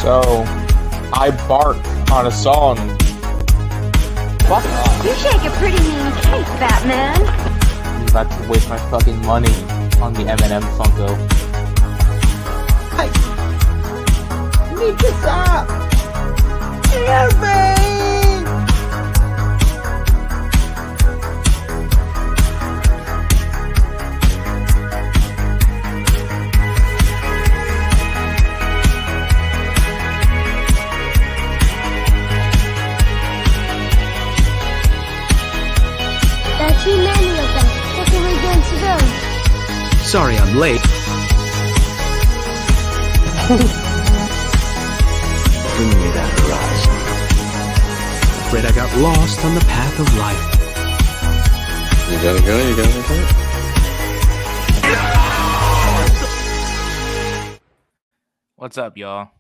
So, I barked on a song. Fuck off. You shake a pretty mean cake, Batman. I'm about to waste my fucking money on the M&M Funko. I need to stop. Help me. Too many of them. What can we do to them? Sorry I'm late. Bring me that horizon. Afraid I got lost on the path of life. You gotta go, What's up, y'all?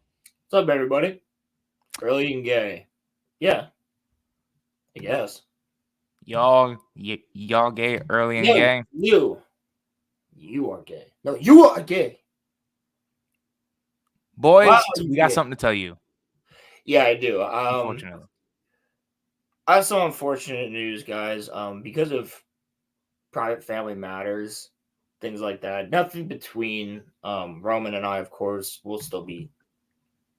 What's up, everybody? Early and gay. Yeah. I guess. Y'all gay, early and gay? You are gay. No, you are gay. Boys, Wow, we got something to tell you. Yeah, I do. Unfortunately. I have some unfortunate news, guys. Because of private family matters, things like that. Nothing between Roman and I, of course, will still be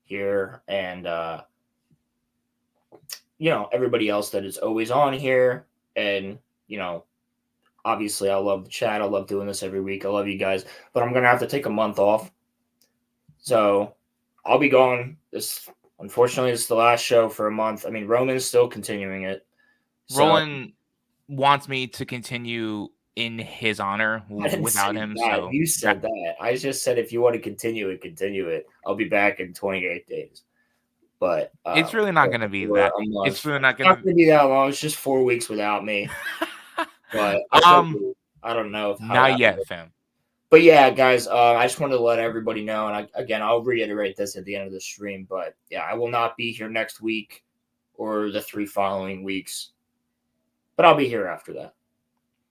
here, and everybody else that is always on here. And, obviously I love the chat. I love doing this every week. I love you guys. But I'm going to have to take a month off. So I'll be gone. Unfortunately, it's the last show for a month. I mean, Roman's still continuing it. Roland wants me to continue in his honor without him. That. So you said that. I just said if you want to continue it, continue it. I'll be back in 28 days. But it's really not going to be that. It's really not going to be that long. It's just 4 weeks without me. But I don't know. Not yet, fam. But yeah, guys, I just wanted to let everybody know. And I'll reiterate this at the end of the stream. But yeah, I will not be here next week or the 3 following weeks. But I'll be here after that.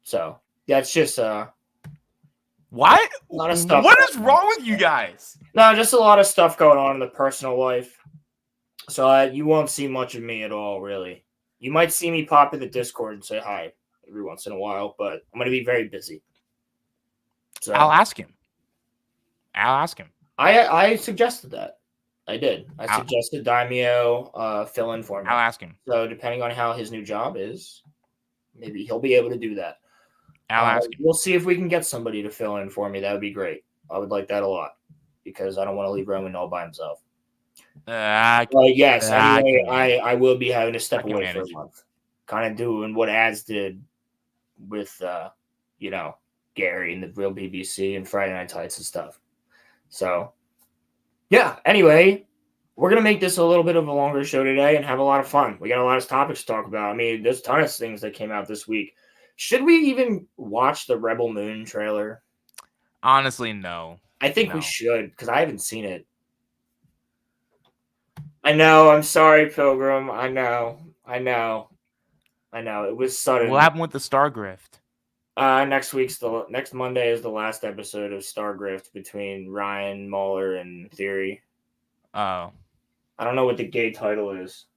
So yeah, it's just what? A lot of stuff. What is wrong with you guys? No, just a lot of stuff going on in the personal life. So you won't see much of me at all, really. You might see me pop in the Discord and say hi every once in a while, but I'm going to be very busy. So I'll ask him. I suggested that. I did. I suggested Daimyo fill in for me. I'll ask him. So depending on how his new job is, maybe he'll be able to do that. I'll ask him. We'll see if we can get somebody to fill in for me. That would be great. I would like that a lot because I don't want to leave Roman all by himself. Yes, anyway, I will be having to step away for a month. Kind of doing what Ads did with, Gary and the Real BBC and Friday Night Tights and stuff. So, yeah, anyway, we're going to make this a little bit of a longer show today and have a lot of fun. We got a lot of topics to talk about. I mean, there's a ton of things that came out this week. Should we even watch the Rebel Moon trailer? Honestly, no. I think we should because I haven't seen it. I know. I'm sorry, Pilgrim. I know. It was sudden. What happened with the Star Grift? Next Monday is the last episode of Star Grift between Ryan, Mueller, and Theory. Oh. I don't know what the gay title is.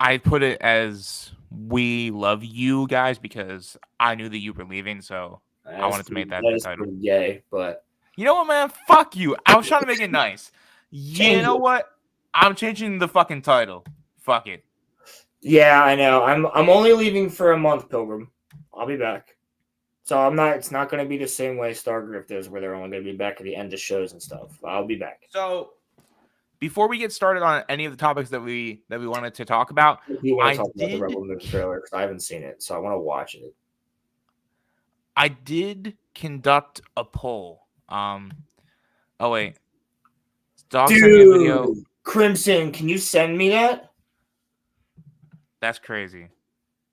I put it as "We Love You Guys" because I knew that you were leaving, so I wanted to make that the title. Pretty gay, but you know what, man? Fuck you. I was trying to make it nice. You know what? I'm changing the fucking title. Fuck it. Yeah, I know. I'm only leaving for a month, Pilgrim. I'll be back. So I'm not. It's not going to be the same way Star Grift is, where they're only going to be back at the end of shows and stuff. I'll be back. So before we get started on any of the topics that we wanted to talk about, you want to talk about the Rebel Moon trailer because I haven't seen it, so I want to watch it. I did conduct a poll. Oh wait, Dog sent me a video. Crimson, can you send me that? That's crazy.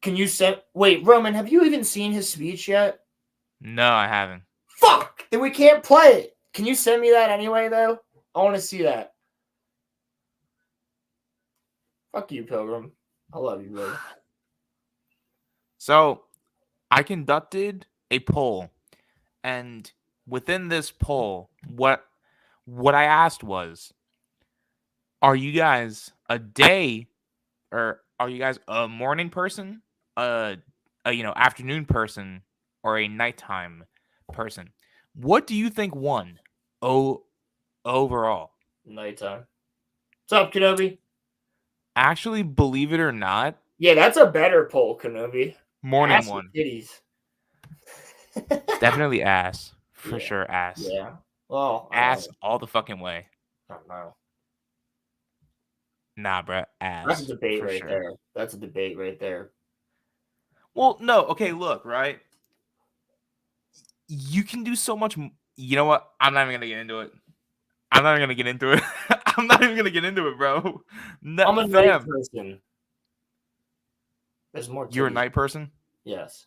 Can you send... Wait, Roman, have you even seen his speech yet? No, I haven't. Fuck! Then we can't play it. Can you send me that anyway, though? I want to see that. Fuck you, Pilgrim. I love you, brother. So, I conducted a poll, and within this poll, what I asked was, Are you guys a day, or are you guys a morning person, a afternoon person, or a nighttime person? What do you think won? Overall, Nighttime. What's up, Kenobi? actually, believe it or not, Yeah, that's a better poll, Kenobi. morning Ass or one. titties. Definitely ass. For Yeah. sure, ass. Yeah. Well, I Ass don't all the fucking way. know. Nah, bruh. That's a Ass. debate For right sure. there. That's a debate right there. Well, no. Okay, look, right? You can do so much. You know what? I'm not even going to get into it. I'm not even going to get into it. I'm not even going to get into it, bro. No, I'm a night fam. person. There's more titties. You're a night person? Yes.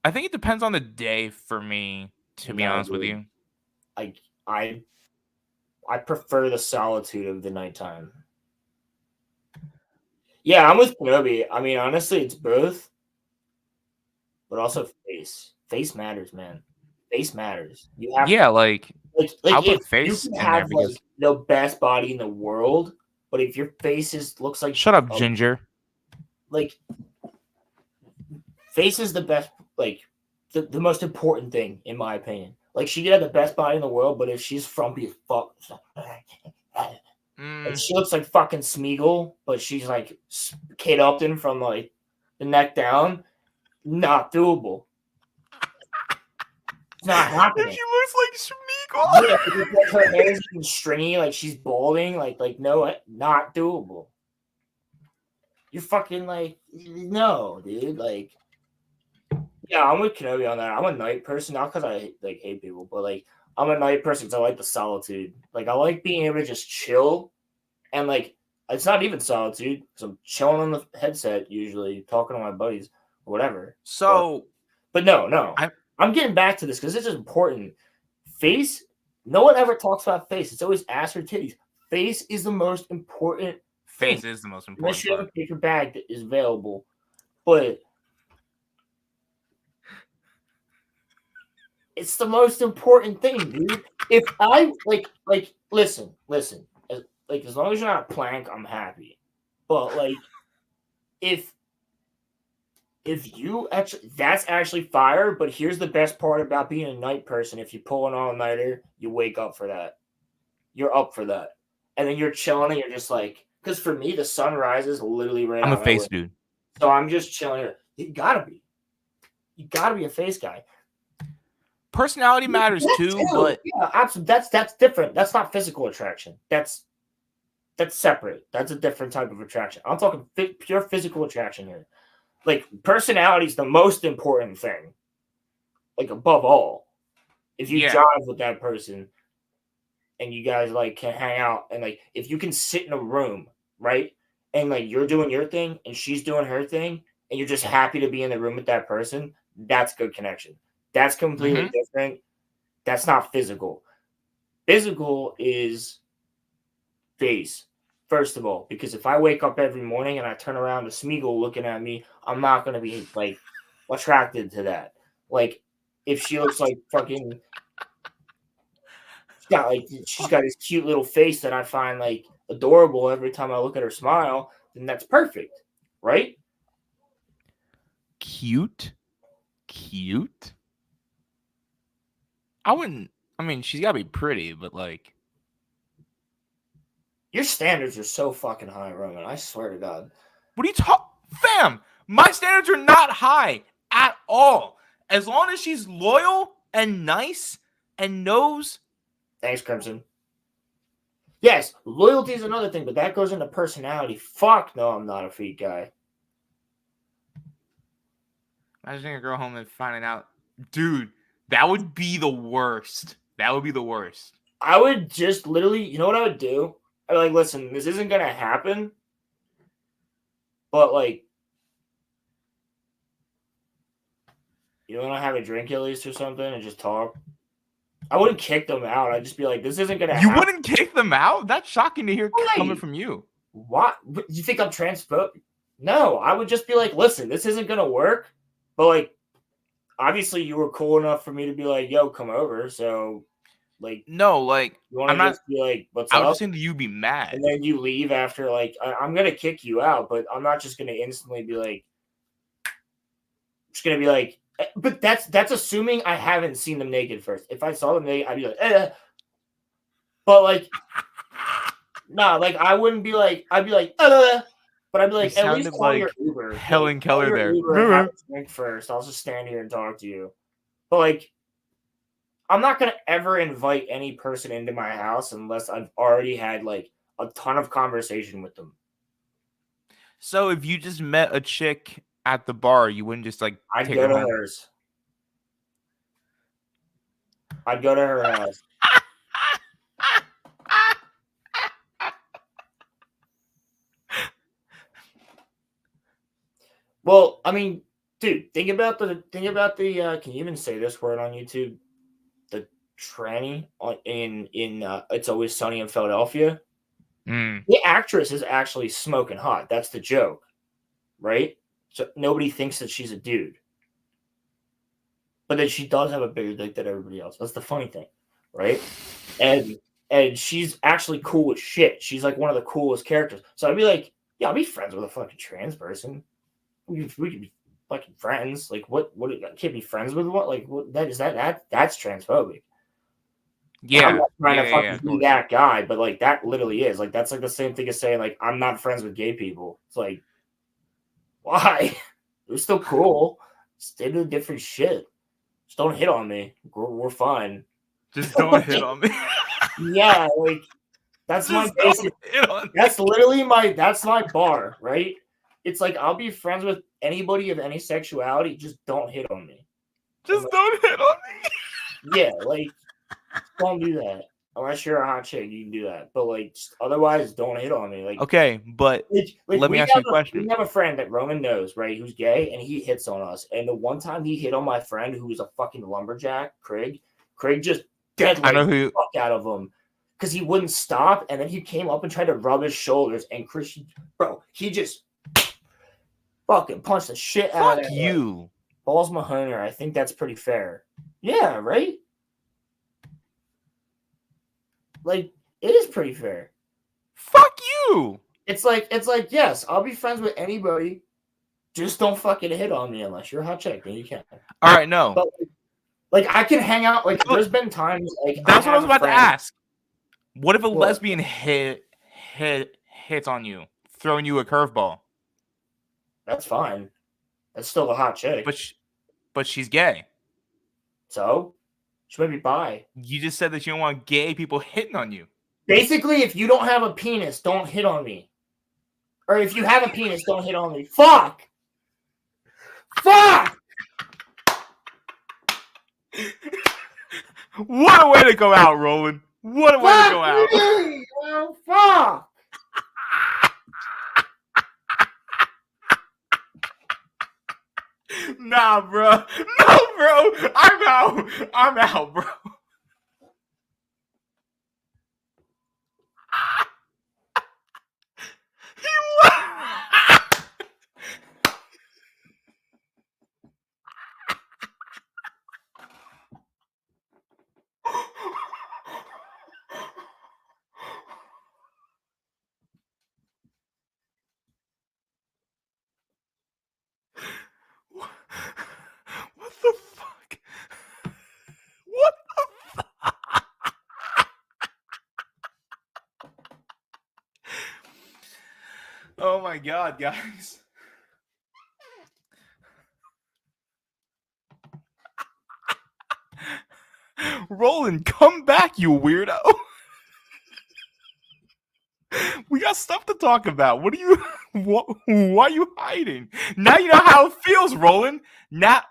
I think it depends on the day for me, to be No, honest with dude. you. I prefer the solitude of the nighttime. Yeah, I'm with Kenobi. I mean, honestly, it's both, but also face. Face matters, man. Face matters. You have Yeah, like, I'll if put you face can in there have like because. the best body in the world, but if your face looks like Shut up, Ginger. like face is the best, like the most important thing in my opinion. Like she could have the best body in the world, but if she's frumpy as fuck, like she looks like fucking Smeagol, but she's like Kate Upton from like the neck down, not doable. It's not happening. She looks like Smeagol. Yeah, her hair's even stringy, like she's balding, like no, not doable. You're fucking like no, dude. Like, yeah, I'm with Kenobi on that. I'm a night person, not because I like hate people, but like I'm a night person because I like the solitude. Like I like being able to just chill, and like it's not even solitude because I'm chilling on the headset usually, talking to my buddies or whatever. So, but no, I'm getting back to this because this is important. Face. No one ever talks about face. It's always ass or titties. Face is the most important. Face is the most important. Unless you have a paper bag that is available, but it's the most important thing, dude. If I listen, as long as you're not a plank, I'm happy. But like, if you actually, that's actually fire. But here's the best part about being a night person: if you pull an all nighter, you wake up for that. You're up for that, and then you're chilling, and you're just like. Because for me, the sun rises literally right. I'm a face dude, so I'm just chilling here. You gotta be a face guy. Personality matters too, but yeah, absolutely. That's different. That's not physical attraction. That's separate. That's a different type of attraction. I'm talking pure physical attraction here. Like personality is the most important thing. Like above all, if you jive with that person, and you guys like can hang out, and like if you can sit in a room. Right? And like you're doing your thing and she's doing her thing, and you're just happy to be in the room with that person, that's good connection. That's completely different. That's not physical. Physical is face, first of all, because if I wake up every morning and I turn around to Smeagol looking at me, I'm not gonna be like attracted to that. Like if she looks like fucking she's got this cute little face that I find like adorable every time I look at her smile, then that's perfect, right? Cute. I mean, she's gotta be pretty, but like, your standards are so fucking high, Roman. I swear to God. What are you talking, fam? My standards are not high at all. As long as she's loyal and nice and knows. Thanks, Crimson. Yes, loyalty is another thing, but that goes into personality. Fuck no, I'm not a feet guy. Imagine a girl home and finding out, dude, that would be the worst. That would be the worst. I would just literally, you know what I would do? I'd be like, listen, this isn't gonna happen, but like, you want to have a drink at least or something and just talk? I wouldn't kick them out. I'd just be like, this isn't gonna happen. You wouldn't kick them out? That's shocking to hear coming from you. What? You think I'm transphobic? No, I would just be like, listen, this isn't gonna work. But like, obviously, you were cool enough for me to be like, yo, come over. So Like, No, like you want I'm to not. just be like, "What's I was up?" just saying that you'd be mad. And then you leave after like I'm gonna kick you out, but I'm not just gonna instantly be like, just gonna be like. But that's assuming I haven't seen them naked first. If I saw them naked, I'd be like, eh. But like, nah, like I wouldn't be like, I'd be like, but I'd be like, at least sounded call your like Uber. Helen Call Keller your there. Uber and have a drink first. I'll just stand here and talk to you. But like, I'm not gonna ever invite any person into my house unless I've already had like a ton of conversation with them. So if you just met a chick at the bar, you wouldn't just like I'd take go her to home. hers. I'd go to her house. Well, I mean, dude, think about the can you even say this word on YouTube? The tranny in It's Always Sunny in Philadelphia. Mm. The actress is actually smoking hot. That's the joke, right? So nobody thinks that she's a dude. But then she does have a bigger dick than everybody else. That's the funny thing, right? And she's actually cool with shit. She's like one of the coolest characters. So I'd be like, yeah, I'll be friends with a fucking trans person. We could be fucking friends. Like what? I can't be friends with what? Like what? That's transphobic. Yeah, I'm not trying to fucking be totally. that guy, but like that literally is like that's like the same thing as saying like I'm not friends with gay people. It's like why? They're still cool. Just they do different shit. Just don't hit on me. We're fine. Just don't hit on me. Yeah, like that's my basic. That's literally that's my bar, right? It's like I'll be friends with anybody of any sexuality. Just don't hit on me. Just don't hit on me. Yeah, like don't do that. Unless you're a hot chick, you can do that. But like otherwise, don't hit on me. Like okay, but let me ask you a question. We have a friend that Roman knows, right? Who's gay, and he hits on us. And the one time he hit on my friend, who was a fucking lumberjack, Craig just deadlift the fuck out of him because he wouldn't stop. And then he came up and tried to rub his shoulders. And Christian, bro, he just fucking punched the shit out of you. Balls Mahoner. I think that's pretty fair. Yeah, right? Like, it is pretty fair. Fuck you. It's like, yes, I'll be friends with anybody. Just don't fucking hit on me unless you're a hot chick, then you can. All right, no. But like I can hang out. Like there's been times like that's what I was about to ask. What if a lesbian hits on you, throwing you a curveball? That's fine. That's still a hot chick. But she's gay. So she might be bi. You just said that you don't want gay people hitting on you. Basically, if you don't have a penis, don't hit on me. Or if you have a penis, don't hit on me. Fuck! What a way to go out, Roland. What a way to go out. Oh, fuck! Nah, bro. No, bro. I'm out, bro. What the fuck? What the fuck? Oh my god, guys. Roland, come back, you weirdo. We got stuff to talk about. What are you why are you hiding? Now you know how it feels, Roland. Now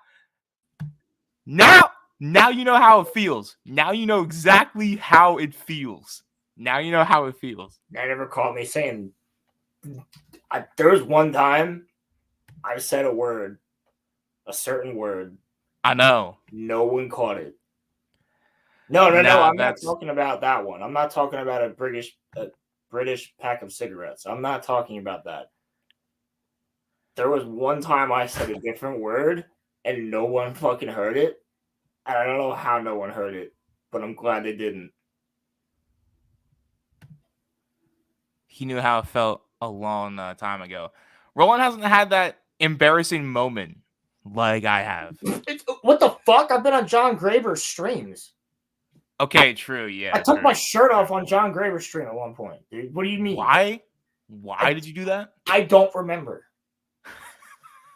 you know how it feels. Now you know exactly how it feels. Now you know how it feels. That never caught me saying. There was one time I said a certain word. I know. No one caught it. No. I'm not talking about that one. I'm not talking about a British pack of cigarettes. I'm not talking about that. There was one time I said a different word and no one fucking heard it. And I don't know how no one heard it. but I'm glad they didn't. He knew how it felt a long time ago. Roland hasn't had that embarrassing moment like I have. What the fuck? I've been on John Graber's streams. Okay, true. Yeah, I took true. my shirt off on John Graber's stream at one point, dude. What do you mean? Why? Why did you do that? I don't remember.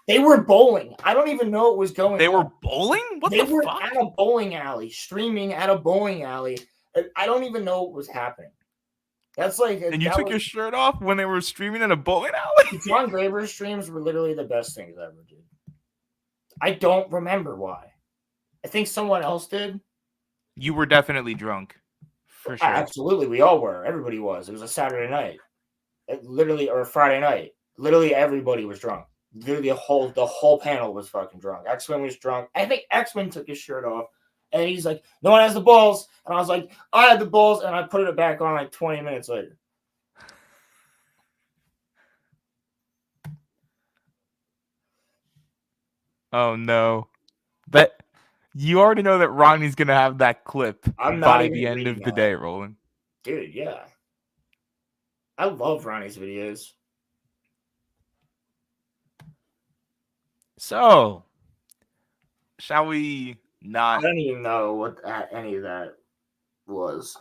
They were bowling. I don't even know what was going on. They were bowling? What They the were fuck? at a bowling alley, streaming at a bowling alley. I don't even know what was happening. That's like. And you took your shirt off when they were streaming in a bowling alley? John Graber's streams were literally the best things I ever did. I don't remember why. I think someone else did. You were definitely drunk. For sure. Absolutely, we all were. Everybody was. It was a Saturday night. Literally, or a Friday night. Literally, everybody was drunk. Literally, the whole panel was fucking drunk. X-Men was drunk. I think X-Men took his shirt off, and he's like, "No one has the balls." And I was like, "I had the balls," and I put it back on like 20 minutes later. Oh no. But you already know that Ronnie's gonna have that clip by the end of the day, Roland. Dude, yeah. I love Ronnie's videos. So, shall we not? I don't even know what any of that was.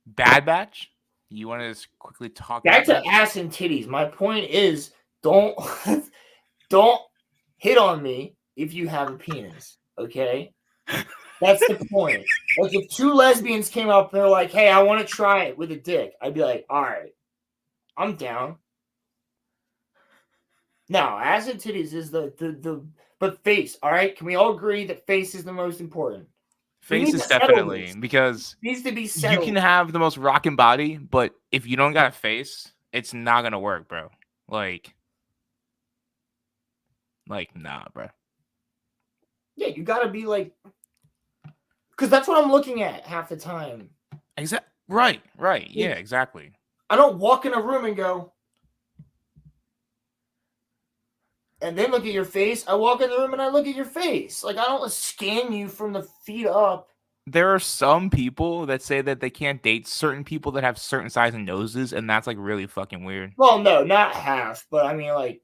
Bad Batch? You want to just quickly talk Back about to ass and titties. My point is, don't hit on me if you have a penis. Okay, that's the point. Like if two lesbians came up and they're like, "Hey, I want to try it with a dick," I'd be like, "All right, I'm down." Now, ass and titties is but face. All right, can we all agree that face is the most important? Face is definitely because it needs to be you settled. can have the most rocking body, but if you don't got a face, it's not gonna work, bro. Like nah, bro. Yeah, you gotta be like, because that's what I'm looking at half the time. Right. Yeah, exactly. I don't walk in a room and go, and then look at your face. I walk in the room and I look at your face. Like, I don't scan you from the feet up. There are some people that say that they can't date certain people that have certain size and noses, and that's like really fucking weird. Well, no, not half, but I mean, like,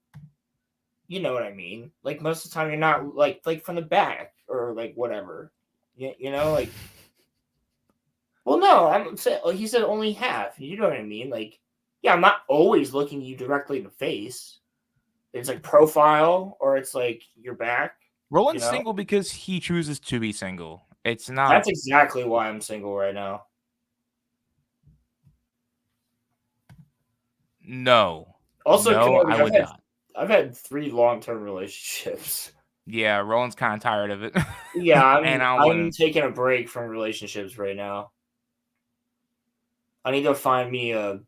you know what I mean. Like most of the time, you're not like from the back or like whatever. You know, like. Well, no, I'm saying he said only half. You know what I mean? Like, yeah, I'm not always looking you directly in the face. It's like profile or it's like your back. Roland's single because he chooses to be single. It's not. That's exactly why I'm single right now. No. Also, no, I would not. I've had 3 long-term relationships. Yeah, Roland's kind of tired of it. Yeah, I'm taking a break from relationships right now. I need to find me a.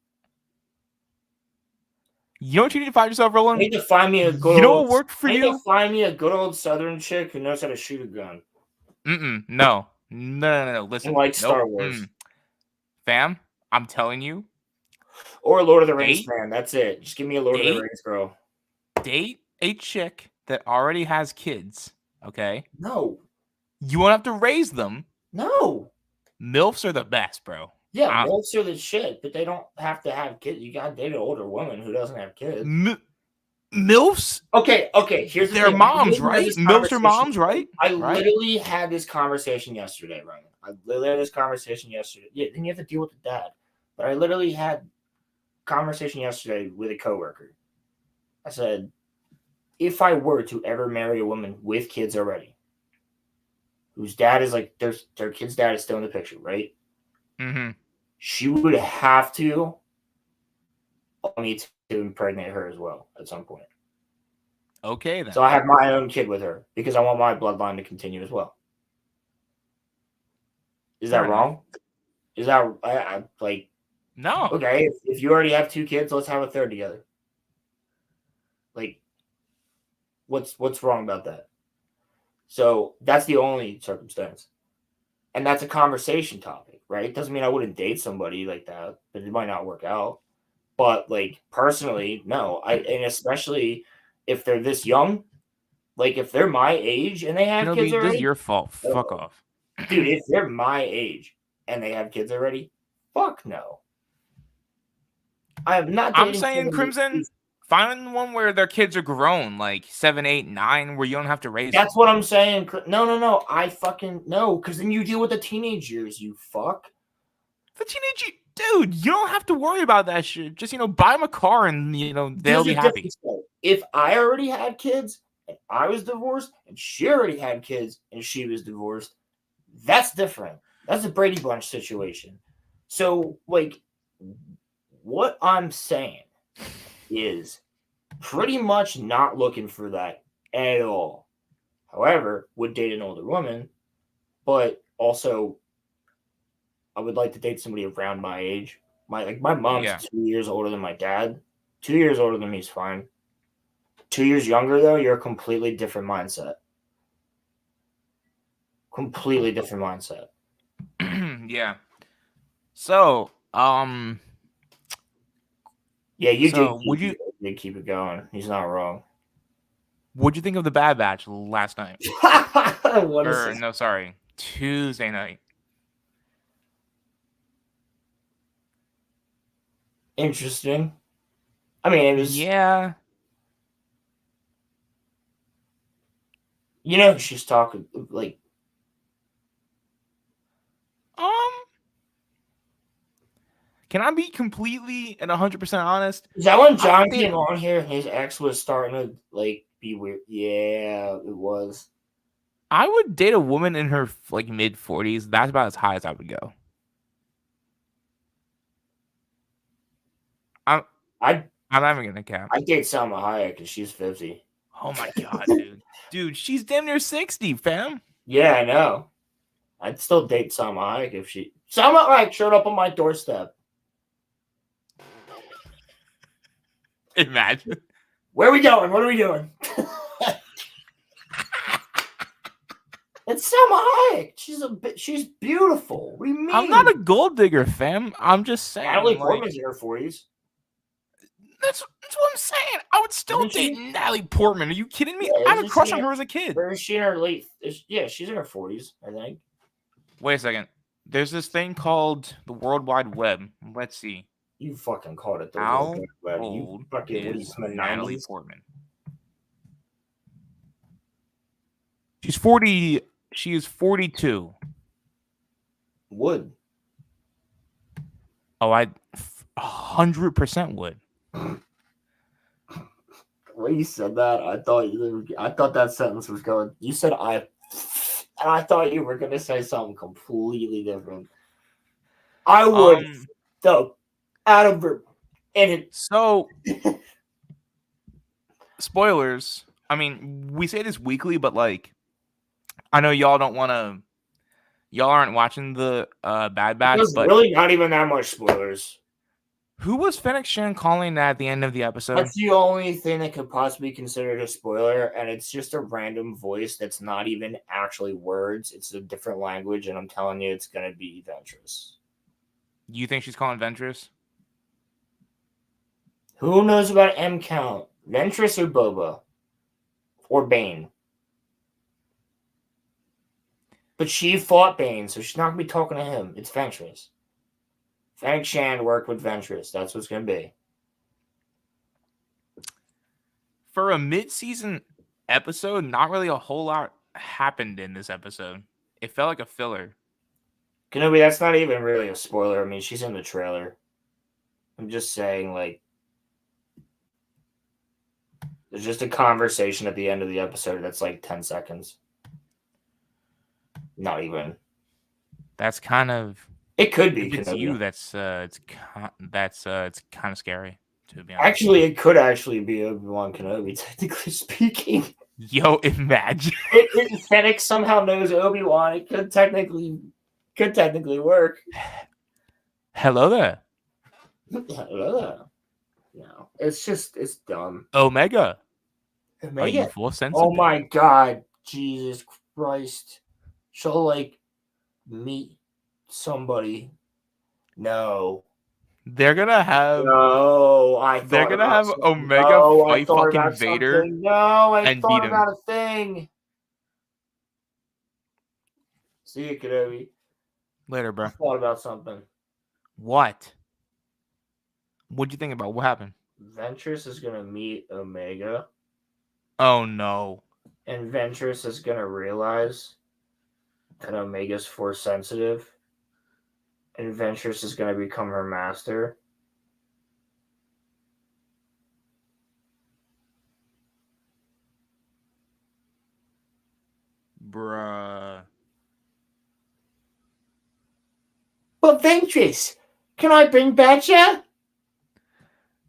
You know what you need to find yourself, Roland? I need to find me a good. You know what worked for you? I need to find me a good old Southern chick who knows how to shoot a gun. No. Listen. And like Star Wars. Fam, I'm telling you. Or Lord of the Rings fan. That's it. Just give me a Lord of the Rings girl. Date a chick that already has kids. Okay. No. You won't have to raise them. No. MILFs are the best, bro. Yeah, MILFs are the shit, but they don't have to have kids. You gotta date an older woman who doesn't have kids. MILFs? Okay. Here's the thing. They're moms, right? MILFs are moms, right? I literally had this conversation yesterday, Ryan. Yeah, then you have to deal with the dad. But I literally had a conversation yesterday with a coworker. I said, if I were to ever marry a woman with kids already, whose dad is like, their kid's dad is still in the picture, right? Mm-hmm. She would have to allow me to impregnate her as well at some point. Okay, then. So I have my own kid with her because I want my bloodline to continue as well. Is that wrong? Is that I like? No. Okay, if you already have 2 kids, let's have a third together. Like, what's wrong about that? So that's the only circumstance. And that's a conversation topic, right? Doesn't mean I wouldn't date somebody like that, but it might not work out. But like personally, no. And especially if they're this young, like if they're my age and they have kids already, this is your fault. Fuck off. Dude, if they're my age and they have kids already, fuck no. I am not dating I'm saying, someone Crimson, find one where their kids are grown, like 7, 8, 9, where you don't have to raise That's them. what I'm saying. No. I fucking no, because then you deal with the teenage years, you fuck. The teenage dude, you don't have to worry about that shit. Just buy them a car and they'll be happy. If I already had kids and I was divorced and she already had kids and she was divorced, that's different. That's a Brady Bunch situation. So, like, what I'm saying is pretty much not looking for that at all. However, would date an older woman, but also I would like to date somebody around my age. My mom's 2 years older than my dad. 2 years older than me is fine. 2 years younger, though, you're a completely different mindset. Completely different mindset. Yeah. So, yeah, you so would you keep it going? He's not wrong. What'd you think of the Bad Batch last night? No, sorry, Tuesday night. Interesting. I mean, it was. Yeah. She's talking like. Can I be completely and 100% honest? Is that when John came on here and his ex was starting to be weird? Yeah, it was. I would date a woman in her mid 40s. That's about as high as I would go. I'm not even gonna cap. I'd date Salma Hayek because she's 50. Oh my god, dude. Dude, she's damn near 60, fam. Yeah, I know. I'd still date Salma Hayek if Salma Hayek showed up on my doorstep. Imagine. Where are we going? What are we doing? It's Salma Hayek. She's beautiful. What do you mean? I'm not a gold digger, fam. I'm just saying. Natalie Portman's in her 40s. That's what I'm saying. I would still date Natalie Portman. Are you kidding me? I had a crush on her as a kid. Or is she in her late? Yeah, she's in her 40s, I think. Wait a second. There's this thing called the World Wide Web. Let's see. You fucking called it the How World Wide Web. old is Natalie Portman? She's 40. She is 42. Would. Oh, I 100% would. When you said that, I thought that sentence was going. You said and I thought you were gonna say something completely different. I would, though, out of her, and it. So, spoilers. I mean, we say this weekly, but I know y'all don't want to. Y'all aren't watching the Bad Batch, There's but really not even that much spoilers. Who was Fennec Shan calling at the end of the episode? That's the only thing that could possibly be considered a spoiler, and it's just a random voice that's not even actually words. It's a different language, and I'm telling you, it's going to be Ventress. You think she's calling Ventress? Who knows about M count? Ventress or Boba? Or Bane? But she fought Bane, so she's not going to be talking to him. It's Ventress. Fennec Shan worked with Ventress. That's what's going to be. For a mid-season episode, not really a whole lot happened in this episode. It felt like a filler. Kenobi, that's not even really a spoiler. I mean, she's in the trailer. I'm just saying, there's just a conversation at the end of the episode that's 10 seconds. Not even. That's kind of. It could be. If it's you. It's kind of scary, to be honest. Actually, it could actually be Obi-Wan Kenobi, technically speaking. Yo, imagine. If Fennec somehow knows Obi-Wan, it could technically work. Hello there. Hello there. No, it's dumb. Omega. Omega? Are you Force sensitive? Oh my god, Jesus Christ! She'll meet somebody. No. They're gonna have. No, they're gonna have Omega fight fucking Vader. No, I and thought beat him. about a thing. See you, Kenobi. Later, I bro. thought about something. What? What'd you think about? What happened? Ventress is gonna meet Omega, Oh no. and Ventress is gonna realize that Omega's force sensitive, and Ventress is gonna become her master. Bruh. But Ventress, can I bring Badger?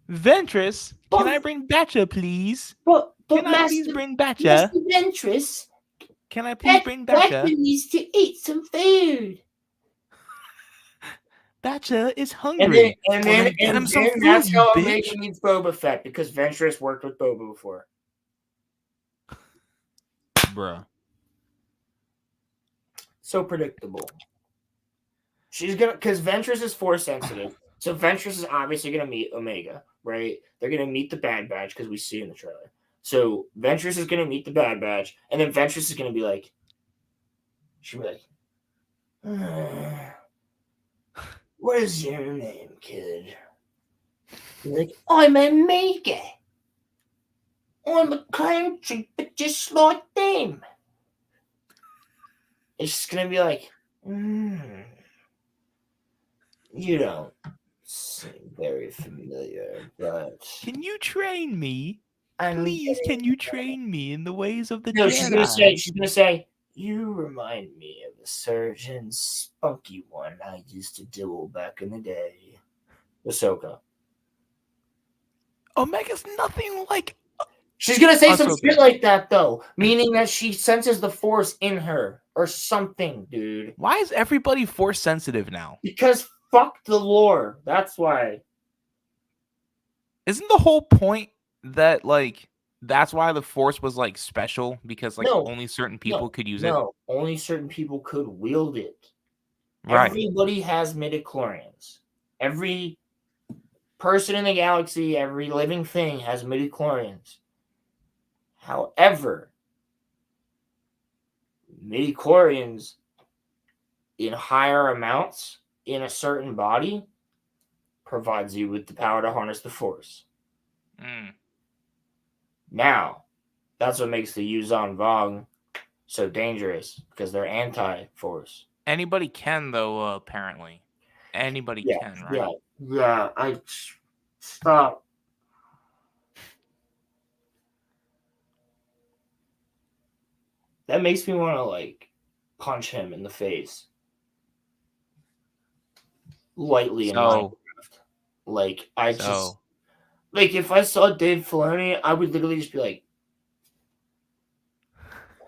Ventress, But- can I bring Batcha, please? But Can I Master, please bring Batcha? Master Ventress, Can I please bring Batcha? needs to eat some food. Batcha is hungry. And Well, then get him some food, that's you how bitch. Omega meets Boba Fett, because Ventress worked with Boba before. Bruh. So predictable. She's gonna, because Ventress is force sensitive, so Ventress is obviously gonna meet Omega, right? They're gonna meet the Bad Batch because we see in the trailer. So Ventress is gonna meet the Bad Batch, and then Ventress is gonna be like, she'll be like, what is your name, kid? He's like, I'm Omega. I'm a clone trooper just like them. It's just gonna be like, you don't seem very familiar, but Can you train me? I'm Please, getting- can you train me in the ways of the No, Jedi? she's gonna say, you remind me of a certain spunky one I used to duel back in the day. Ahsoka. Omega's nothing like. She's gonna say some Ahsoka. shit like that though, meaning that she senses the force in her or something, dude. Why is everybody force sensitive now? Because fuck the lore. That's why. Isn't the whole point that like that's why the force was like special because like No. only certain people could use it? No, only certain people could wield it. Right. Everybody has midichlorians. Every person in the galaxy, every living thing has midichlorians. However, midichlorians in higher amounts in a certain body provides you with the power to harness the force. Mm. Now, that's what makes the Yuzan Vong so dangerous, because they're anti-force. Anybody can though, apparently. Anybody can, right? Yeah. Stop. That makes me want to like punch him in the face, lightly in Minecraft. Like like if I saw Dave Filoni, I would literally just be like,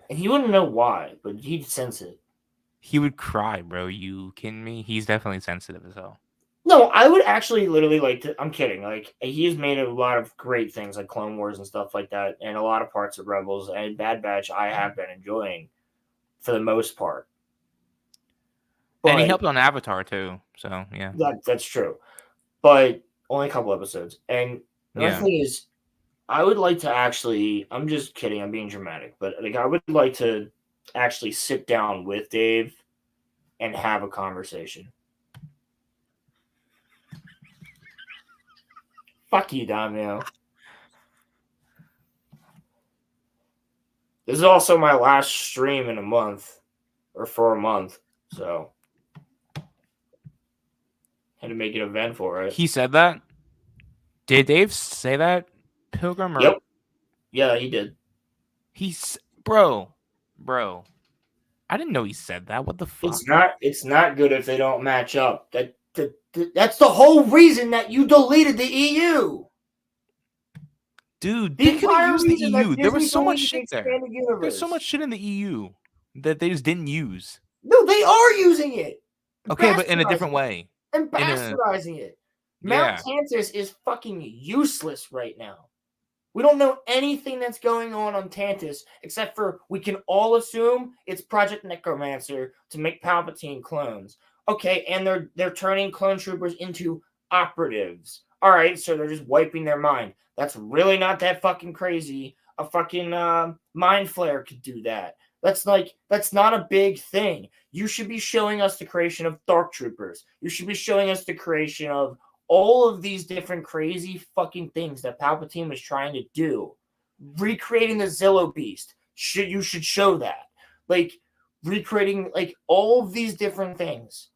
and he wouldn't know why, but he'd sense it. He would cry, bro. You kidding me? He's definitely sensitive as hell. No, I would actually literally like to. I'm kidding. Like, he has made a lot of great things like Clone Wars and stuff like that, and a lot of parts of Rebels and Bad Batch I have been enjoying for the most part. And he But helped on Avatar too. So yeah. that's true. But only a couple episodes. And the Yeah. thing is, I would like to actually, I'm just kidding, I'm being dramatic, but like I would like to actually sit down with Dave and have a conversation. Fuck you, Domino. This is also my last stream in a month, or for a month, so had to make an event for it. He said that? Did Dave say that, Pilgrim? Or... Yep. Yeah, he did. Bro. I didn't know he said that. What the fuck? It's not good if they don't match up. That's the whole reason that you deleted the EU. Dude, The they could have entire used the reason that EU. There was Disney so much deleted the shit there. expanded universe. There's so much shit in the EU that they just didn't use. No, they are using it. Okay, but in a different way. And bastardizing it. Yeah. Mount Tantus is fucking useless right now. We don't know anything that's going on Tantus except for we can all assume it's Project Necromancer to make Palpatine clones. Okay, and they're turning clone troopers into operatives. All right, so they're just wiping their mind. That's really not that fucking crazy. A fucking mind flare could do that. That's not a big thing. You should be showing us the creation of Dark Troopers. You should be showing us the creation of all of these different crazy fucking things that Palpatine was trying to do. Recreating the Zillo Beast. You should show that. Like, recreating, like, all of these different things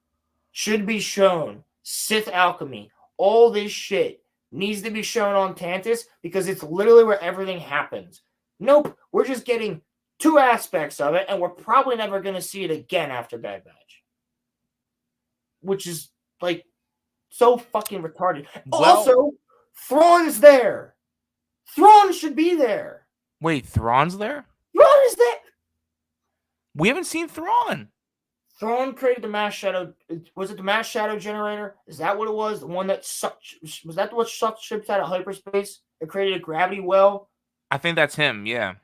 should be shown. Sith alchemy. All this shit needs to be shown on Tantus because it's literally where everything happens. Nope, we're just getting 2 aspects of it, and we're probably never going to see it again after Bad Batch. Which is, like, so fucking retarded. Well, also, Thrawn's there. Thrawn should be there. Wait, Thrawn's there? Thrawn is there. We haven't seen Thrawn. Thrawn created the mass shadow. Was it the mass shadow generator? Is that what it was? The one that sucked. Was that what sucked ships out of hyperspace? It created a gravity well. I think that's him. Yeah.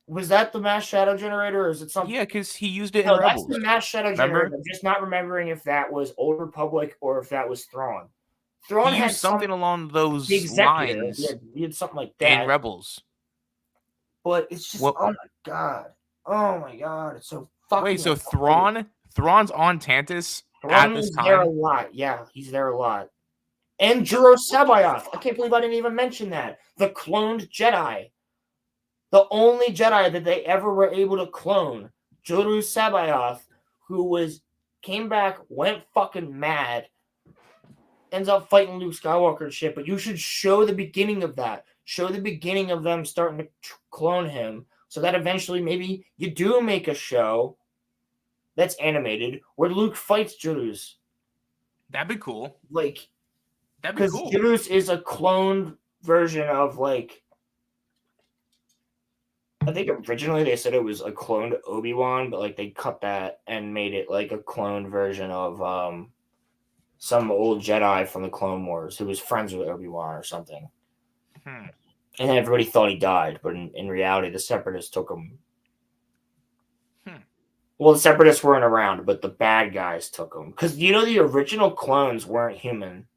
Was that the mass shadow generator, or is it something? Yeah, because he used it in No, Rebels. that's the mass shadow generator. I'm just not remembering if that was Old Republic or if that was Thrawn. Thrawn he had used something along those executive. lines He had something like that in Rebels. But it's just, oh my god, it's so fucking. Wait, so Thrawn's on Tantus Thrawn at this is there a time? lot. Yeah, he's there a lot. And Juro Sabayoth. I can't believe I didn't even mention that. The cloned Jedi. The only Jedi that they ever were able to clone. Juro Sabayoth, who came back, went fucking mad, ends up fighting Luke Skywalker and shit. But you should show the beginning of that. Show the beginning of them starting to clone him, so that eventually maybe you do make a show that's animated where Luke fights Jurus. That'd be cool. Like, that'd be because cool. Jurus is a cloned version of, like, I think originally they said it was a cloned Obi-Wan, but like they cut that and made it like a cloned version of some old Jedi from the Clone Wars who was friends with Obi-Wan or something. And everybody thought he died, but in reality, the Separatists took him. Well, the Separatists weren't around, but the bad guys took him. Because, the original clones weren't human.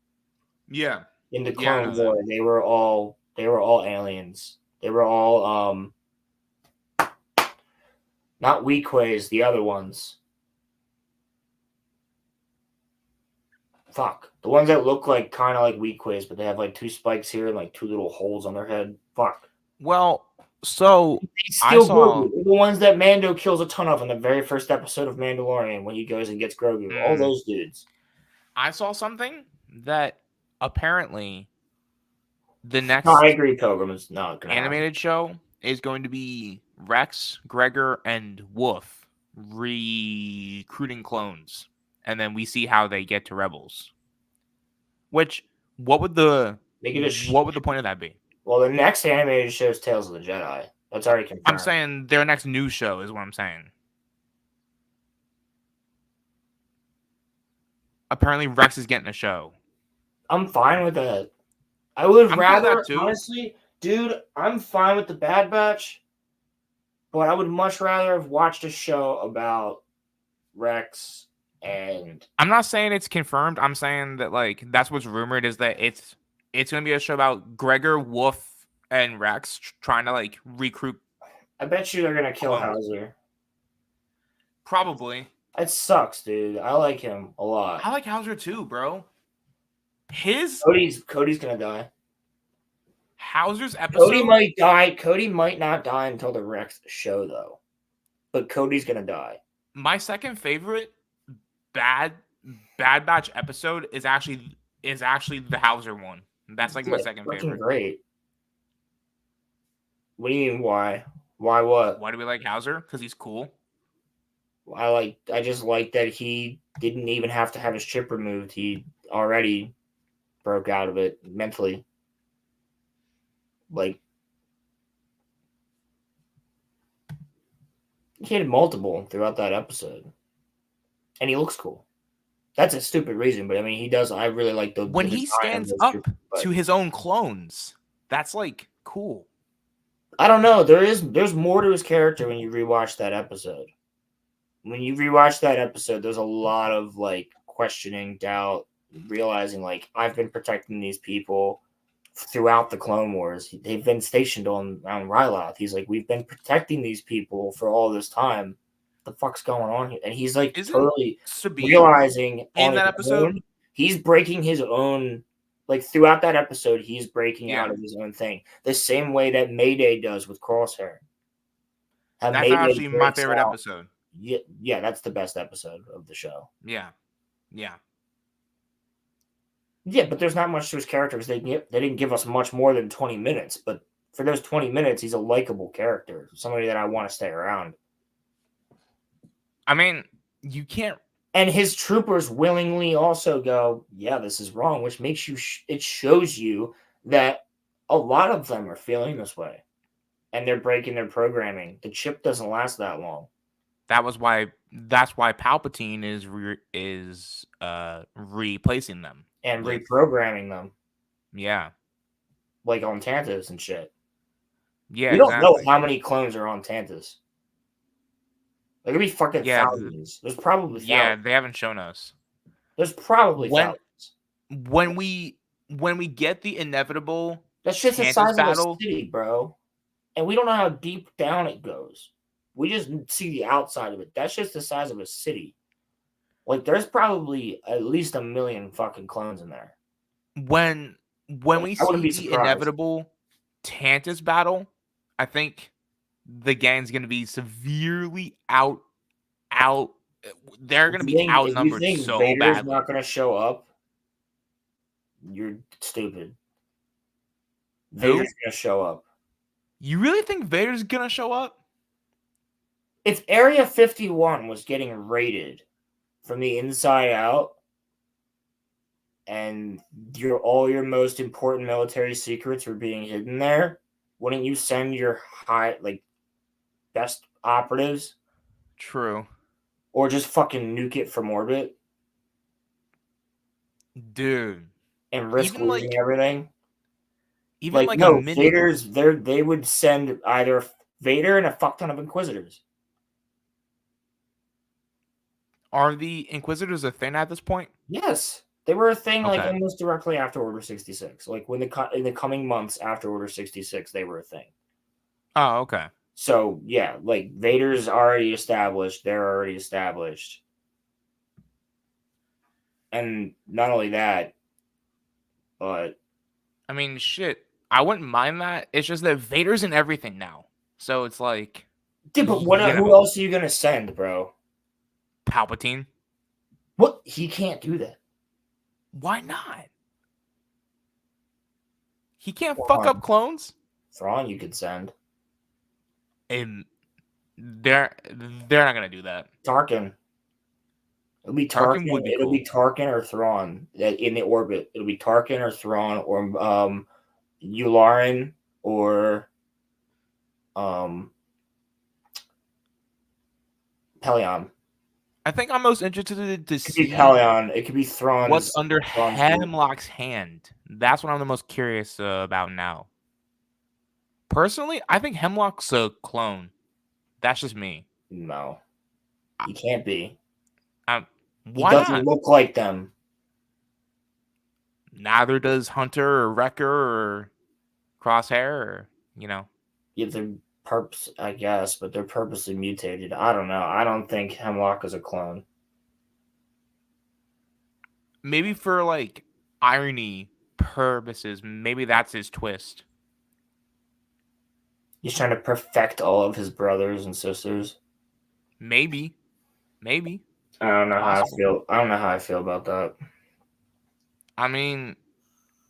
Yeah. In the Clone War, they were all aliens. They were all, not Weequays, the other ones. Fuck. The ones that look like kind of like Weequays, but they have like 2 spikes here and like 2 little holes on their head. Fuck. Well, so I saw the ones that Mando kills a ton of in the very first episode of Mandalorian when he goes and gets Grogu. All those dudes. I saw something that apparently the next I agree, Pilgrim is not gonna animated show is going to be Rex, Gregor, and Wolf recruiting clones. And then we see how they get to Rebels. Which, what would the point of that be? Well, the next animated show is Tales of the Jedi. That's already confirmed. I'm saying their next new show is what I'm saying. Apparently, Rex is getting a show. I'm fine with that. I would rather, honestly, dude, I'm fine with the Bad Batch, but I would much rather have watched a show about Rex. And I'm not saying it's confirmed. I'm saying that like that's what's rumored is that it's gonna be a show about Gregor, Wolf, and Rex trying to like recruit. I bet you they're gonna kill Hauser. Probably. It sucks, dude. I like him a lot. I like Hauser too, bro. Cody's gonna die. Hauser's episode. Cody might die. Cody might not die until the Rex show though, but Cody's gonna die. My second favorite Bad Batch episode is actually the Hauser one. That's like my second favorite. Great. What do you mean? Why? Why what? Why do we like Hauser? Because he's cool. I just like that he didn't even have to have his chip removed. He already broke out of it mentally. Like he had multiple throughout that episode. And he looks cool. That's a stupid reason, but I mean, he does. I really like the when he stands up to his own clones. That's like cool. I don't know. There's more to his character when you rewatch that episode. When you rewatch that episode, there's a lot of like questioning, doubt, realizing like I've been protecting these people. throughout the Clone Wars. They've been stationed on Ryloth. He's like, we've been protecting these people for all this time. What the fuck's going on here? And he's like totally realizing on that his episode own, he's breaking his own. Like throughout that episode, he's breaking out of his own thing. The same way that Mayday does with Crosshair. That's actually my favorite episode. Yeah, that's the best episode of the show. Yeah, but there's not much to his character because they didn't give us much more than 20 minutes. But for those 20 minutes, he's a likable character, somebody that I want to stay around. I mean, you can't. And his troopers willingly also go, yeah, this is wrong, which makes you. It shows you that a lot of them are feeling this way, and they're breaking their programming. The chip doesn't last that long. That's why Palpatine is replacing them and reprogramming them. Yeah, like on Tantus and shit. Yeah, we don't know how many clones are on Tantus. There could be fucking thousands. There's probably thousands. Yeah, they haven't shown us. There's probably thousands. When we get the inevitable, that's just the size of a city, bro. And we don't know how deep down it goes. We just see the outside of it. That's just the size of a city. Like, there's probably at least 1 million fucking clones in there. When we see the inevitable Tantus battle, I think the gang's going to be severely out. They're going to be outnumbered so Vader's badly. Not going to show up. You're stupid. Vader's going to show up. You really think Vader's going to show up? If Area 51 was getting raided from the inside out, and all your most important military secrets were being hidden there, wouldn't you send your best operatives? True. Or just fucking nuke it from orbit? Dude. And risk losing everything? Even Vader's they would send either Vader and a fuck ton of Inquisitors. Are the Inquisitors a thing at this point? Yes. They were a thing almost directly after Order 66. Like in the coming months after Order 66, they were a thing. Oh, okay. So, yeah, like Vader's already established. They're already established. And not only that, but I mean, shit. I wouldn't mind that. It's just that Vader's in everything now. So it's like, dude, but who else are you going to send, bro? Palpatine. What? He can't do that. Why not? He can't fuck up clones. Thrawn, you could send. And they're not gonna do that. Tarkin. It'll be Tarkin. It'll be Tarkin or Thrawn in the orbit. It'll be Tarkin or Thrawn or Yularen or Pelion. I think I'm most interested to see Pelion. It could be Thrawn. What's under Hemlock's hand? That's what I'm the most curious about now. Personally, I think Hemlock's a clone. That's just me. No, he can't be. Why he doesn't look like them. Neither does Hunter or Wrecker or Crosshair, or Yeah, they're I guess, but they're purposely mutated. I don't know. I don't think Hemlock is a clone. Maybe for irony purposes, maybe that's his twist. He's trying to perfect all of his brothers and sisters. Maybe. I don't know how I feel. I don't know how I feel about that. I mean,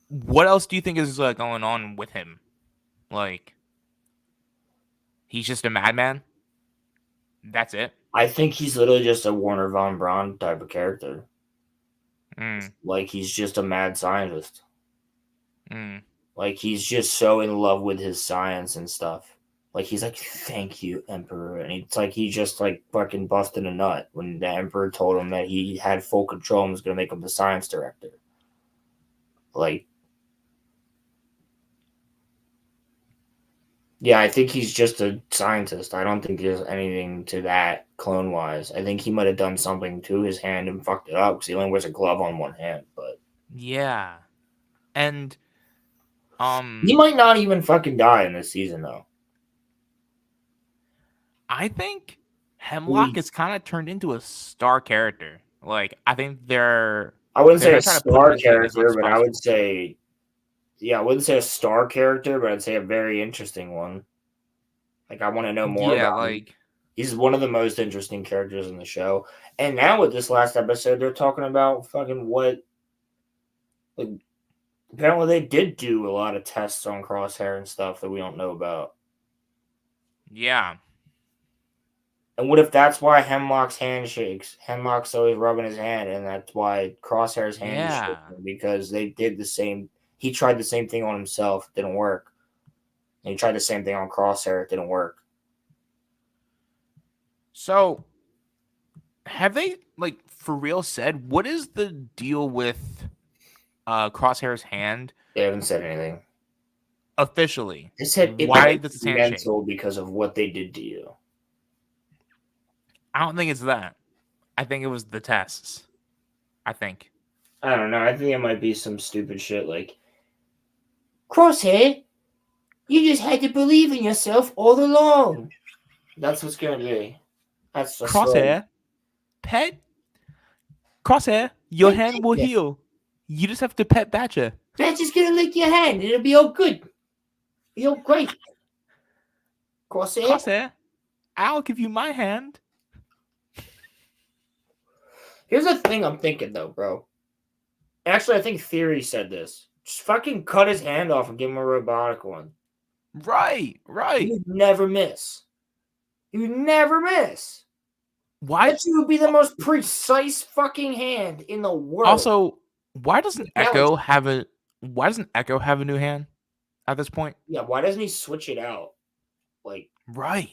what else do you think is going on with him? He's just a madman? That's it? I think he's literally just a Werner von Braun type of character. He's just a mad scientist. He's just so in love with his science and stuff. He's like, thank you, Emperor. And it's like he just fucking busted a nut when the Emperor told him that he had full control and was going to make him the science director. Yeah, I think he's just a scientist. I don't think there's anything to that clone-wise. I think he might have done something to his hand and fucked it up because he only wears a glove on one hand. But yeah. And He might not even fucking die in this season, though. I think Hemlock is kind of turned into a star character. Like, I think they're. I wouldn't say gonna a try to put him star as big as much character, as but I would possible. say, yeah, I wouldn't say a star character, but I'd say a very interesting one. Like, I want to know more Yeah, about him. like He's one of the most interesting characters in the show. And now with this last episode, they're talking about fucking what. Like, apparently they did do a lot of tests on Crosshair and stuff that we don't know about. yeah. And what if that's why Hemlock's hand shakes? Hemlock's always rubbing his hand, and that's why Crosshair's hand is Yeah. shaking, because they did the same. He tried the same thing on himself, didn't work. And he tried the same thing on Crosshair, it didn't work. So, have they like for real said what is the deal with Crosshair's hand They haven't said anything. officially? They said Why it's does his hand shake? mental because of what they did to you. I don't think it's that. I think it was the tests. I think. I don't know. I think it might be some stupid shit like, Crosshair, you just had to believe in yourself all along. That's what's going to be. That's the Crosshair, pet. Crosshair, your Pet hand will Badger. heal. You just have to pet Badger. Badger's going to lick your hand. It'll be all good. Be all great. Crosshair. Crosshair, I'll give you my hand. Here's the thing I'm thinking, though, bro. Actually, I think Theory said this. Just fucking cut his hand off and give him a robotic one. Right. He would never miss. He would never miss. Why? That would be the most precise fucking hand in the world. Also, why doesn't Yeah, Echo have a? Why doesn't Echo have a new hand at this point? Yeah, why doesn't he switch it out? Like, Right.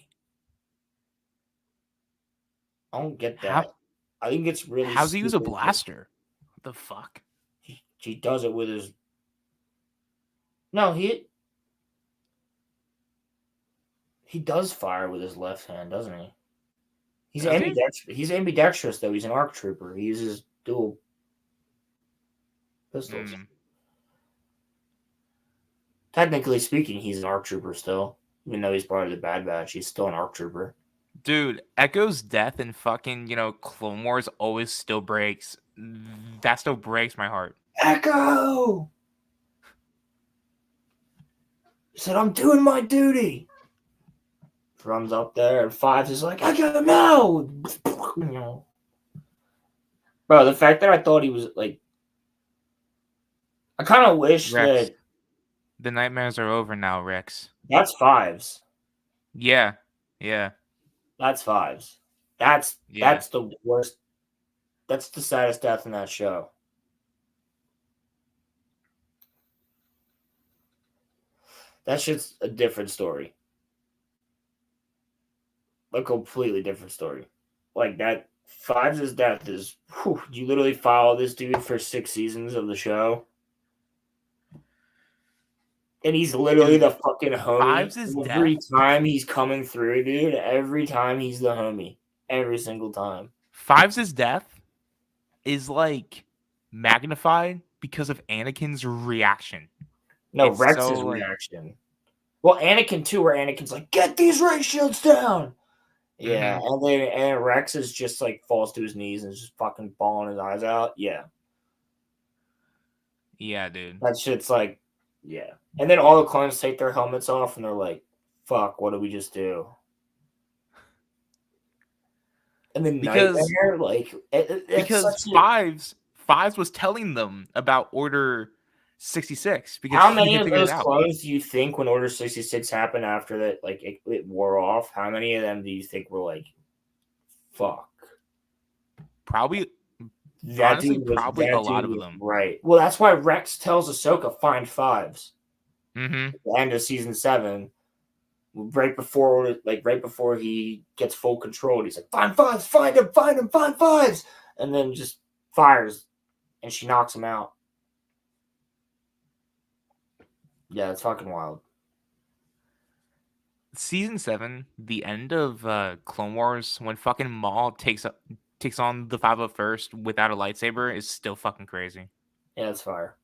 I don't get that. I think it's really. How's he use a stupid. blaster? What the fuck? He does it with his. No, he does fire with his left hand, doesn't he? He's Does he? ambidextrous. He's ambidextrous, though. He's an ARC trooper. He uses dual pistols. Technically speaking, he's an ARC trooper still. Even though he's part of the Bad Batch, he's still an ARC trooper. Dude, Echo's death in fucking, Clone Wars always still breaks. That still breaks my heart. Echo! He said, I'm doing my duty. Drums up there, and Fives is like, Echo, no! Bro, the fact that I thought he was, like... I kind of wish Rex, that... the nightmares are over now, Rex. That's Fives. Yeah. That's Fives. That's Yeah. the worst... That's the saddest death in that show. That shit's a different story. A completely different story. Like, that Fives' death is... Whew, you literally follow this dude for 6 seasons of the show. And he's literally the fucking homie. Fives' Every death? time he's coming through, dude. Every time he's the homie. Every single time. Fives' death is like magnified because of Anakin's reaction. No, It's Rex's so, like- reaction. Well, Anakin too, where Anakin's like, get these ray shields down. Yeah, and Rex is just like falls to his knees and is just fucking bawling his eyes out. Yeah. Yeah, dude. That shit's like, yeah. And then all the clones take their helmets off and they're like, fuck, what did we just do? And then Nightmare, like, because Fives was telling them about Order 66. Because how he many could of figure it those out. clones do you think when Order 66 happened after that, like, it wore off? How many of them do you think were like, fuck? Probably, That honestly, dude was, probably that a lot dude of was them. Right. Well, that's why Rex tells Ahsoka, find Fives. Mm-hmm. At the end of season 7, right before he gets full control, he's like, find Fives, find him, find Fives, and then just fires, and she knocks him out. Yeah, it's fucking wild. Season 7, the end of Clone Wars, when fucking Maul takes on the 501st without a lightsaber, is still fucking crazy. Yeah, it's fire.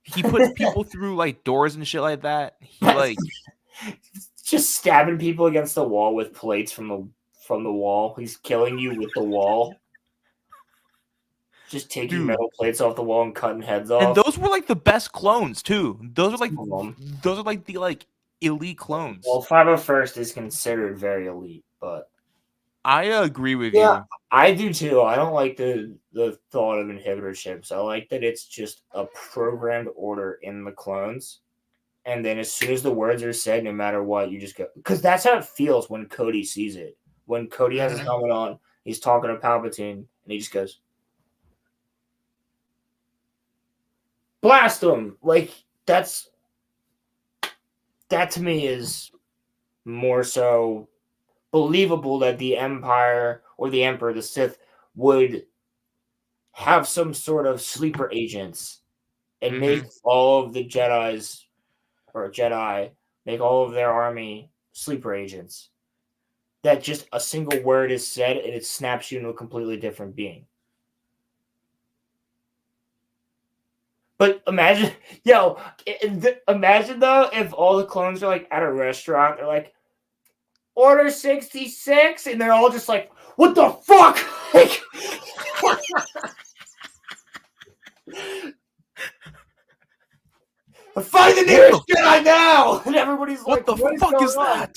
He puts people through like doors and shit like that. He like just stabbing people against the wall with plates from the wall. He's killing you with the wall. Just taking Dude. metal plates off the wall and cutting heads off. And those were like the best clones too. Those are like the like elite clones. Well, 501st is considered very elite, but I agree with you. I do too. I don't like the thought of inhibitor chips. I like that it's just a programmed order in the clones. And then as soon as the words are said, no matter what, you just go. Because that's how it feels when Cody sees it. When Cody has his helmet on, he's talking to Palpatine, and he just goes, blast him! Like, that to me is more so believable that the Empire or the Emperor, the Sith, would have some sort of sleeper agents and make all of the Jedi's or Jedi make all of their army sleeper agents. That just a single word is said and it snaps you into a completely different being. But imagine though, if all the clones are like at a restaurant, they're like, order 66, and they're all just like, what the fuck? Like, find the nearest Jedi now! And everybody's like, what the fuck is that?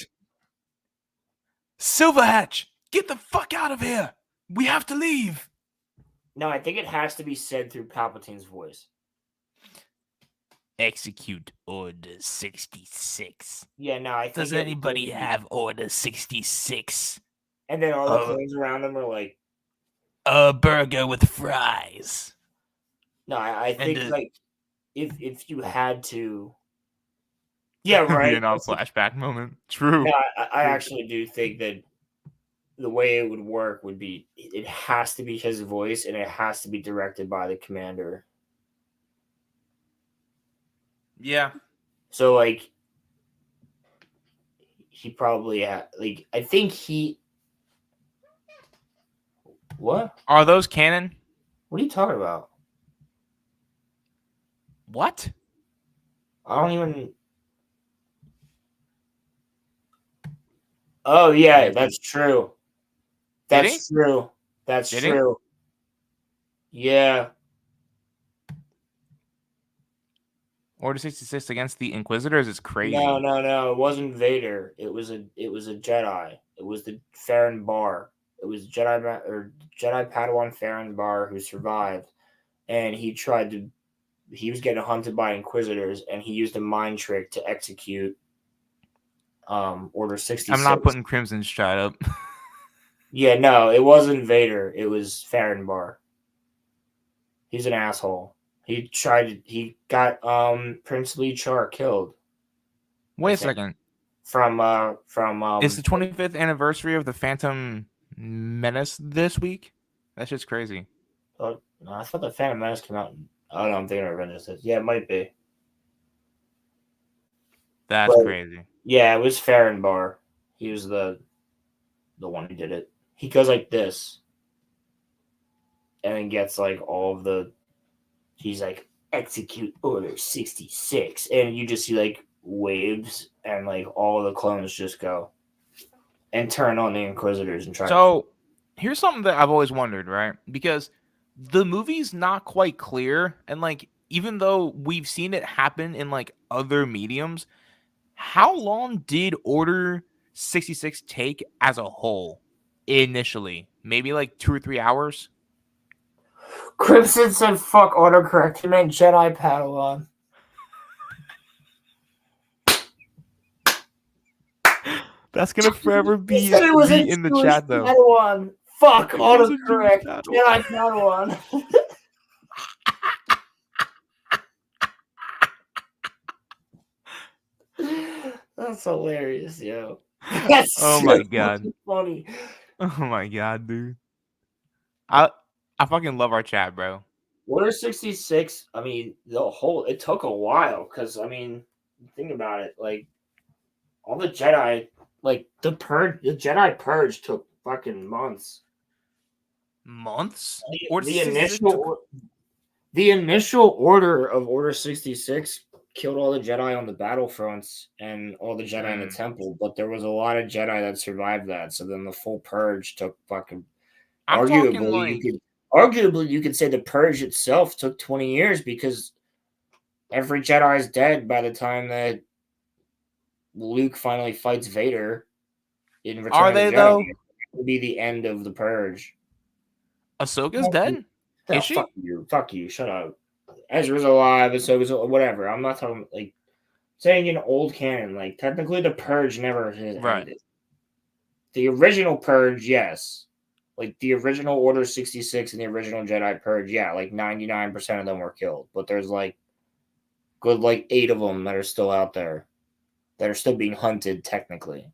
Silverhatch, get the fuck out of here! We have to leave. No, I think it has to be said through Palpatine's voice. Execute Order 66. Yeah, no, I think. Does anybody have Order 66? And then all the clones around them are like, a burger with fries. No, I think like if you had to, yeah, right. An on flashback moment. True. Yeah, I actually do think that the way it would work would be it has to be his voice and it has to be directed by the commander. Yeah. So like he probably like I think he. What? Are those canon? What are you talking about? What? I don't even. Oh yeah, that's true. That's true. That's true. Yeah. Order 66 against the Inquisitors is crazy. No. It wasn't Vader. It was a Jedi. It was the Farron Bar. It was Jedi Padawan Farron Bar who survived, and he was getting hunted by Inquisitors, and he used a mind trick to execute Order 66. I'm not putting Crimson Stride up. Yeah, no, it wasn't Vader. It was Farron Bar. He's an asshole. He got Prince Lee Char killed. Wait a second. From it's the 25th anniversary of the Phantom Menace this week? That's just crazy. Oh, no, I thought the Phantom Menace came out. Oh no, I'm thinking of Avengers. Yeah, it might be. That's crazy. Yeah, it was Farron Bar. He was the one who did it. He goes like this, and then gets like all of the. He's like, execute Order 66, and you just see like waves, and like all the clones just go and turn on the Inquisitors and try. So, here's something that I've always wondered, right? Because the movie's not quite clear, and like even though we've seen it happen in like other mediums, how long did Order 66 take as a whole initially? Maybe like 2 or 3 hours? Crimson said fuck autocorrect. He meant Jedi Padawan. That's gonna forever be in the chat though. Padawan. Fuck autocorrect. Jedi Padawan. That's hilarious, yo. That's my god. Funny. Oh my god, dude. I fucking love our chat, bro. Order 66, I mean, it took a while, because, I mean, think about it, like, all the Jedi, like, the Jedi Purge took fucking months. Months? The The initial order of Order 66 killed all the Jedi on the battlefronts and all the Jedi in the temple, but there was a lot of Jedi that survived that. So then the full purge took fucking. Arguably, you could say the purge itself took 20 years because every Jedi is dead by the time that Luke finally fights Vader in Return Are of the they Jedi. though? It will be the end of the purge. Ahsoka's dead. No, Is she? Fuck you. Shut up. Ezra's alive. Ahsoka's whatever. I'm not talking like saying in old canon. Like technically, the purge never has ended. The original purge, yes. Like the original Order 66 and the original Jedi purge, yeah. Like 99% of them were killed, but there's like good like 8 of them that are still out there, that are still being hunted technically.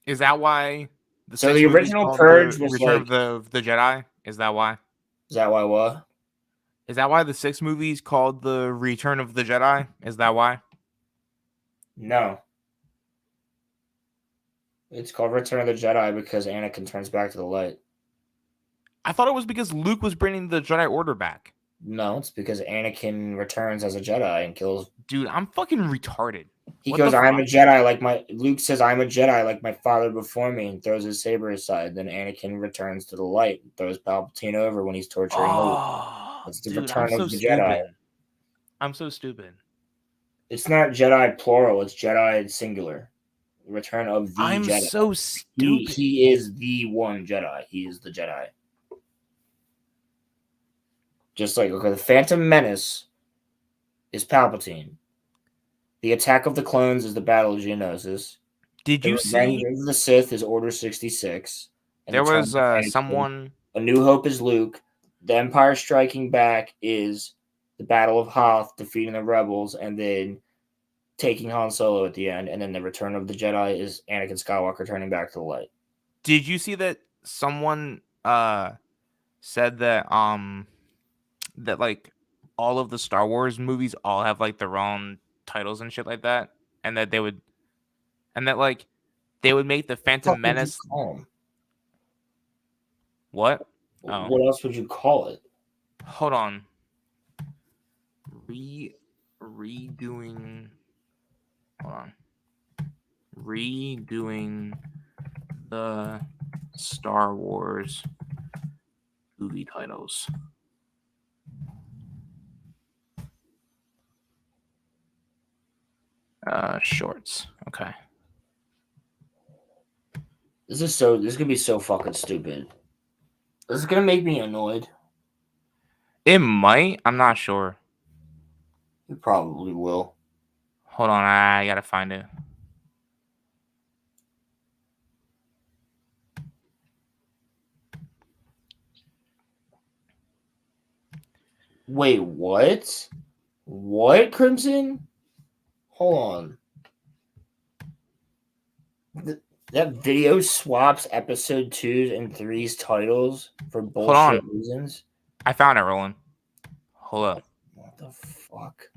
Is that why? So the original purge was Return like of the Jedi. Is that why? Is that why what? Is that why the 6 movies called the Return of the Jedi? Is that why? No. It's called Return of the Jedi because Anakin turns back to the light. I thought it was because Luke was bringing the Jedi Order back. No, it's because Anakin returns as a Jedi and kills. Dude, I'm fucking retarded. He goes, "I'm a Jedi like my." Luke says, "I'm a Jedi like my father before me," and throws his saber aside. Then Anakin returns to the light, and throws Palpatine over when he's torturing Luke. It's the return of the Jedi. I'm so stupid. It's not Jedi plural; it's Jedi singular. Return of the Jedi. I'm so stupid. He is the one Jedi. He is the Jedi. Just like, okay, the Phantom Menace is Palpatine. The Attack of the Clones is the Battle of Geonosis. Did you see? Revenge of the Sith is Order 66. There was someone. A New Hope is Luke. The Empire Striking Back is the Battle of Hoth, defeating the rebels, and then taking Han Solo at the end. And then the Return of the Jedi is Anakin Skywalker turning back to the light. Did you see that someone said that that like all of the Star Wars movies all have like their own titles and shit like that, and that they would make the Phantom Menace. What? Oh. What else would you call it? Hold on. Redoing. Hold on. Redoing the Star Wars movie titles. Shorts. Okay. This is gonna be so fucking stupid. This is gonna make me annoyed. It might. I'm not sure. It probably will. Hold on. I gotta find it. Wait, what? What, Crimson? Hold on. That video swaps episode 2's and 3's titles for bullshit reasons. I found it, Roland. Hold up. What the fuck?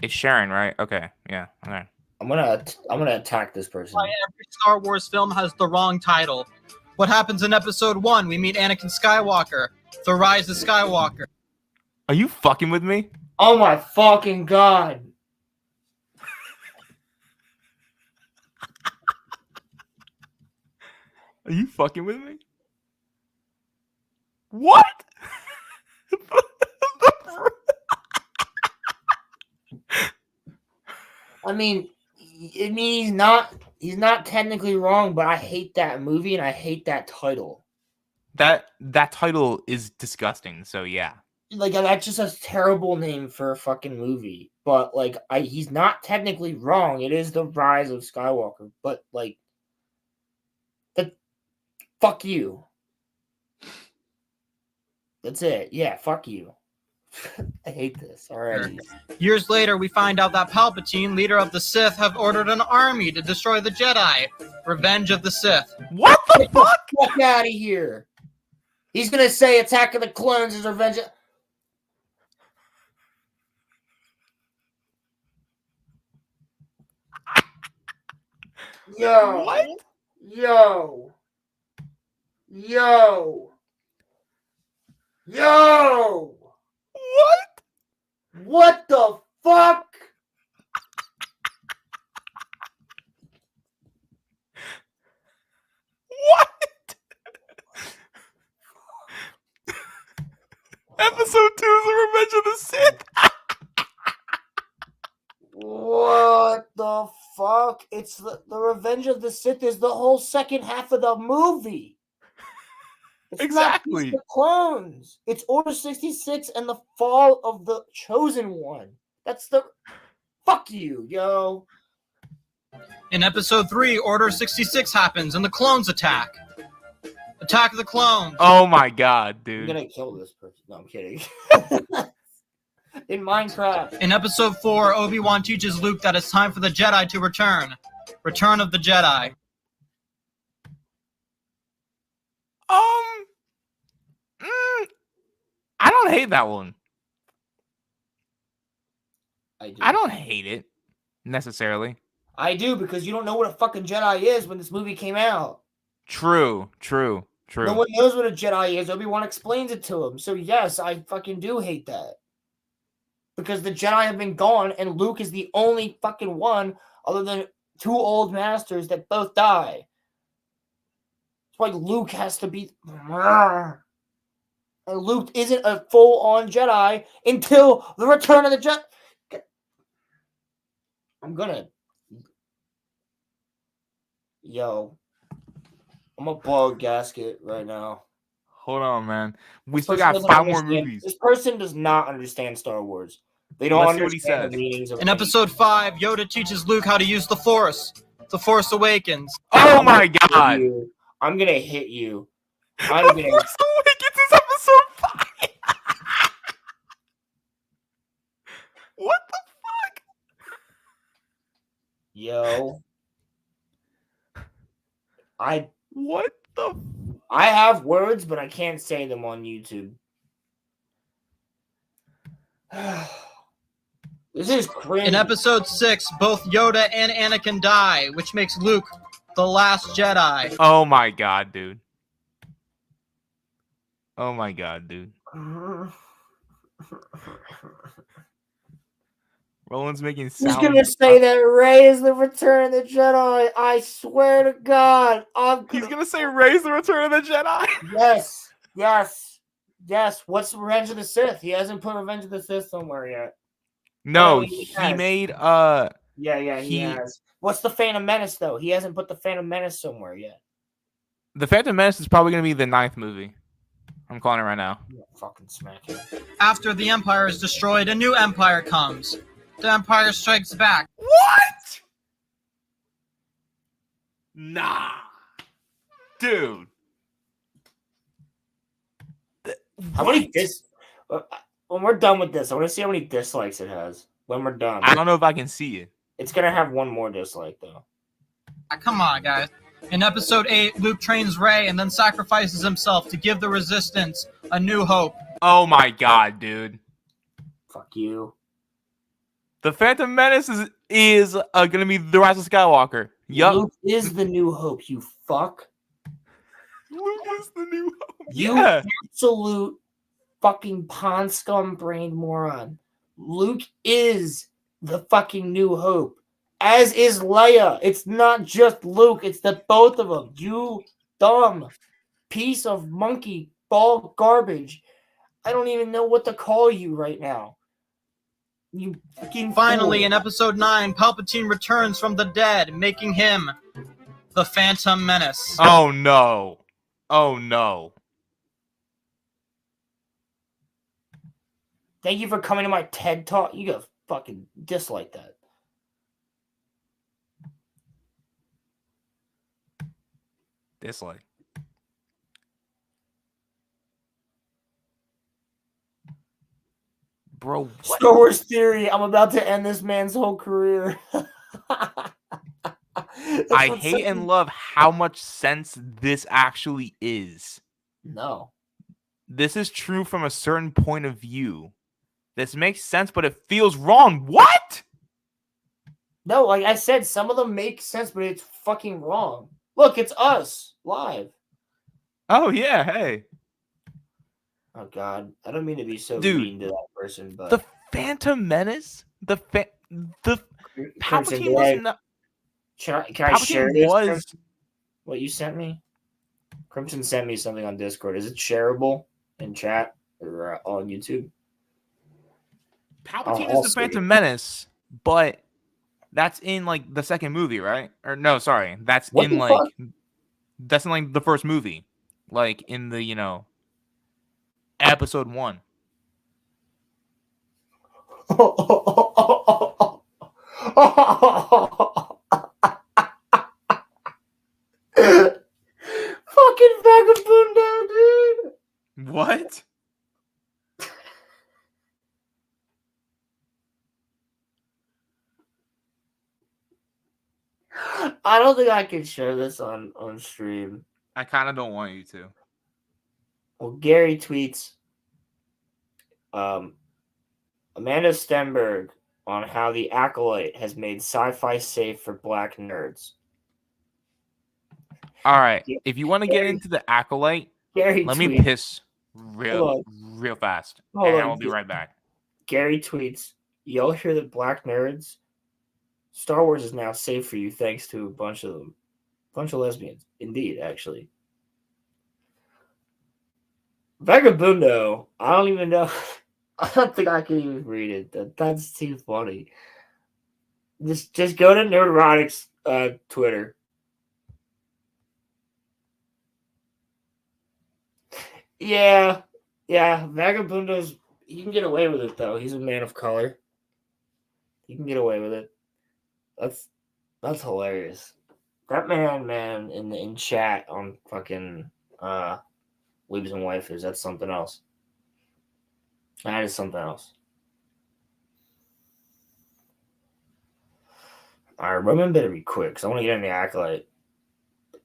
It's Sharon, right? Okay. Yeah. Okay. I'm gonna attack this person. Why every Star Wars film has the wrong title. What happens in episode 1? We meet Anakin Skywalker. The Rise of Skywalker. Are you fucking with me? Oh my fucking god. Are you fucking with me? What? I mean, he's not technically wrong, but I hate that movie and I hate that title. That title is disgusting. So yeah. Like, that's just a terrible name for a fucking movie. But like, he's not technically wrong. It is the Rise of Skywalker. But like, fuck you. That's it. Yeah, fuck you. I hate this already. Years later, we find out that Palpatine, leader of the Sith, have ordered an army to destroy the Jedi. Revenge of the Sith. What the fuck? Get the fuck out of here. He's gonna say Attack of the Clones is Revenge of... Yo. What? Yo. Yo. Yo. What the fuck? What? Episode 2 is the Revenge of the Sith. What the fuck? It's the Revenge of the Sith is the whole second half of the movie. It's Exactly. not the clones. It's Order 66 and the fall of the Chosen One. That's the... Fuck you, yo. In episode 3, Order 66 happens and the clones attack. Attack of the Clones. Oh my god, I'm dude. gonna kill this person. No, I'm kidding. In Minecraft. In episode 4, Obi-Wan teaches Luke that it's time for the Jedi to return. Return of the Jedi. I don't hate that one. I do. I don't hate it necessarily. I do, because you don't know what a fucking Jedi is when this movie came out. True. No one knows what a Jedi is. Obi-Wan explains it to him. So yes, I fucking do hate that. Because the Jedi have been gone, and Luke is the only fucking one, other than 2 old masters, that both die. That's why Luke has to be... And Luke isn't a full-on Jedi until the Return of the Jedi. I'm gonna... Yo. I'm gonna blow a gasket right now. Hold on, man. We This still person got doesn't 5 more understand- movies. This person does not understand Star Wars. They don't Let's see what he understand the says. meanings of In episode 5, Yoda teaches Luke how to use the Force. The Force Awakens. Oh my god. I'm gonna hit you. The I'm gonna... Force Awakens is episode 5. What the fuck? Yo. What the? I have words, but I can't say them on YouTube. This is cringe. In episode 6, both Yoda and Anakin die, which makes Luke the last Jedi. Oh my god, dude. Oh my god, dude. Roland's making sounds. He's gonna say that Rey is the Return of the Jedi. I swear to God. He's gonna say Rey's the Return of the Jedi. Yes. What's Revenge of the Sith? He hasn't put Revenge of the Sith somewhere yet. No, Oh, he has. made Yeah, he has. What's the Phantom Menace though? He hasn't put the Phantom Menace somewhere yet. The Phantom Menace is probably gonna be the 9th movie. I'm calling it right now. Yeah, fucking smack him. After the Empire is destroyed, a new Empire comes. The Empire strikes back. What? Nah, dude. How many when we're done with this, I want to see how many dislikes it has. When we're done. I don't know if I can see it. It's gonna have one more dislike though. Come on, guys. In episode 8, Luke trains Rey and then sacrifices himself to give the Resistance a new hope. Oh my god, dude. Fuck you. The Phantom Menace is gonna be the Rise of Skywalker. Yup. Luke is the new hope, you fuck. Luke is the new hope. You Yeah. absolute fucking pond scum brained moron. Luke is the fucking new hope. As is Leia. It's not just Luke, it's the both of them. You dumb piece of monkey ball garbage. I don't even know what to call you right now. You fucking Finally, fool. in episode 9, Palpatine returns from the dead, making him the Phantom Menace. Oh no. Oh no. Thank you for coming to my TED Talk. You gotta fucking dislike that. Dislike. Bro, what? Star Wars theory. I'm about to end this man's whole career. I hate and love how much sense this actually is. No. This is true from a certain point of view. This makes sense, but it feels wrong. What? No, like I said, some of them make sense, but it's fucking wrong. Look, it's us live. Oh yeah, hey. Oh God, I don't mean to be so Dude, mean to that person, but The Phantom Menace? The Crimson, Palpatine was not. can I share Palpatine this? was. Crimson? What you sent me? Crimson sent me something on Discord. Is it shareable in chat or on YouTube? Palpatine I'll is the see. Phantom Menace, but that's in like the second movie, right? Or no, sorry, that's What in the like fuck? that's in like the first movie, like in the episode 1. Fucking vagabundo, dude. What? I don't think I can share this on stream. I kind of don't want you to. Well, Gary tweets Amanda Stenberg on how the Acolyte has made sci-fi safe for black nerds. All right, if you want to get Gary- into the Acolyte, Gary let me tweets. piss real fast, Hold and on. I'll be right back. Gary tweets, y'all hear that black nerds? Star Wars is now safe for you thanks to a bunch of them. Bunch of lesbians. Indeed, actually. Vagabundo, I don't even know. I don't think I can even read it. That's too funny. Just go to Nerdotics Twitter. Yeah. Vagabundo's he can get away with it though. He's a man of color. He can get away with it. That's hilarious. That man, in chat on fucking Weebs and Waifus, that's something else. That is something else. Alright, Roman better be quick, because I want to get in the Acolyte.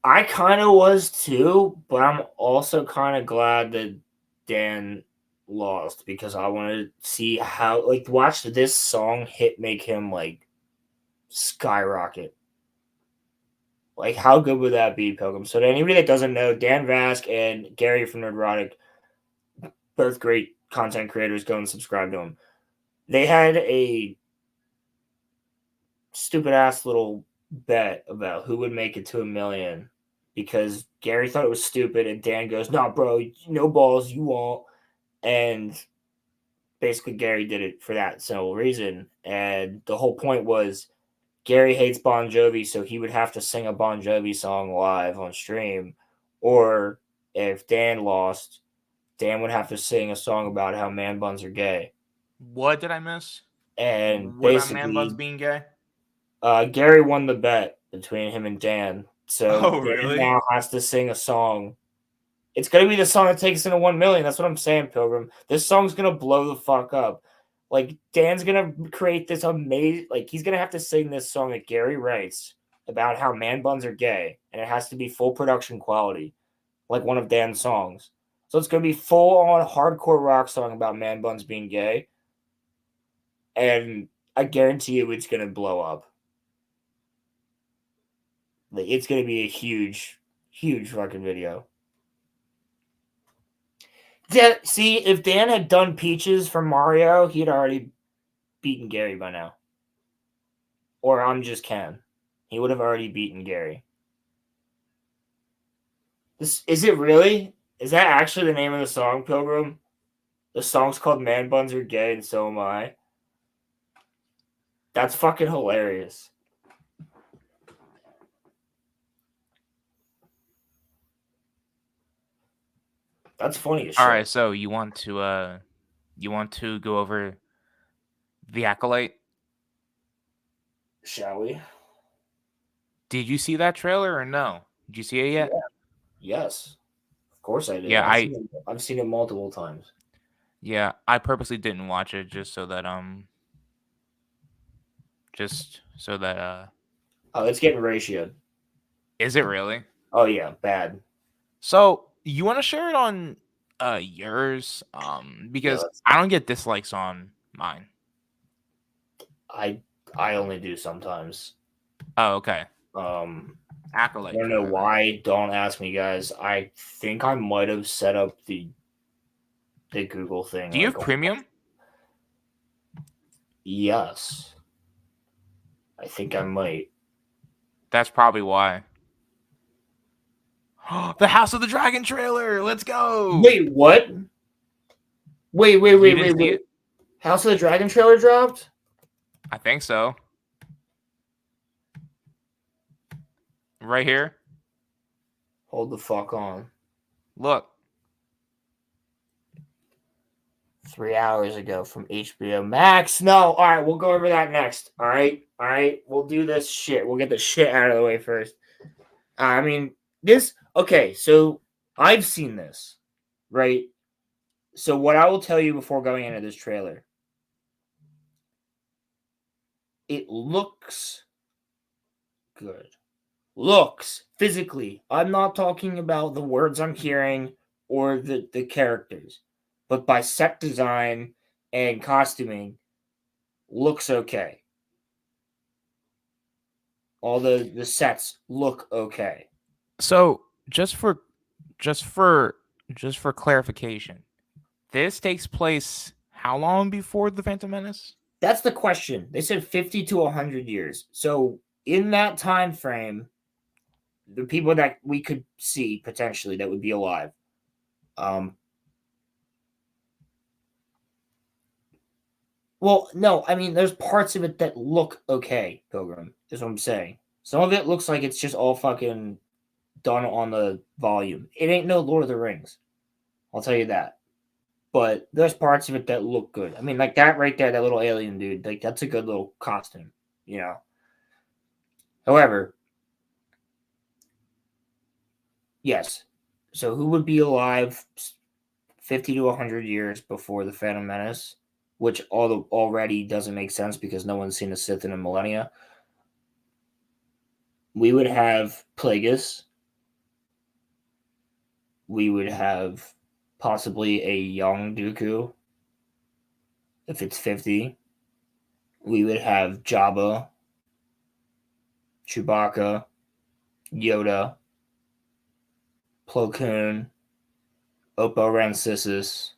I kind of was too, but I'm also kind of glad that Dan lost, because I wanted to see how, like, watch this song make him, like, skyrocket. Like, how good would that be, Pilgrim? So to anybody that doesn't know, Dan Vask and Gary from Nerdotic, both great content creators, go and subscribe to them. They had a stupid ass little bet about who would make it to 1 million because Gary thought it was stupid and Dan goes, "No, bro, no balls, you won't." And basically Gary did it for that simple reason. And the whole point was Gary hates Bon Jovi, so he would have to sing a Bon Jovi song live on stream. Or if Dan lost, Dan would have to sing a song about how man buns are gay. What did I miss? And what basically, about man buns being gay? Gary won the bet between him and Dan. So Dan really? now has to sing a song. It's going to be the song that takes into 1 million. That's what I'm saying, Pilgrim. This song's going to blow the fuck up. Like, Dan's going to create this amazing... Like, he's going to have to sing this song that Gary writes about how man buns are gay. And it has to be full production quality. Like one of Dan's songs. So it's going to be full-on hardcore rock song about man buns being gay. And I guarantee you it's going to blow up. Like, it's going to be a huge, huge fucking video. See, if Dan had done Peaches from Mario, he'd already beaten Gary by now. Or I'm Just Ken. He would have already beaten Gary. Is it really? Is that actually the name of the song, Pilgrim? The song's called Man Buns Are Gay and So Am I. That's fucking hilarious. That's funny as shit. All right, so you want to go over the Acolyte? Shall we? Did you see that trailer or no? Did you see it yet? Yeah. Yes. Of course I did. Yeah, I've seen it multiple times. Yeah, I purposely didn't watch it just so that Oh, it's getting ratioed. Is it really? Oh yeah, bad. So you want to share it on yours? Because I don't get dislikes on mine. I only do sometimes. Oh, okay. I Acolyte. don't know why. Don't ask me, guys. I think I might have set up the Google thing. Do you have premium? Yes. I think I might. That's probably why. The House of the Dragon trailer. Let's go. Wait, what? Wait, You didn't see it? House of the Dragon trailer dropped? I think so. Right here. Hold the fuck on. Look. 3 hours ago from HBO Max. No, all right, we'll go over that next. All right, we'll do this shit. We'll get the shit out of the way first. I mean, this. Okay, so I've seen this, right? So what I will tell you before going into this trailer, it looks good. Looks physically. I'm not talking about the words I'm hearing or the characters, but by set design and costuming, looks okay. All the sets look okay. So just for clarification, this takes place how long before the Phantom Menace? That's the question. They said 50 to 100 years. So in that time frame, the people that we could see potentially that would be alive, well, no, I mean, there's parts of it that look okay, Pilgrim, is what I'm saying. Some of it looks like it's just all fucking done on the volume. It ain't no Lord of the Rings. I'll tell you that. But there's parts of it that look good. I mean, like that right there, that little alien dude, like that's a good little costume, you know. However, yes. So who would be alive 50 to 100 years before the Phantom Menace, which already doesn't make sense because no one's seen a Sith in a millennia? We would have Plagueis. We would have possibly a young Dooku. If it's 50, we would have Jabba, Chewbacca, Yoda, Plo Koon, Oppo Rancisis,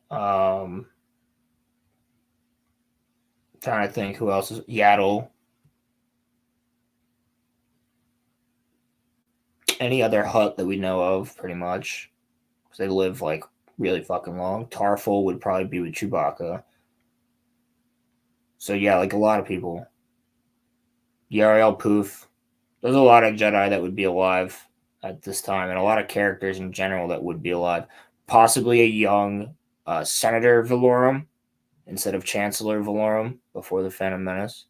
trying to think who else is Yaddle. Any other Hutt that we know of, pretty much, because they live like really fucking long. Tarful would probably be with Chewbacca. So yeah, like a lot of people. Yariel Poof. There's a lot of Jedi that would be alive at this time, and a lot of characters in general that would be alive. Possibly a young Senator Valorum instead of Chancellor Valorum before the Phantom Menace.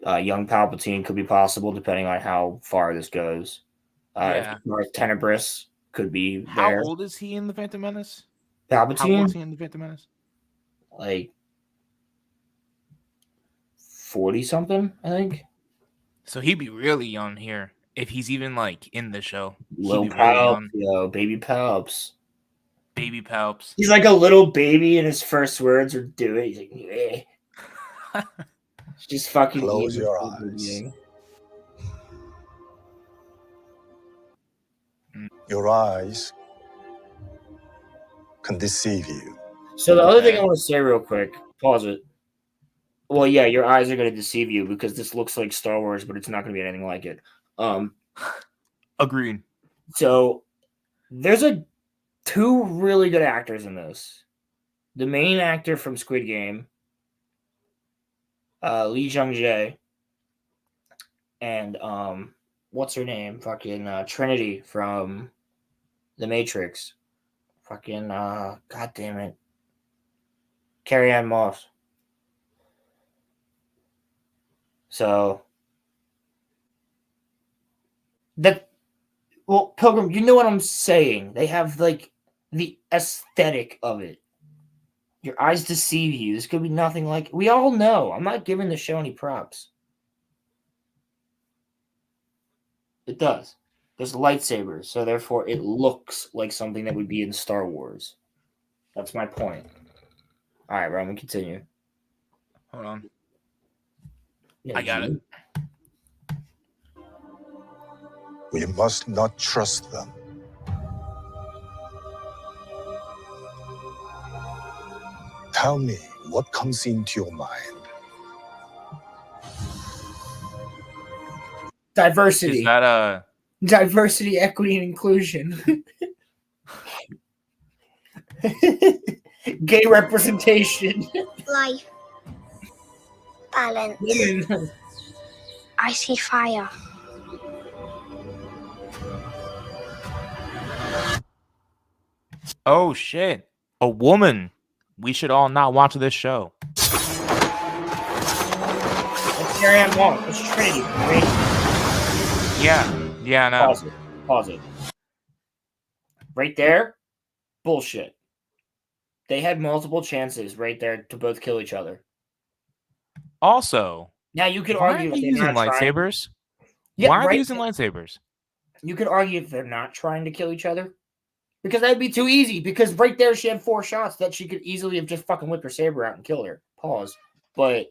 Young Palpatine could be possible depending on how far this goes. Tenebris could be there. How old is he in the Phantom Menace? Palpatine? How old is he in the Phantom Menace? Like 40 something, I think. So he'd be really young here if he's even like in the show. Little Palps, yo, baby Palps. Baby Palps. He's like a little baby, and his first words are "do it." He's like, "Eh." Just fucking close your eyes. Your eyes can deceive you. So the other thing I want to say real quick, pause it. Well, yeah, your eyes are going to deceive you because this looks like Star Wars, but it's not going to be anything like it. Agreed. So there's two really good actors in this. The main actor from Squid Game, Lee Jung-jae, and what's her name? Fucking Trinity from The Matrix. Fucking god damn it. Carrie-Anne Moss. So Pilgrim, you know what I'm saying. They have like the aesthetic of it. Your eyes deceive you. This could be nothing like we all know. I'm not giving the show any props. It does. There's lightsabers, so therefore it looks like something that would be in Star Wars. That's my point. All right, Roman, continue. Hold on. Yeah, I got it. We must not trust them. Tell me what comes into your mind. Diversity. Is that Diversity, equity, and inclusion. Gay representation. Life. Balance. Women. I see fire. Oh shit. A woman. We should all not watch this show. That's Carrie Ann Moss. That's Trinity. Right? Yeah, no. Pause it. Right there, bullshit. They had multiple chances right there to both kill each other. Also, Now you could why argue are they if they're using not trying. lightsabers? Yeah, Why are they right. using lightsabers? You could argue if they're not trying to kill each other. Because that'd be too easy. Because right there, she had 4 shots that she could easily have just fucking whipped her saber out and killed her. Pause. But,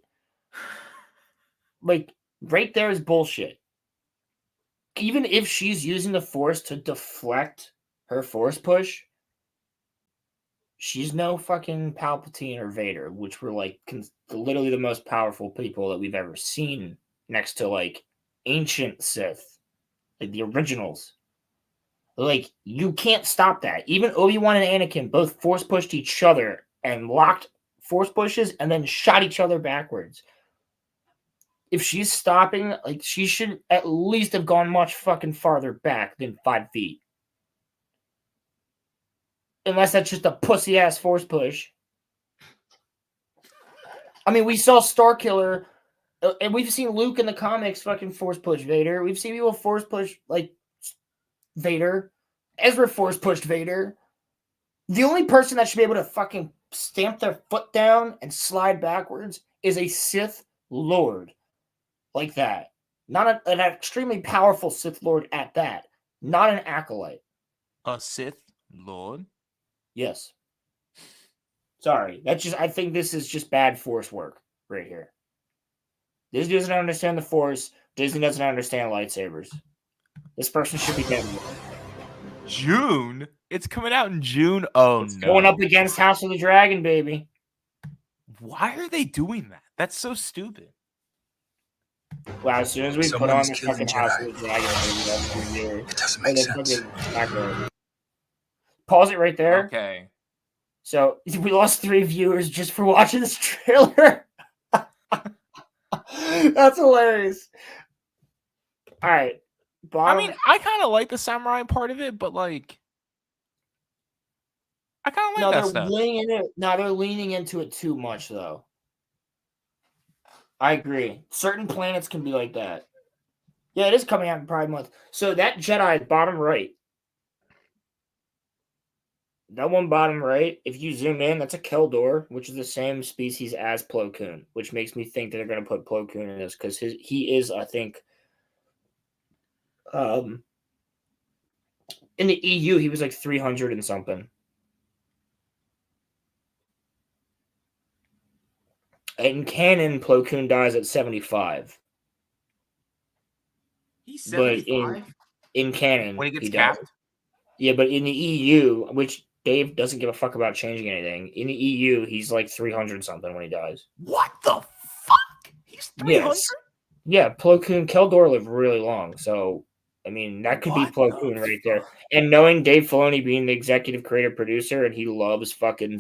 like, right there is bullshit. Even if she's using the Force to deflect her Force push, she's no fucking Palpatine or Vader, which were, like, literally the most powerful people that we've ever seen next to, like, ancient Sith. Like, the originals. Like, you can't stop that. Even Obi-Wan and Anakin both force pushed each other and locked force pushes and then shot each other backwards. If she's stopping, like, she should at least have gone much fucking farther back than 5 feet. Unless that's just a pussy-ass force push. I mean, we saw Starkiller, and we've seen Luke in the comics fucking force push Vader. We've seen people force push, like, Vader. Ezra force pushed Vader. The only person that should be able to fucking stamp their foot down and slide backwards is a Sith Lord. Like that. Not an extremely powerful Sith Lord at that. Not an acolyte. A Sith Lord? Yes. Sorry. I think this is just bad Force work right here. Disney doesn't understand the Force. Disney doesn't understand lightsabers. This person should be dead. June? It's coming out in June? Oh, It's no. going up against House of the Dragon, baby. Why are they doing that? That's so stupid. Wow, as soon as we put on Someone's the killing fucking House of Jedi. the Dragon, baby, that's for you. It doesn't make sense. Pause it right there. Okay. So we lost 3 viewers just for watching this trailer. That's hilarious. All right. I mean, I kind of like the samurai part of it, but, like, I kind of like that stuff. They're leaning into it too much, though. I agree. Certain planets can be like that. Yeah, it is coming out in Pride Month. So that Jedi, bottom right. That one bottom right, if you zoom in, that's a Keldor, which is the same species as Plo Koon, which makes me think that they're going to put Plo Koon in this because he is, I think, in the EU, he was like 300 and something. In canon, Plo Koon dies at 75. He's But 75? in canon, When he gets does. capped? Yeah, but in the EU, which Dave doesn't give a fuck about changing anything, in the EU, he's like 300 something when he dies. What the fuck? He's 300? Yes. Yeah, Plo Koon, Keldor lived really long, so I mean that could be Plo Koon right there. And knowing Dave Filoni being the executive creative producer and he loves fucking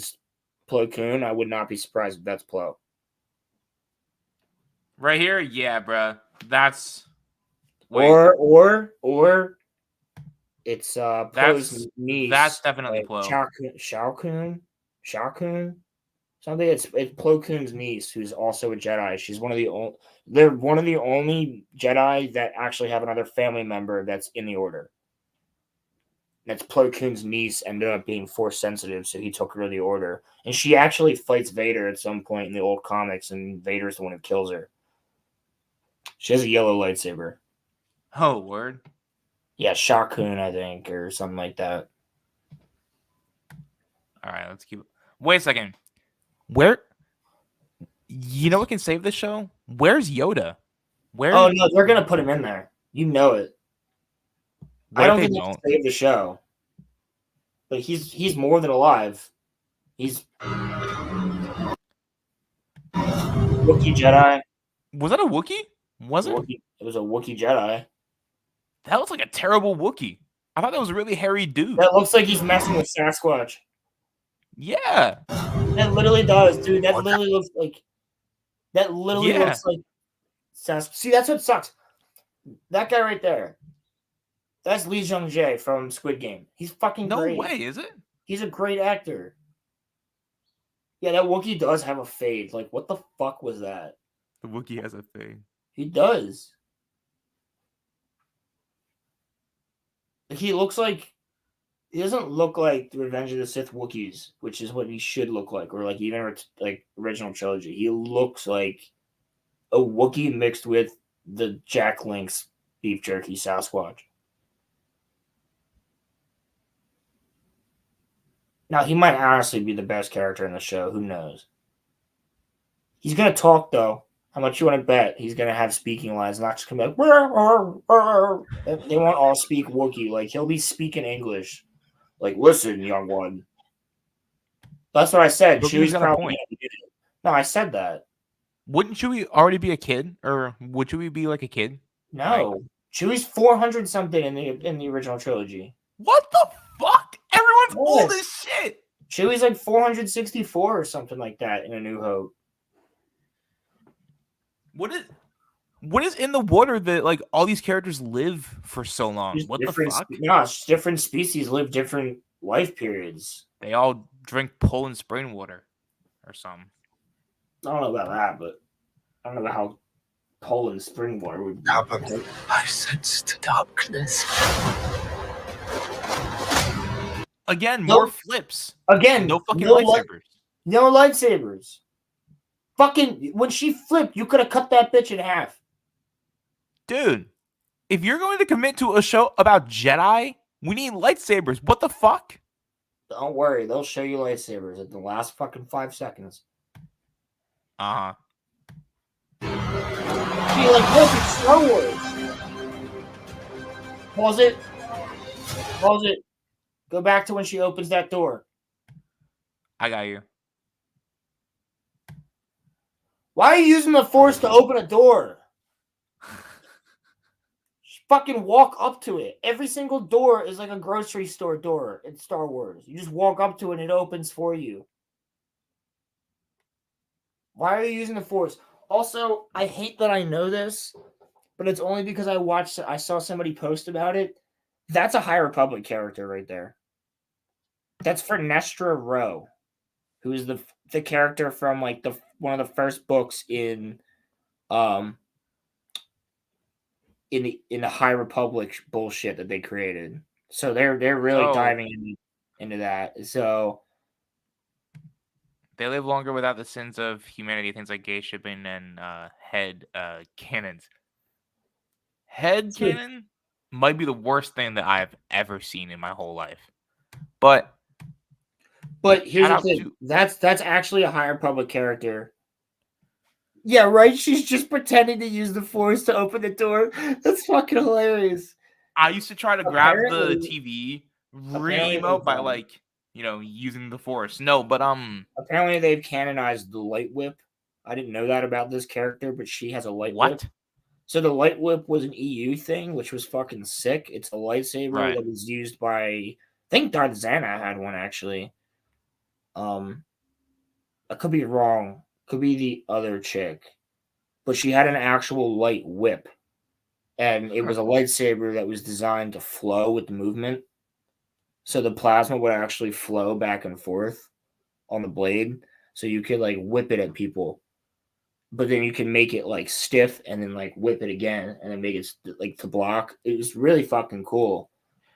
Plo Koon, I would not be surprised if that's Plo. Right here? Yeah, bruh. That's... Wait. Or it's Plo's niece. That's definitely Plo. Shao Kun? Something. It's Plo Koon's niece, who's also a Jedi. She's they're one of the only Jedi that actually have another family member that's in the Order. That's Plo Koon's niece ended up being Force sensitive, so he took her to the Order. And she actually fights Vader at some point in the old comics, and Vader's the one who kills her. She has a yellow lightsaber. Oh, word. Yeah, Shao Kun, I think, or something like that. All right, let's keep... Wait a second. Where... You know what can save this show? Where's Yoda? Oh, no, they're going to put him in there. You know it. I don't think they can save the show. But he's more than alive. He's Wookiee Jedi. Was that a Wookiee? Was it? It was a Wookiee Jedi. That looks like a terrible Wookiee. I thought that was a really hairy dude. That looks like he's messing with Sasquatch. Yeah. That literally does, dude. That literally looks like. That literally Yeah. looks like Sasquatch. See, that's what sucks. That guy right there. That's Lee Jung Jae from Squid Game. He's fucking No great. way, is it? He's a great actor. Yeah, that Wookiee does have a fade. Like, what the fuck was that? The Wookiee has a fade. He does. He looks like. He doesn't look like the Revenge of the Sith Wookiees, which is what he should look like, or like even like original trilogy. He looks like a Wookiee mixed with the Jack Link's beef jerky Sasquatch. Now, he might honestly be the best character in the show. Who knows? He's going to talk, though. How much you want to bet he's going to have speaking lines, not just come like, they won't all speak Wookiee. Like, he'll be speaking English. Like, listen, young one. That's what I said. Chewie's got a probably point. No, I said that. Wouldn't Chewie already be a kid? Or would Chewie be like a kid? No. Like, Chewie's 400 something in the original trilogy. what the fuck? Everyone's What? old as shit. Chewie's like 464 or something like that in A New Hope. What is in the water that like all these characters live for so long? Just What the fuck? No, it's different species live different life periods. They all drink Poland spring water or something. I don't know about that, but I don't know how Poland spring water would be. I sensed darkness. Again, Nope. more flips. Again, No fucking no lightsabers. No lightsabers. Fucking, when she flipped, you could have cut that bitch in half. Dude, if you're going to commit to a show about Jedi, we need lightsabers. What the fuck? Don't worry, they'll show you lightsabers in the last fucking 5 seconds. Uh-huh. She like, look, it's Star Wars. Pause it. Pause it. Go back to when she opens that door. I got you. Why are you using the Force to open a door? Just fucking walk up to it. Every single door is like a grocery store door in Star Wars. You just walk up to it and it opens for you. Why are you using the Force? Also, I hate that I know this, but it's only because I saw somebody post about it. That's a High Republic character right there. That's for Nestra Rowe, who is the character from like one of the first books in the High Republic bullshit that they created. So they're really diving into that. So they live longer without the sins of humanity, things like gay shipping and head cannons. Head cannon might be the worst thing that I've ever seen in my whole life. But here's the thing. That's actually a High Republic character. Yeah, right? She's just pretending to use the Force to open the door. That's fucking hilarious. I used to try to grab the TV remote by like, using the Force. No, but apparently they've canonized the light whip. I didn't know that about this character, but she has a light whip. So the light whip was an EU thing, which was fucking sick. It's a lightsaber that was used by, I think Darth Zana had one actually. I could be wrong. Could be the other chick, but she had an actual light whip, and it was a lightsaber that was designed to flow with the movement. So the plasma would actually flow back and forth on the blade, so you could like whip it at people, but then you can make it like stiff and then like whip it again and then make it like to block. It was really fucking cool.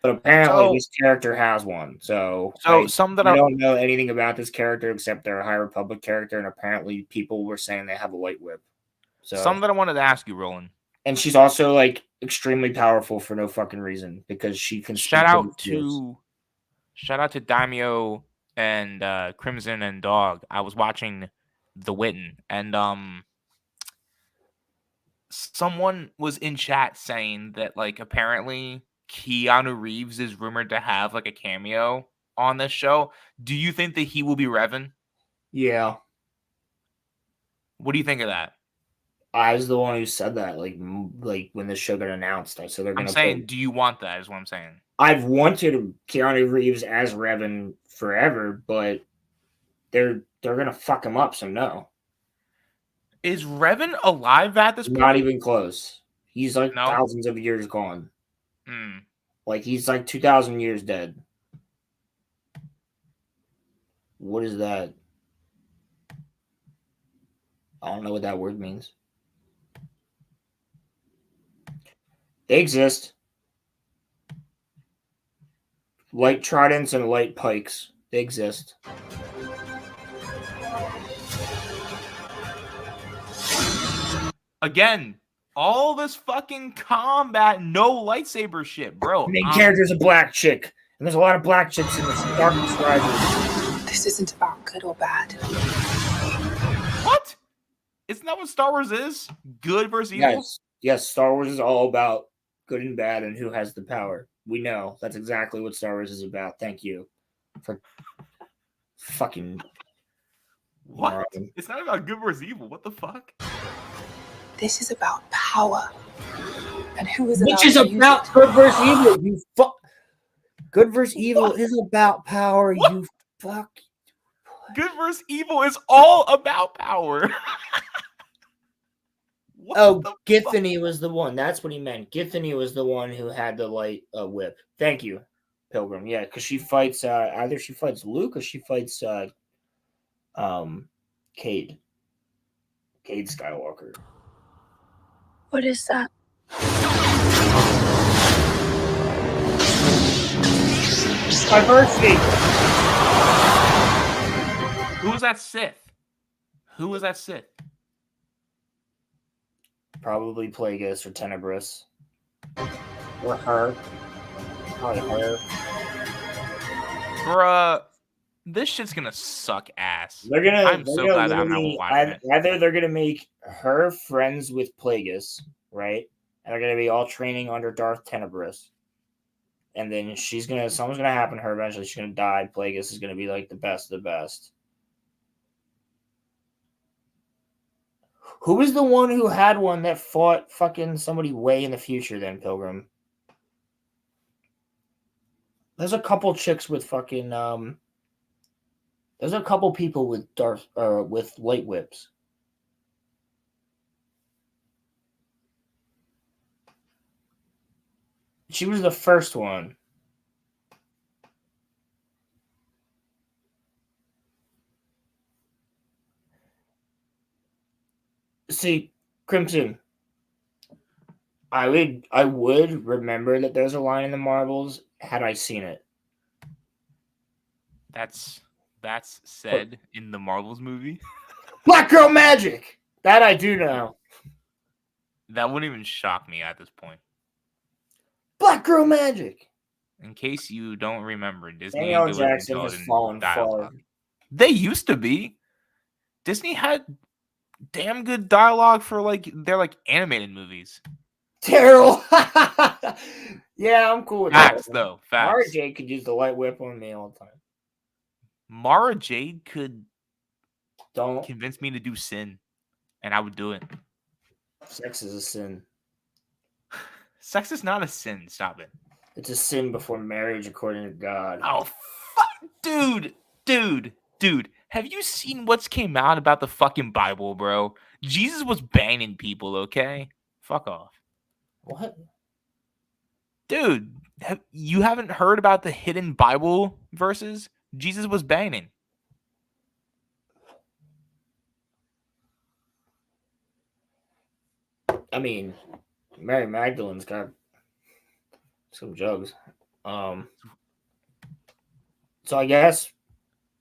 But apparently this character has one. So I don't know anything about this character except they're a High Republic character, and apparently people were saying they have a light whip. So something that I wanted to ask you, Roland. And she's also like extremely powerful for no fucking reason because she can shout out to Daimyo and Crimson and Dog. I was watching The Witten, and someone was in chat saying that like apparently Keanu Reeves is rumored to have like a cameo on this show. Do you think that he will be Revan? Yeah. What do you think of that? I was the one who said that, like when the show got announced. I said they're gonna. I'm saying, do you want that? Is what I'm saying. I've wanted Keanu Reeves as Revan forever, but they're gonna fuck him up. So no. Is Revan alive at this point? Not even close. He's like No? thousands of years gone. Hmm. Like he's like 2,000 years dead. What is that? I don't know what that word means. They exist. Light tridents and light pikes. They exist. Again, all this fucking combat, no lightsaber shit, bro. The main character's a black chick, and there's a lot of black chicks in this Darkness Rises. This isn't about good or bad. What? Isn't that what Star Wars is? Good versus evil? Yes, Star Wars is all about good and bad and who has the power. We know. That's exactly what Star Wars is about. Thank you for fucking... What? moron. It's not about good versus evil. What the fuck? This is about power. And who is Which is about good versus evil, you fuck. Good versus evil is about power, What? you fuck. Good versus evil is all about power. What Oh, the Githany was the one. That's what he meant. Githany was the one who had the light whip. Thank you, Pilgrim. Yeah, because she fights either she fights Luke or she fights Cade. Cade Skywalker. What is that? Diversity. Who was that Sith? Who was that Sith? Probably Plagueis or Tenebris. Or her. Probably her. Bruh, this shit's gonna suck ass. They're gonna. I'm so glad that I'm not literally- watching it. Either they're gonna make her friends with Plagueis, right? And they're gonna be all training under Darth Tenebris. And then something's gonna happen to her eventually. She's gonna die. Plagueis is gonna be like the best of the best. Who was the one who had one that fought fucking somebody way in the future then, Pilgrim? There's a couple chicks with fucking there's a couple people with with light whips. She was the first one. See, Crimson. I would remember that there's a line in the marbles had I seen it. That's said in the Marvels movie. Black Girl Magic! That I do know. That wouldn't even shock me at this point. Black Girl Magic! In case you don't remember, Disney Samuel delivered Jackson has intelligent fallen dialogue. far. They used to be. Disney had damn good dialogue for their animated movies. Terrible. Yeah, I'm cool with Facts that. though, Mara facts. Jade could use the light whip on me all the time. Mara Jade could Don't. convince me to do sin, and I would do it. Sex is a sin. Sex is not a sin. Stop it. It's a sin before marriage, according to God. Oh, fuck, dude. Have you seen what's came out about the fucking Bible, bro? Jesus was banging people. Okay, fuck off. What? Dude, you haven't heard about the hidden Bible verses? Jesus was banging. I mean, Mary Magdalene's got some jugs. So I guess,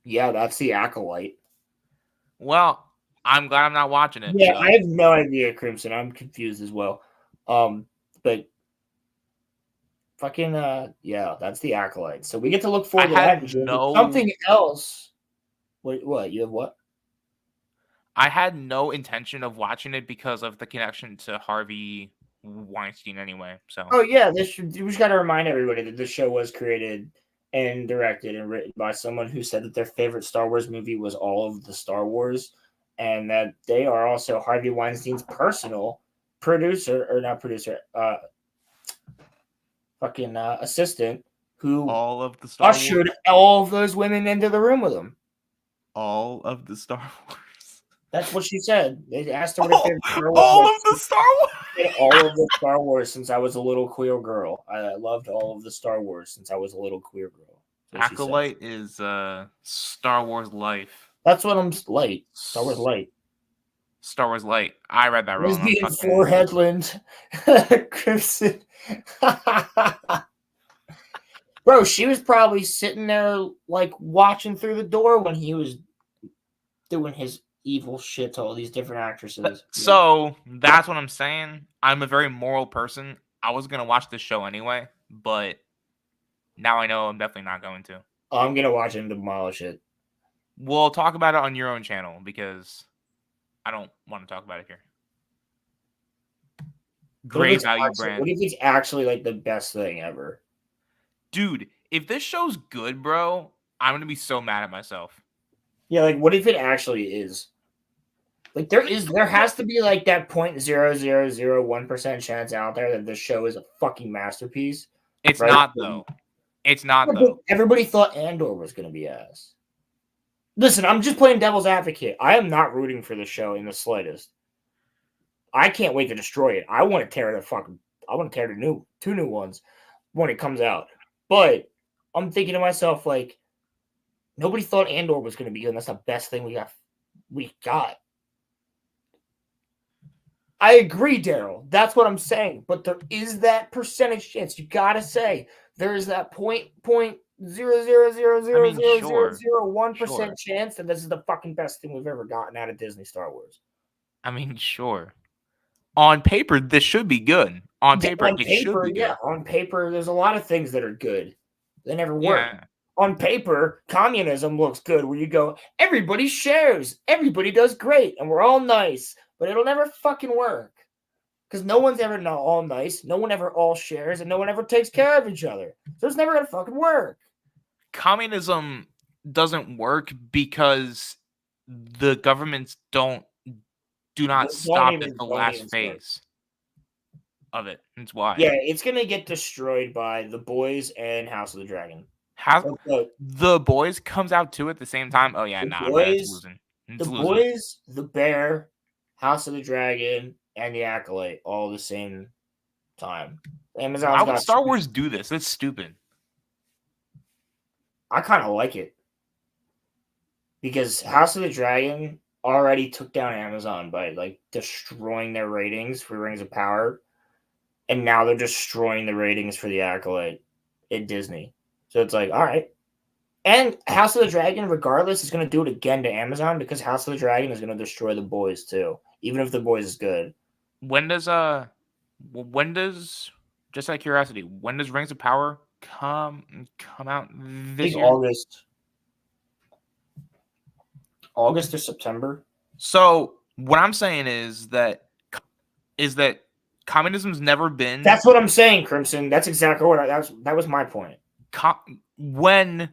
yeah, that's the Acolyte. Well, I'm glad I'm not watching it. Yeah, so. I have no idea, Crimson. I'm confused as well. But fucking yeah, that's the Acolyte. So we get to look forward to had that. no- Something else. What? You have what? I had no intention of watching it because of the connection to Harvey Weinstein anyway. So Oh yeah, we just got to remind everybody that this show was created and directed and written by someone who said that their favorite Star Wars movie was all of the Star Wars, and that they are also Harvey Weinstein's personal producer, or not producer, assistant, who All of the Star ushered Wars. all of those women into the room with him. All of the Star Wars. That's what she said. They asked her what her favorite Star Wars All was. of the Star Wars. She said all of the Star Wars since I was a little queer girl. I loved all of the Star Wars since I was a little queer girl. That's what she said. Acolyte is Star Wars Life. That's what I'm light. Star Wars light. Star Wars Light. I read that wrong. Lesbian Floor Headland. Crimson. Bro, she was probably sitting there like watching through the door when he was doing his evil shit to all these different actresses. So that's what I'm saying. I'm a very moral person. I was gonna watch this show anyway, but now I know I'm definitely not going to. I'm gonna watch him demolish it. We'll talk about it on your own channel because I don't want to talk about it here. Great value brand. What if it's actually like the best thing ever? Dude, if this show's good, bro, I'm gonna be so mad at myself. Yeah, like what if it actually is? Like there has to be like that 0.0001% chance out there that this show is a fucking masterpiece. It's right? not though. It's not though. Everybody thought Andor was gonna be ass. Listen, I'm just playing devil's advocate. I am not rooting for the show in the slightest. I can't wait to destroy it. I want to tear the two new ones when it comes out. But I'm thinking to myself, like, nobody thought Andor was going to be good, and that's the best thing we got. I agree, Daryl. That's what I'm saying. But there is that percentage chance. You gotta say there is that point 0.00000001% chance that this is the fucking best thing we've ever gotten out of Disney Star Wars. I mean, sure. On paper, this should be good. On paper, it should be good. Yeah, on paper, there's a lot of things that are good. They never work. Yeah. On paper, communism looks good where you go, everybody shares, everybody does great, and we're all nice. But it'll never fucking work. Because no one's ever all nice, no one ever all shares, and no one ever takes care of each other. So it's never going to fucking work. Communism doesn't work because the governments do not stop at the last phase of it. That's why. Yeah, it's going to get destroyed by The Boys and House of the Dragon. The Boys comes out too at the same time? Oh, yeah, it's losing. The Boys, The Bear, House of the Dragon, and The Acolyte all the same time. Why would Star Wars do this? That's stupid. I kind of like it. Because House of the Dragon already took down Amazon by like destroying their ratings for Rings of Power. And now they're destroying the ratings for The Acolyte at Disney. So it's like, all right. And House of the Dragon, regardless, is going to do it again to Amazon because House of the Dragon is going to destroy The Boys too. Even if The Boys is good. When does just out of curiosity, when does Rings of Power come out this year? August or September. So what I'm saying is that communism's never been. That's what I'm saying, Crimson. That's exactly what that was my point. When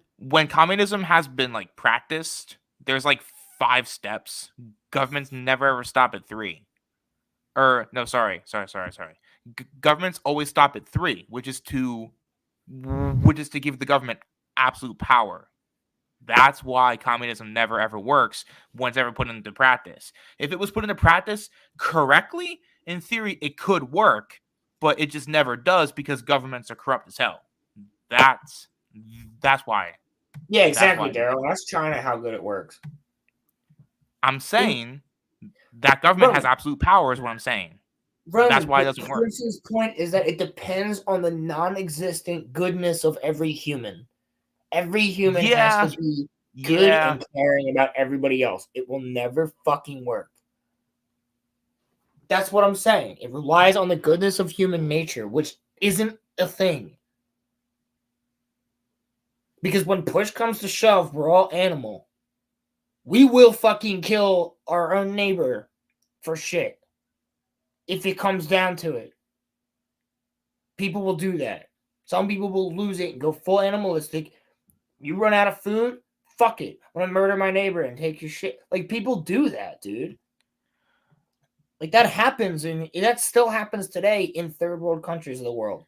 communism has been like practiced, there's like 5 steps. Governments never ever stop at 3. Or no, sorry. Governments always stop at 3, which is to give the government absolute power. That's why communism never ever works when it's ever put into practice. If it was put into practice correctly, in theory, it could work, but it just never does because governments are corrupt as hell. That's why. Yeah, exactly, Daryl. That's China how good it works. I'm saying that government has absolute power is what I'm saying. That's why it doesn't work. Chris's point is that it depends on the non-existent goodness of every human. Every human has to be good and caring about everybody else. It will never fucking work. That's what I'm saying. It relies on the goodness of human nature, which isn't a thing. Because when push comes to shove, we're all animal. We will fucking kill our own neighbor for shit. If it comes down to it. People will do that. Some people will lose it and go full animalistic. You run out of food, fuck it. I'm gonna murder my neighbor and take your shit. Like, people do that, dude. Like, that happens, and that still happens today in third world countries of the world.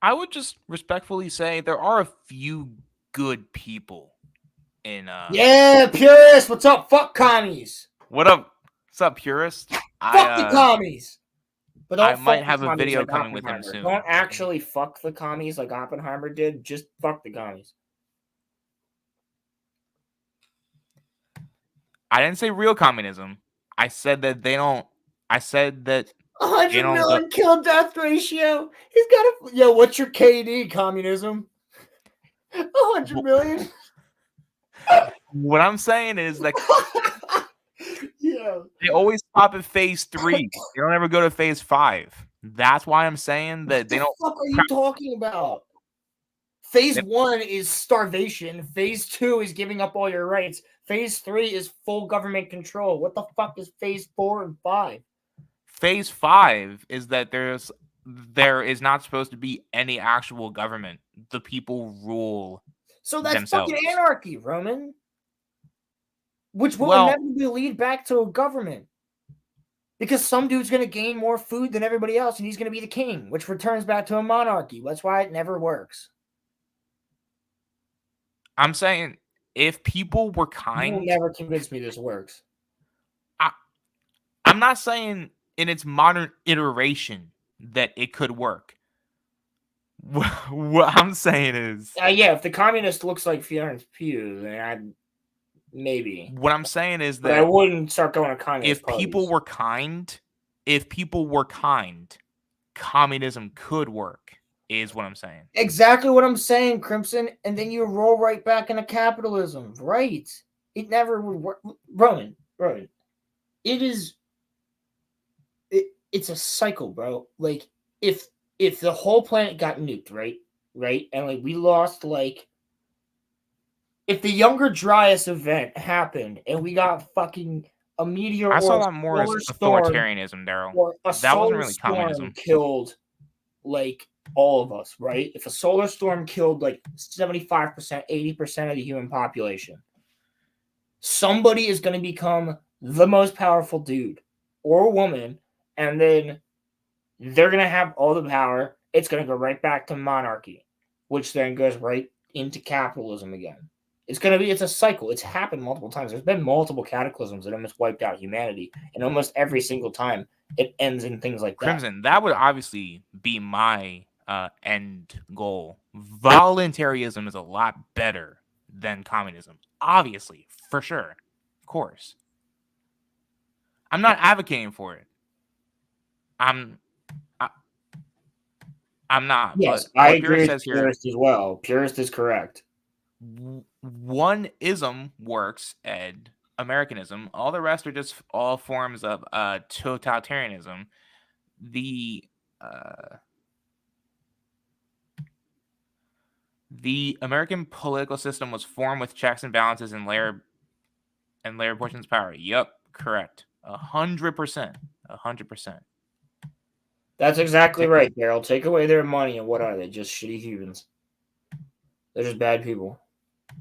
I would just respectfully say there are a few good people in Yeah, purist, what's up? Fuck commies. What up? What's up, purist? Fuck the commies. But don't I might fuck have the a commies video like coming with him Oppenheimer. soon. Don't actually fuck the commies like Oppenheimer did. Just fuck the commies. I didn't say real communism. I said that they don't. I said that 100 million kill death ratio. He's got a yo. What's your KD? Communism. 100 million. What I'm saying is that Yeah. they always stop at phase 3. They don't ever go to phase 5. That's why I'm saying that they don't. What the fuck are you talking about? Phase 1 is starvation. Phase 2 is giving up all your rights. Phase 3 is full government control. What the fuck is phase 4 and 5? Phase 5 is that there is not supposed to be any actual government. The people rule. So that's themselves. fucking anarchy, Roman. Which will inevitably lead back to a government. Because some dude's going to gain more food than everybody else, and he's going to be the king, which returns back to a monarchy. That's why it never works. I'm saying if people were kind... You will never convince me this works. I'm not saying in its modern iteration that it could work. What I'm saying is... yeah, if the communist looks like Florence Pugh, then I'd... Maybe. What I'm saying is that... But I wouldn't start going to communist parties. If people were kind, communism could work, is what I'm saying. Exactly what I'm saying, Crimson. And then you roll right back into capitalism. Right. It never would work. Roman. It is... It's a cycle, bro. Like, if the whole planet got nuked, right? And, like, we lost, like... If the Younger Dryas event happened and we got fucking a meteor, I saw that more as authoritarianism, Daryl. That wasn't really communism. Killed like all of us, right? If a solar storm killed like 75%, 80% of the human population, somebody is going to become the most powerful dude or woman, and then they're going to have all the power. It's going to go right back to monarchy, which then goes right into capitalism again. It's a cycle. It's happened multiple times. There's been multiple cataclysms that almost wiped out humanity, and almost every single time it ends in things like that. Crimson, that would obviously be my end goal. Voluntarism is a lot better than communism. Obviously, for sure. Of course. I'm not advocating for it. I'm not. Yes, but I agree with Purist as well. Purist is correct. One-ism works, Ed. Americanism. All the rest are just all forms of totalitarianism. The American political system was formed with checks and balances and layer portions of power. Yep, correct. 100%. 100%. That's exactly right, Daryl. Take away their money, and what are they? Just shitty humans. They're just bad people.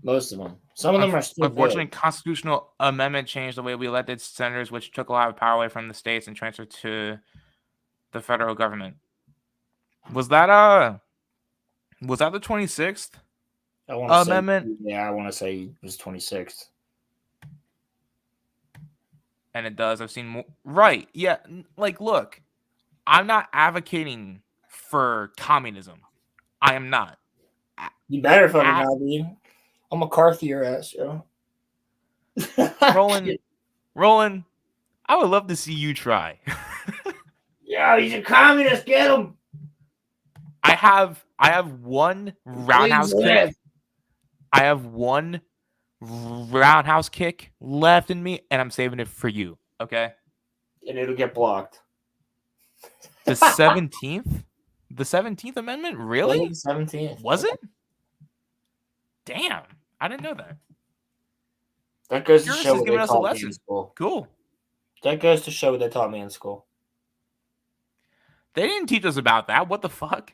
Most of them. Some of them are still unfortunately, good. Constitutional amendment changed the way we elected senators, which took a lot of power away from the states and transferred to the federal government. Was that the 26th amendment? I want to say it was 26th. And it does. I've seen more. Right. Yeah. Like, look, I'm not advocating for communism. I am not. You better fucking not be. I'm McCarthy your ass, yo. Roland, I would love to see you try. Yo, he's a communist. Get him. I have one roundhouse kick. I have one roundhouse kick left in me, and I'm saving it for you. Okay. And it'll get blocked. The 17th? The 17th Amendment? Really? 17th. Was it? Damn. I didn't know that. That goes to show what they taught me in school. Cool. That goes to show what they taught me in school. They didn't teach us about that. What the fuck?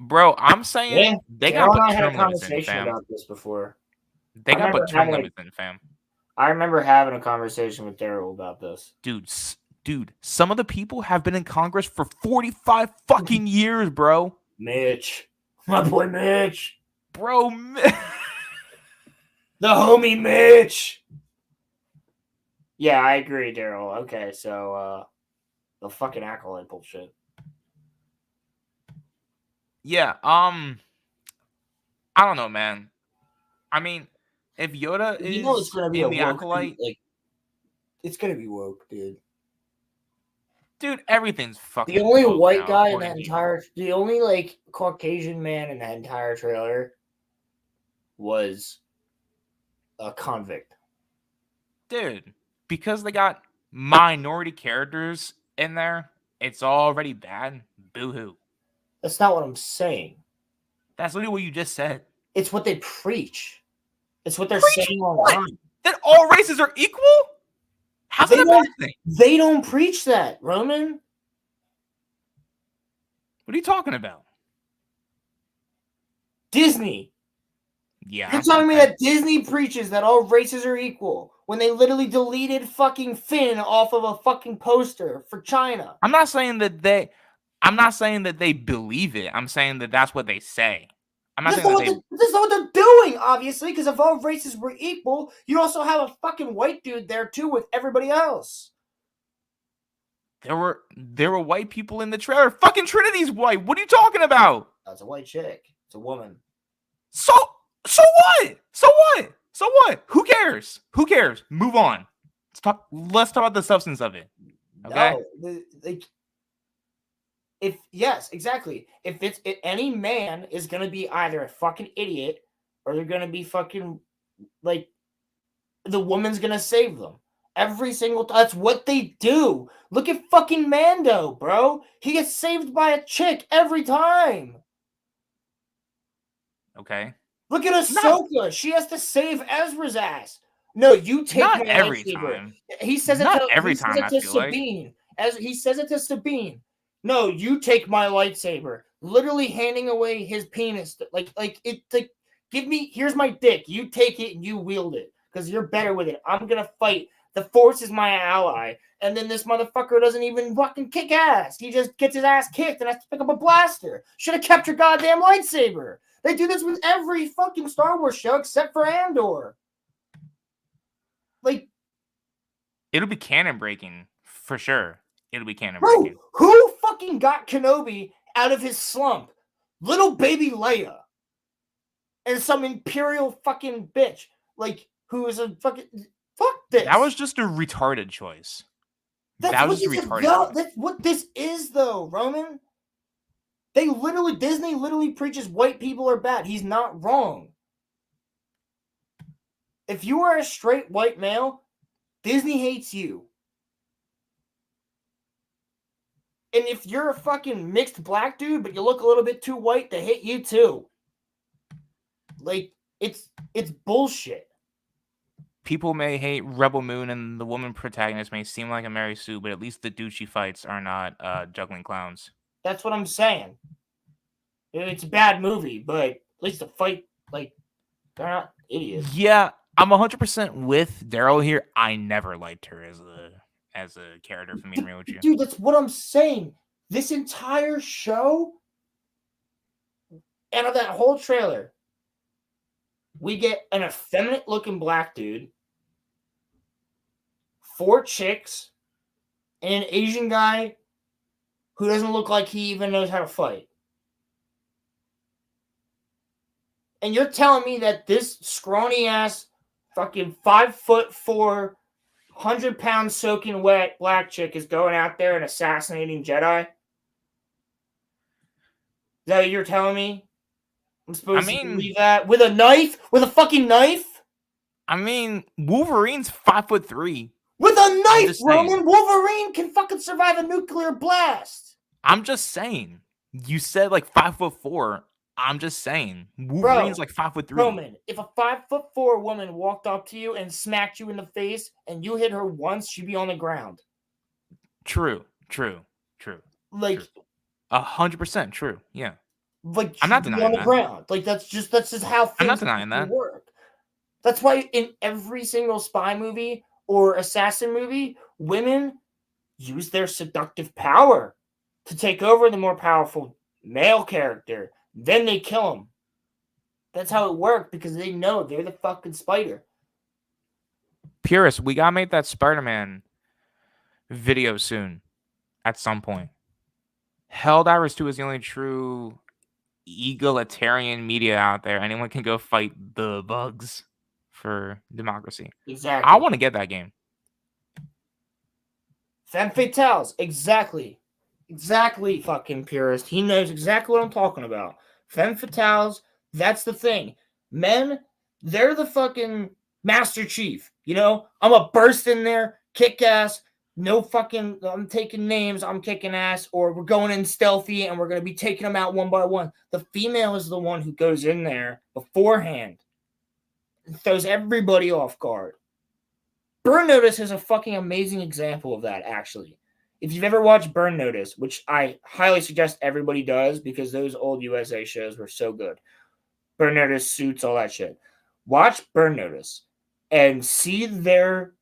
Bro, I'm saying they got Daryl and put I had a term limits in, conversation fam. about this before. They got put term limits in, fam. I remember having a conversation with Daryl about this. Dude, some of the people have been in Congress for 45 fucking years, bro. Mitch. My boy Mitch. Bro, the homie Mitch. Yeah, I agree, Daryl. Okay, so the fucking acolyte bullshit. Yeah, I don't know, man. I mean, if Yoda is it's gonna be in a the woke, acolyte, it's gonna be woke, dude. Dude, everything's fucking. The only woke white now, guy in according that to you. entire, the only like Caucasian man in that entire trailer was a convict. Dude, because they got minority characters in there, it's already bad. Boo-hoo. That's not what I'm saying. That's literally what you just said. It's what they preach. It's what they're Preach saying what? online. That all races are equal? How's that a bad thing? They don't preach that, Roman. What are you talking about? Disney. Yeah. You're telling me that Disney preaches that all races are equal when they literally deleted fucking Finn off of a fucking poster for China. I'm not saying that they believe it. I'm saying that that's what they say. I'm not saying that That's not what they're doing, obviously, because if all races were equal, you'd also have a fucking white dude there too with everybody else. There were white people in the trailer. Fucking Trinity's white. What are you talking about? That's a white chick. It's a woman. So what? So what? Who cares? Move on. Let's talk about the substance of it. Okay? No, exactly. If any man is gonna be either a fucking idiot or they're gonna be fucking like the woman's gonna save them. Every single time. That's what they do. Look at fucking Mando, bro. He gets saved by a chick every time. Okay. Look at Ahsoka. She has to save Ezra's ass. No, you take Not my every lightsaber. time. He says it Not to every time, I feel Sabine. As he says it to Sabine. No, you take my lightsaber. Literally handing away his penis. Give me, here's my dick. You take it and you wield it. Because you're better with it. I'm gonna fight. The Force is my ally. And then this motherfucker doesn't even fucking kick ass. He just gets his ass kicked and has to pick up a blaster. Should have kept your goddamn lightsaber. They do this with every fucking Star Wars show except for Andor. Like, it'll be canon breaking for sure. It'll be canon breaking. Who fucking got Kenobi out of his slump? Little baby Leia. And some Imperial fucking bitch. Like, who is a fucking... Fuck this. That was just a retarded choice. That's what this is, though, Roman. Disney literally preaches white people are bad. He's not wrong. If you are a straight white male, Disney hates you. And if you're a fucking mixed black dude, but you look a little bit too white, they hate you too. Like, it's bullshit. People may hate Rebel Moon and the woman protagonist may seem like a Mary Sue, but at least the dude she fights are not juggling clowns. That's what I'm saying. It's a bad movie, but at least the fight, like, they're not idiots. Yeah, I'm 100% with Daryl here. I never liked her as a character, for being real with you. Dude, that's what I'm saying. This entire show and of that whole trailer, we get an effeminate looking black dude, 4 chicks, and an Asian guy who doesn't look like he even knows how to fight. And you're telling me that this scrawny ass fucking 5'4", 100-pound soaking wet black chick is going out there and assassinating Jedi? Is that what you're telling me? I'm supposed to believe that? With a knife? With a fucking knife? I mean, Wolverine's 5'3". With a knife, Roman! Wolverine can fucking survive a nuclear blast! I'm just saying. You said like 5'4". I'm just saying. Wolverine's like 5'3". Roman, if a 5'4" woman walked up to you and smacked you in the face and you hit her once, she'd be on the ground. True. Like, 100% true. Yeah. Like I'm not should be on denying the that. ground. Like that's just how I'm not things denying that. work. That's why in every single spy movie or assassin movie, women use their seductive power to take over the more powerful male character. Then they kill him. That's how it worked because they know they're the fucking spider. Purist, we gotta make that Spider-Man video soon, at some point. Helldivers 2 is the only true egalitarian media out there. Anyone can go fight the bugs for democracy. Exactly. I want to get that game. Femme fatales. Exactly. Exactly, fucking purist. He knows exactly what I'm talking about. Femme fatales. That's the thing. Men, they're the fucking Master Chief. You know, I'm a burst in there, kick ass. No fucking, I'm taking names, I'm kicking ass, or we're going in stealthy and we're going to be taking them out one by one. The female is the one who goes in there beforehand and throws everybody off guard. Burn Notice is a fucking amazing example of that, actually. If you've ever watched Burn Notice, which I highly suggest everybody does because those old USA shows were so good. Burn Notice, Suits, all that shit. Watch Burn Notice and see their...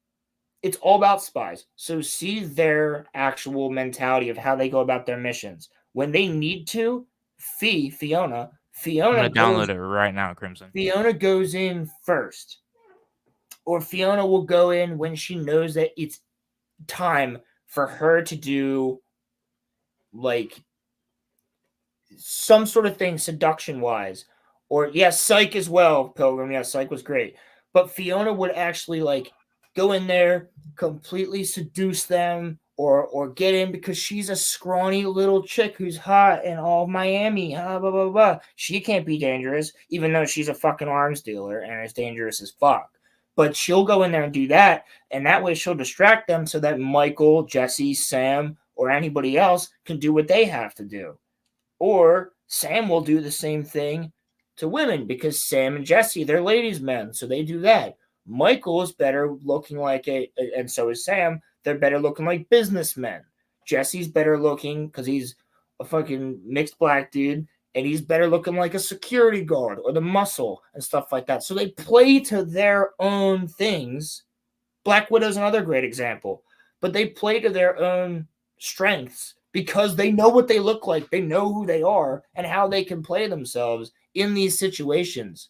It's all about spies. So see their actual mentality of how they go about their missions. When they need to, Fiona I'm gonna goes, download it right now, Crimson. Fiona goes in first. Or Fiona will go in when she knows that it's time for her to do like some sort of thing seduction wise. Or yes, Psych as well, Pilgrim. Yeah, Psych was great. But Fiona would actually like go in there, completely seduce them, or get in because she's a scrawny little chick who's hot and all Miami. Blah, blah, blah, blah. She can't be dangerous, even though she's a fucking arms dealer and is dangerous as fuck. But she'll go in there and do that, and that way she'll distract them so that Michael, Jesse, Sam, or anybody else can do what they have to do. Or Sam will do the same thing to women because Sam and Jesse, they're ladies' men, so they do that. Michael is better looking like and so is Sam, they're better looking like businessmen. Jesse's better looking because he's a fucking mixed black dude, and he's better looking like a security guard or the muscle and stuff like that. So they play to their own things. Black Widow's another great example, but they play to their own strengths because they know what they look like, they know who they are, and how they can play themselves in these situations.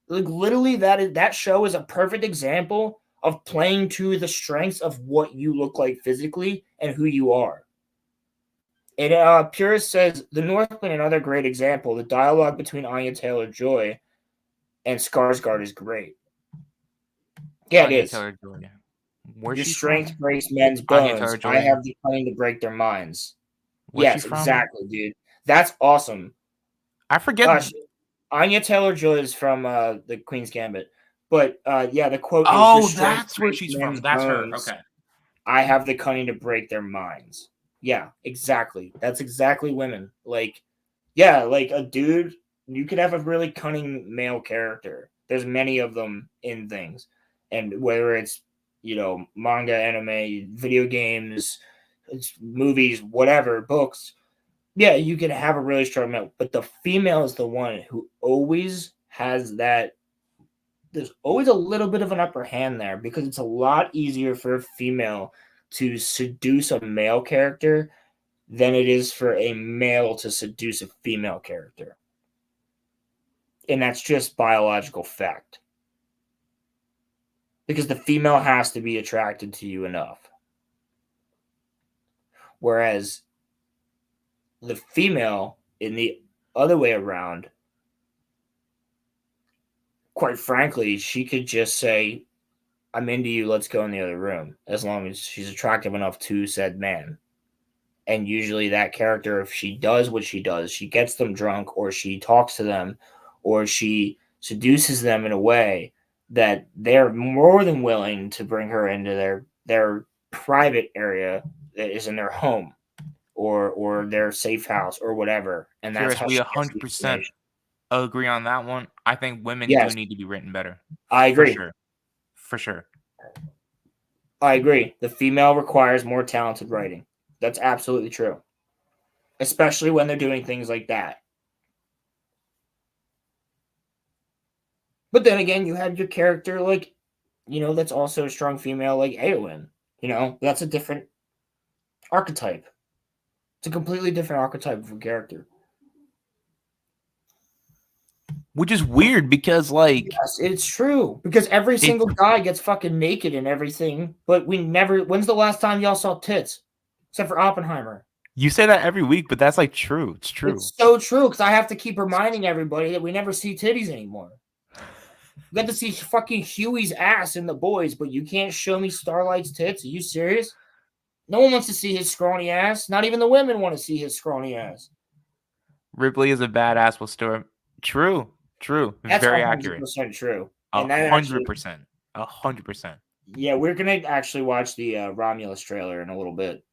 Like literally, that show is a perfect example of playing to the strengths of what you look like physically and who you are. And Purist says the Northman, another great example. The dialogue between Anya Taylor-Joy and Skarsgård is great. Yeah, Anya it is. Taylor-Joy, yeah. Where's Your she strength from? breaks men's Anya bones. Taylor-Joy. I have the cunning to break their minds. Where's she Yes, from? exactly, dude. That's awesome. I forget. Gosh, Anya Taylor-Joy is from the Queen's Gambit. But yeah, the quote is, Oh, "Your strength that's where breaks she's from. men's That's her. bones. Okay. I have the cunning to break their minds." Yeah, exactly. That's exactly women. Like, yeah, like a dude, you could have a really cunning male character. There's many of them in things. And whether it's, you know, manga, anime, video games, it's movies, whatever, books, yeah, you can have a really strong male. But the female is the one who always has that. There's always a little bit of an upper hand there because it's a lot easier for a female to seduce a male character than it is for a male to seduce a female character. And that's just biological fact. Because the female has to be attracted to you enough. Whereas the female, in the other way around, quite frankly, she could just say, "I'm into you, let's go in the other room," as long as she's attractive enough to said man. And usually that character, if she does what she does, she gets them drunk, or she talks to them, or she seduces them in a way that they're more than willing to bring her into their private area that is in their home or their safe house or whatever. And that's Curious, how we she gets the 100% information. agree on that one. I think women Yes. do need to be written better. I agree. For sure. I agree. The female requires more talented writing. That's absolutely true. Especially when they're doing things like that. But then again, you had your character like, that's also a strong female like Eowyn. That's a different archetype. It's a completely different archetype of a character. Which is weird because, like, yes, it's true. Because every single guy gets fucking naked and everything, but we never. When's the last time y'all saw tits? Except for Oppenheimer. You say that every week, but that's like true. It's true. It's so true because I have to keep reminding everybody that we never see titties anymore. You got to see fucking Huey's ass in The Boys, but you can't show me Starlight's tits. Are you serious? No one wants to see his scrawny ass. Not even the women want to see his scrawny ass. Ripley is a badass with Storm. True. That's very 100% accurate. True. 100%. 100%. Yeah, we're gonna actually watch the Romulus trailer in a little bit.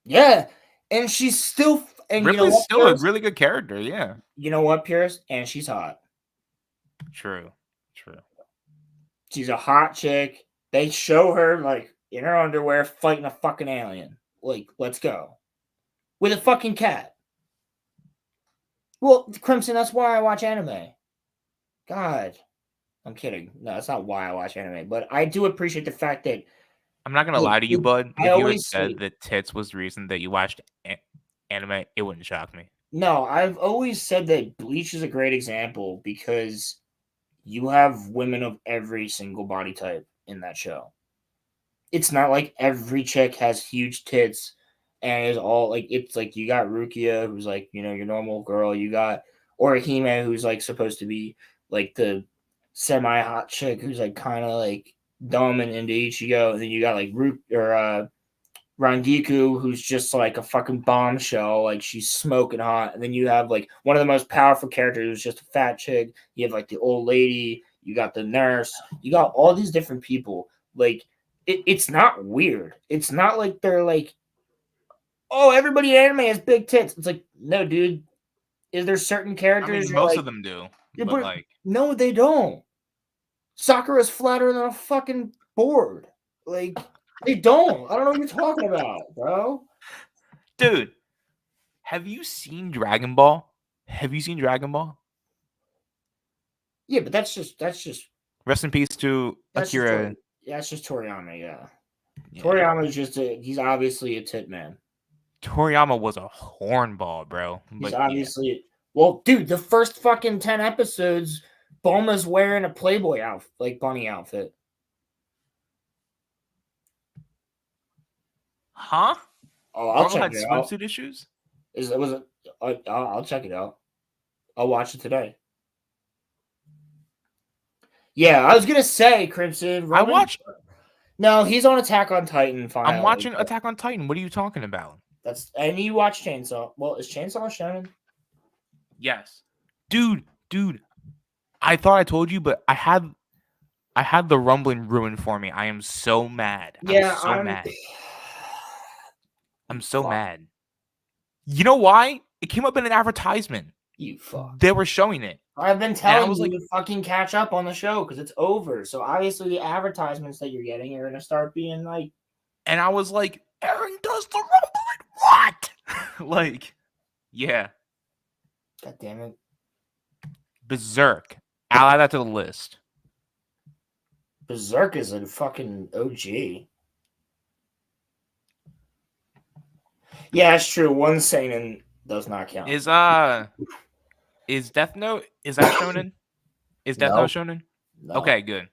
Yeah, and she's still. And Ripley's still a really good character. Yeah. You know what, Pierce? And she's hot. True. She's a hot chick. They show her like in her underwear fighting a fucking alien. Like, let's go. With a fucking cat. Well, Crimson, that's why I watch anime. God. I'm kidding. No, that's not why I watch anime. But I do appreciate the fact that I'm not going to lie to you, bud. If you had said that tits was the reason that you watched anime, it wouldn't shock me. No, I've always said that Bleach is a great example because you have women of every single body type in that show. It's not like every chick has huge tits and is all like, it's like you got Rukia, who's like, your normal girl. You got Orihime, who's like supposed to be like the semi-hot chick who's like kind of like dumb and into Ichigo. And then you got like Rangiku, who's just like a fucking bombshell, like she's smoking hot. And then you have like one of the most powerful characters who's just a fat chick. You have like the old lady, you got the nurse, you got all these different people. Like it's not weird. It's not like they're like, oh, everybody in anime has big tits. It's like, no, dude. Is there certain characters? Most of them do. Yeah, but like, no, they don't. Sakura's flatter than a fucking board. Like, they don't. I don't know what you're talking about, bro. Dude, have you seen Dragon Ball? Yeah, but that's just. Rest in peace to Akira. That's just Toriyama. Yeah. Toriyama's just he's obviously a tit man. Toriyama was a hornball, bro. He's obviously well, dude. The first fucking 10 episodes, Bulma's wearing a Playboy outfit, like bunny outfit. Huh? Oh, I'll check it out. Swimsuit issues? I'll check it out. I'll watch it today. Yeah, I was gonna say Crimson. I watched. No, he's on Attack on Titan. Finally, I'm watching Attack on Titan. What are you talking about? And you watch Chainsaw. Well, is Chainsaw shonen? Yes, dude. I thought I told you, but I had the rumbling ruined for me. I am so mad. Yeah, I'm so mad. You know why? It came up in an advertisement. You fuck. They were showing it. I've been telling you to fucking catch up on the show because it's over. So obviously the advertisements that you're getting are gonna start being like. And I was like, Aaron does the rumbling. What? Like, yeah. God damn it. Berserk. I'll add that to the list. Berserk is a fucking OG. Yeah, it's true. One seinen does not count. Is Death Note? Is that shonen? Is Death Note shonen? No. Okay, good.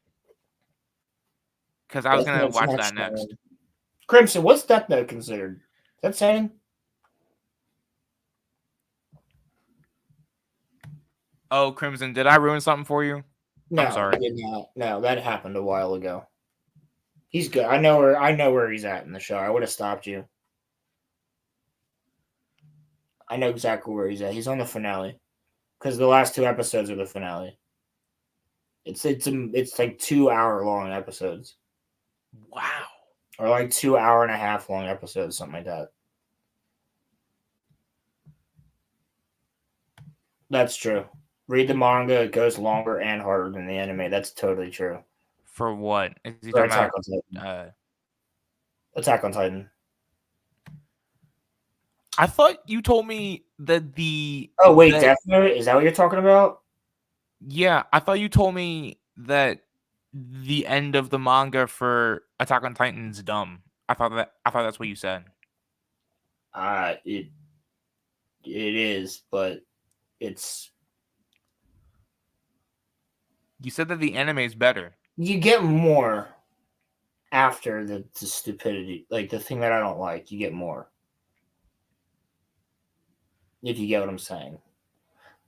Because I was gonna watch that next. Crimson, what's Death Note considered? Is that seinen? Oh, Crimson, did I ruin something for you? No, I'm sorry. I did not. No, that happened a while ago. He's good. I know where he's at in the show. I would have stopped you. I know exactly where he's at. He's on the finale. Because the last 2 episodes are the finale. It's like 2 hour long episodes. Wow. Or like 2 hour and a half long episodes, something like that. That's true. Read the manga, it goes longer and harder than the anime. That's totally true. For what? Is he For talking Attack on Titan. I thought you told me that the. Oh wait, Death Note? Is that what you're talking about? Yeah, I thought you told me that the end of the manga for Attack on Titan's dumb. I thought that's what you said. It is, but it's You said that the anime is better. you get more after the stupidity, like the thing that I don't like. You get more. If you get what I'm saying.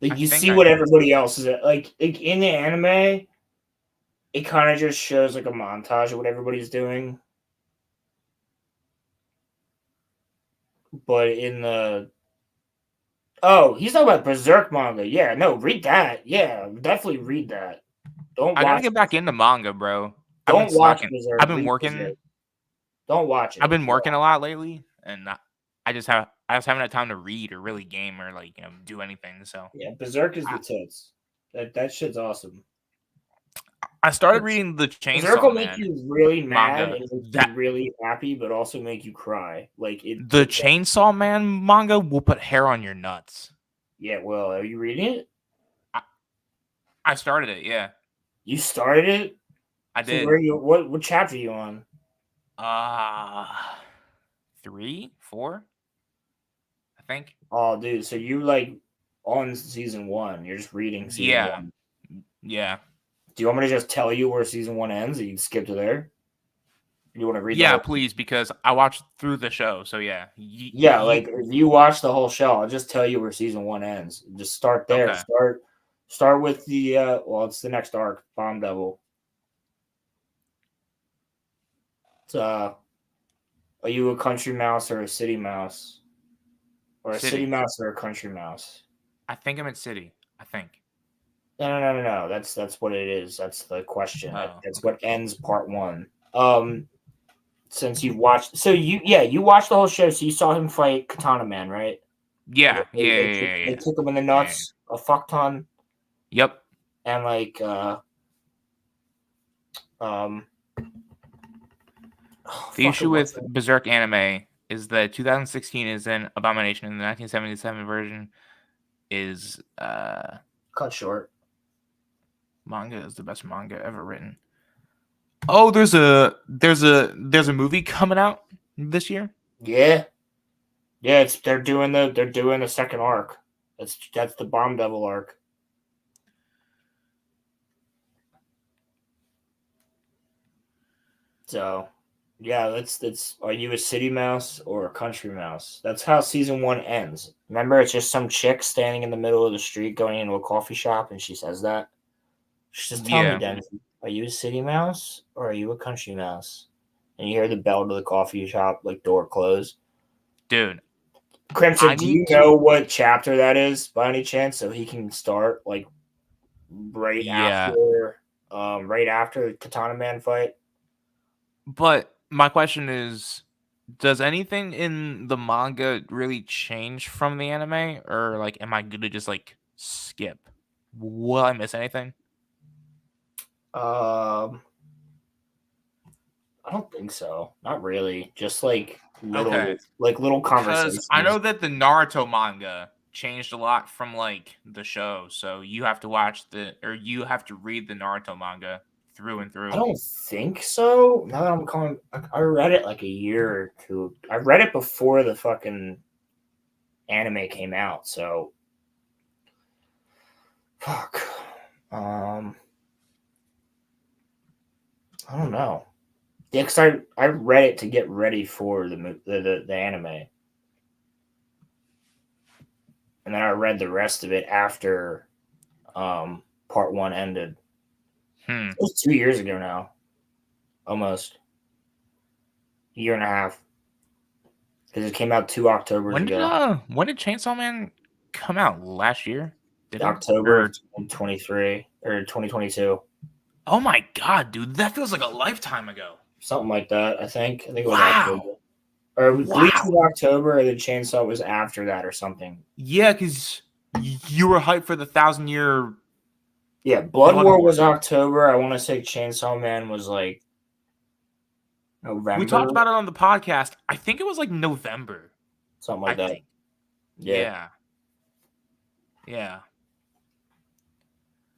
Like you see what everybody else is at. Like in the anime, it kind of just shows like a montage of what everybody's doing. But in the he's talking about Berserk manga. Yeah, no, read that. Yeah, definitely read that. I gotta get back into manga, bro. Don't watch Berserk. I've been working. Berserk. Don't watch it. I've been working a lot lately, and I just haven't had time to read or really game or do anything. So yeah, Berserk is the tits. That shit's awesome. I started reading the Chainsaw Berserk will Man make you really mad manga. and make you really happy, but also make you cry. The Chainsaw Man manga will put hair on your nuts. Yeah, well, are you reading it? I started it. Yeah, you started it. I did. So where you? What chapter are you on? 3, 4, I think. Oh, dude, so you on season 1? You're just reading season 1. Yeah. Do you want me to just tell you where season 1 ends? And you can skip to there. You want to read? Yeah, please, because I watched through the show. So yeah. If you watch the whole show, I'll just tell you where season 1 ends. Just start there. Okay. Start with the it's the next arc, Bomb Devil. It's are you a country mouse or a city mouse? Or a city mouse or a country mouse? I think I'm in city. I think. No. That's what it is. That's the question. That's what ends part 1. Since you watched, you watched the whole show, so you saw him fight Katana Man, right? Yeah. They took him in the nuts a fuck ton. Yep. And the issue with Berserk anime is that 2016 is an abomination, and the 1977 version is cut short. Manga is the best manga ever written. Oh, there's a movie coming out this year. Yeah. They're doing the second arc. That's the Bomb Devil arc. So, yeah, that's. Are you a city mouse or a country mouse? That's how season 1 ends. Remember, it's just some chick standing in the middle of the street going into a coffee shop, and she says that. She says, "Tell me, Dennis, are you a city mouse or are you a country mouse?" And you hear the bell to the coffee shop door close. Dude, Crimson, do you know what chapter that is by any chance, so he can start right after the Katana Man fight? But my question is, does anything in the manga really change from the anime, or am I gonna just skip? Will I miss anything? I don't think so. Not really. Just little conversations. I know that the Naruto manga changed a lot from the show, so you have to you have to read the Naruto manga through and through. I don't think so. Now that I'm calling, I read it a year or two. I read it before the fucking anime came out. So, fuck. I don't know. Yeah, because I read it to get ready for the anime, and then I read the rest of it after part 1 ended. It was 2 years ago now. Almost. A year and a half. Because it came out 2 Octobers ago. When did Chainsaw Man come out? Last year? October 2023 or 2022. Oh my god, dude. That feels like a lifetime ago. Something like that, I think. I think it was October. Or Bleach was October, and then Chainsaw was after that or something. Yeah, because you were hyped for the 1,000-year... Yeah, Blood War was October. I want to say Chainsaw Man was November. We talked about it on the podcast. I think it was November. Something like that. Yeah.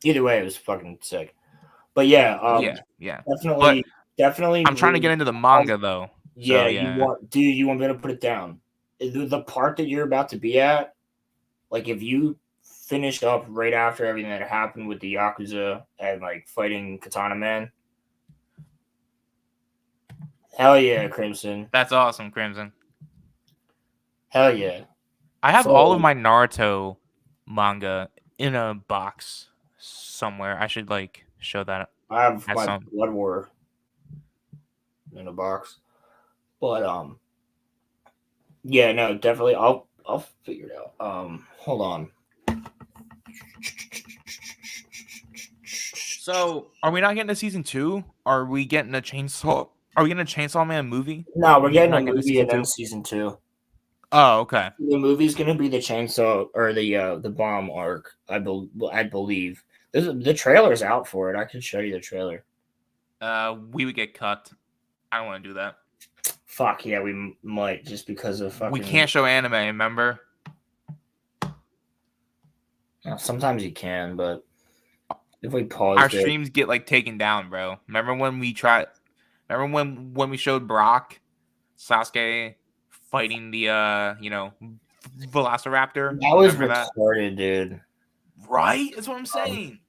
Either way, it was fucking sick. But yeah, yeah. definitely. I'm trying to get into the manga though. Yeah, So, you want me to put it down? The part that you're about to be at, like if you finish up right after everything that happened with the Yakuza and like fighting Katana Man. Hell yeah, Crimson. That's awesome, Crimson. Hell yeah. I have all of my Naruto manga in a box somewhere. I should like show that. I have my Blood War in a box. But yeah, no, definitely I'll figure it out. Hold on. So, are we not getting a season 2? Are we getting a Chainsaw? Are we getting a Chainsaw Man movie? No, we're getting a movie and then season 2. Oh, okay. The movie's gonna be the Chainsaw or the bomb arc. I believe. The trailer's out for it. I can show you the trailer. We would get cut. I don't want to do that. Fuck yeah, we might just because of fucking. We can't show anime, remember? Sometimes you can, but if we pause, our streams get like taken down, bro. Remember when we tried? Remember when we showed Brock, Sasuke fighting the Velociraptor? That was retarded, dude. Right? That's what I'm saying.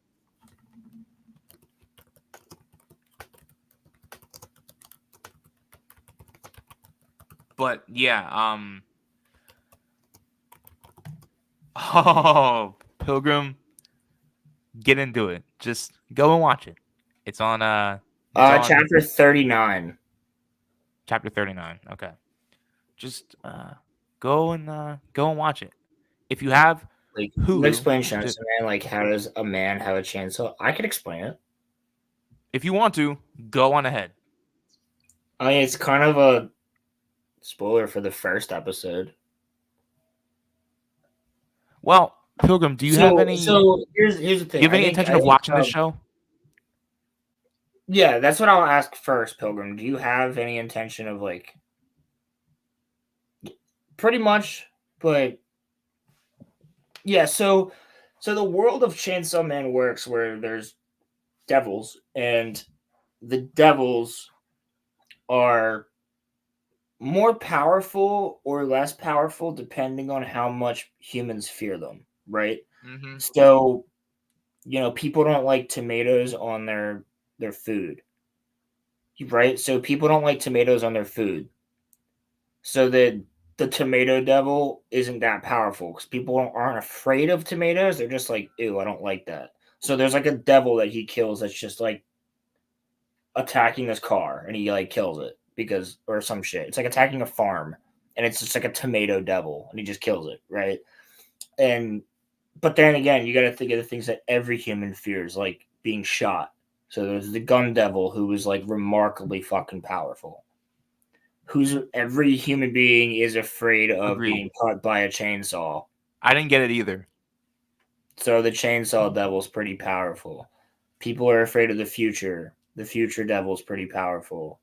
But yeah, oh, Pilgrim, get into it. Just go and watch it. It's on chapter 39. Chapter 39. Okay. Just go and watch it. If you have like Hulu, explain Chainsaw Man, like how does a man have a chainsaw? I can explain it. If you want to, go on ahead. I mean, it's kind of a spoiler for the first episode. Well, Pilgrim, do you have any? So here's the thing. Do you have any intention of watching this show? Yeah, that's what I'll ask first, Pilgrim. Do you have any intention of like? Pretty much, but yeah. So the world of Chainsaw Man works where there's devils, and the devils are more powerful or less powerful depending on how much humans fear them, right? Mm-hmm. So, people don't like tomatoes on their food, right? So people don't like tomatoes on their food. So the tomato devil isn't that powerful because people aren't afraid of tomatoes. They're just like, ew, I don't like that. So there's like a devil that he kills that's just like attacking this car and he like kills it or some shit. It's like attacking a farm and it's just like a tomato devil and he just kills it, right? But then again, you got to think of the things that every human fears, like being shot. So there's the gun devil who is like remarkably fucking powerful. Every human being is afraid of being cut by a chainsaw. I didn't get it either. So the chainsaw devil's pretty powerful. People are afraid of the future. The future devil's pretty powerful.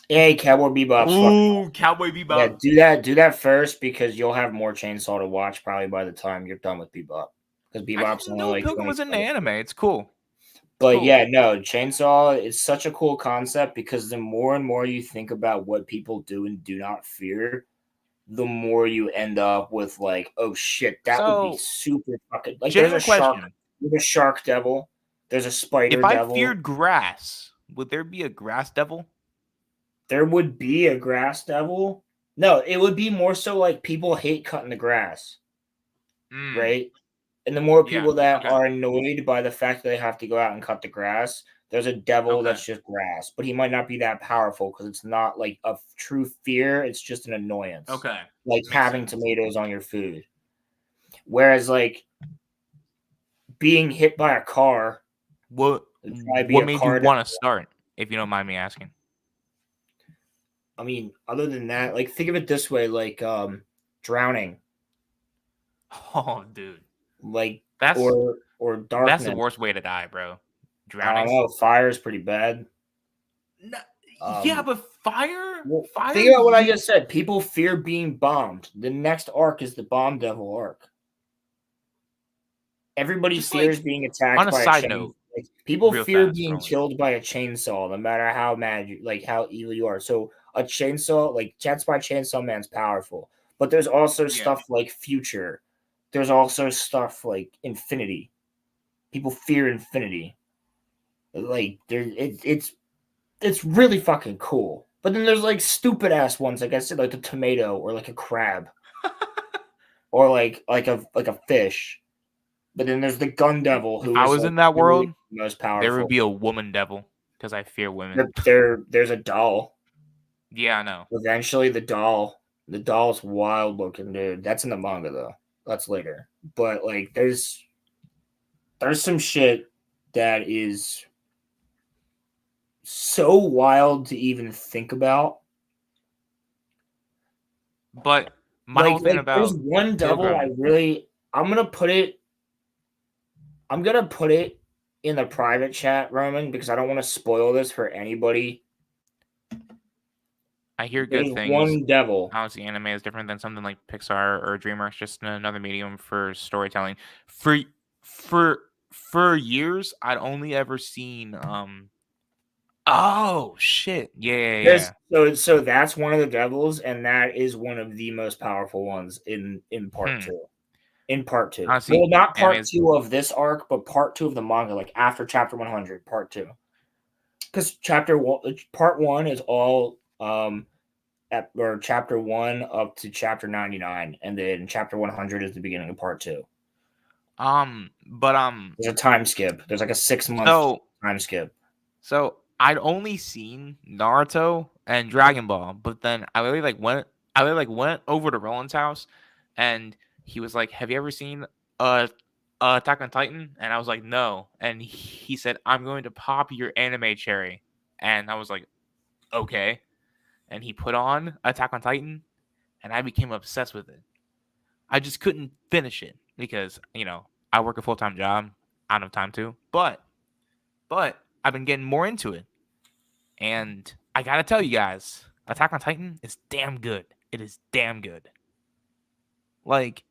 Hey, Cowboy Bebop's Ooh, Cowboy Bebop. Yeah, do that first because you'll have more Chainsaw to watch probably by the time you're done with Bebop. Because Bebop's only like Pilgrim was in the anime. It's cool. But yeah, no, Chainsaw is such a cool concept because the more and more you think about what people do and do not fear, the more you end up with like, oh shit, that would be super fucking like. There's a shark. There's a shark devil. There's a spider devil. If I feared grass, would there be a grass devil? There would be a grass devil. No, it would be more so like people hate cutting the grass, right? And the more people that are annoyed by the fact that they have to go out and cut the grass, there's a devil that's just grass. But he might not be that powerful because it's not like a true fear. It's just an annoyance. Okay. Like having tomatoes on your food. Whereas like being hit by a car. What made you want to start, if you don't mind me asking? I mean, other than that, like think of it this way, like drowning. Oh, dude. Like or darkness. That's the worst way to die, bro. Drowning. I don't know. Fire is pretty bad. No, yeah, but fire. Think about what I just said. People fear being bombed. The next arc is the bomb devil arc. everybody Just, fears like, being attacked on a by a side chain. note, Like, people real fear fast, being Roland. killed by a chainsaw, no matter how mad you, like how evil you are. So a chainsaw, like Chance by Chainsaw Man's powerful, but there's also stuff like Future. There's also stuff like Infinity. People fear Infinity. Like it's really fucking cool. But then there's like stupid ass ones, like I said, like the tomato or like a crab. Or like a fish. But then there's the gun devil If who I is was like in that world, the most there powerful. would be a woman devil because I fear women. There's a doll. Yeah, I know. Eventually the doll's wild looking, dude. That's in the manga though. That's later. But like there's some shit that is so wild to even think about. But my whole thing about there's one devil Pilgrim, I'm gonna put it in the private chat, Roman, because I don't want to spoil this for anybody. I hear There's good things. one devil. Obviously, anime is different than something like Pixar or DreamWorks, just another medium for storytelling. For years, I'd only ever seen oh shit. Yeah. So that's one of the devils, and that is one of the most powerful ones in part two. In part two. Honestly, well, not part two of this arc, but part two of the manga, like after chapter 100, part two. Because part one is all or chapter 1 up to chapter 99, and then chapter 100 is the beginning of part 2. There's a time skip. There's like a 6-month time skip. So I'd only seen Naruto and Dragon Ball, but then I literally went over to Roland's house, and he was like, "Have you ever seen Attack on Titan?" And I was like, "No." And he said, "I'm going to pop your anime cherry," and I was like, "Okay." And he put on Attack on Titan, and I became obsessed with it. I just couldn't finish it because, I work a full-time job. I don't have time to. But I've been getting more into it. And I got to tell you guys, Attack on Titan is damn good. It is damn good. Like,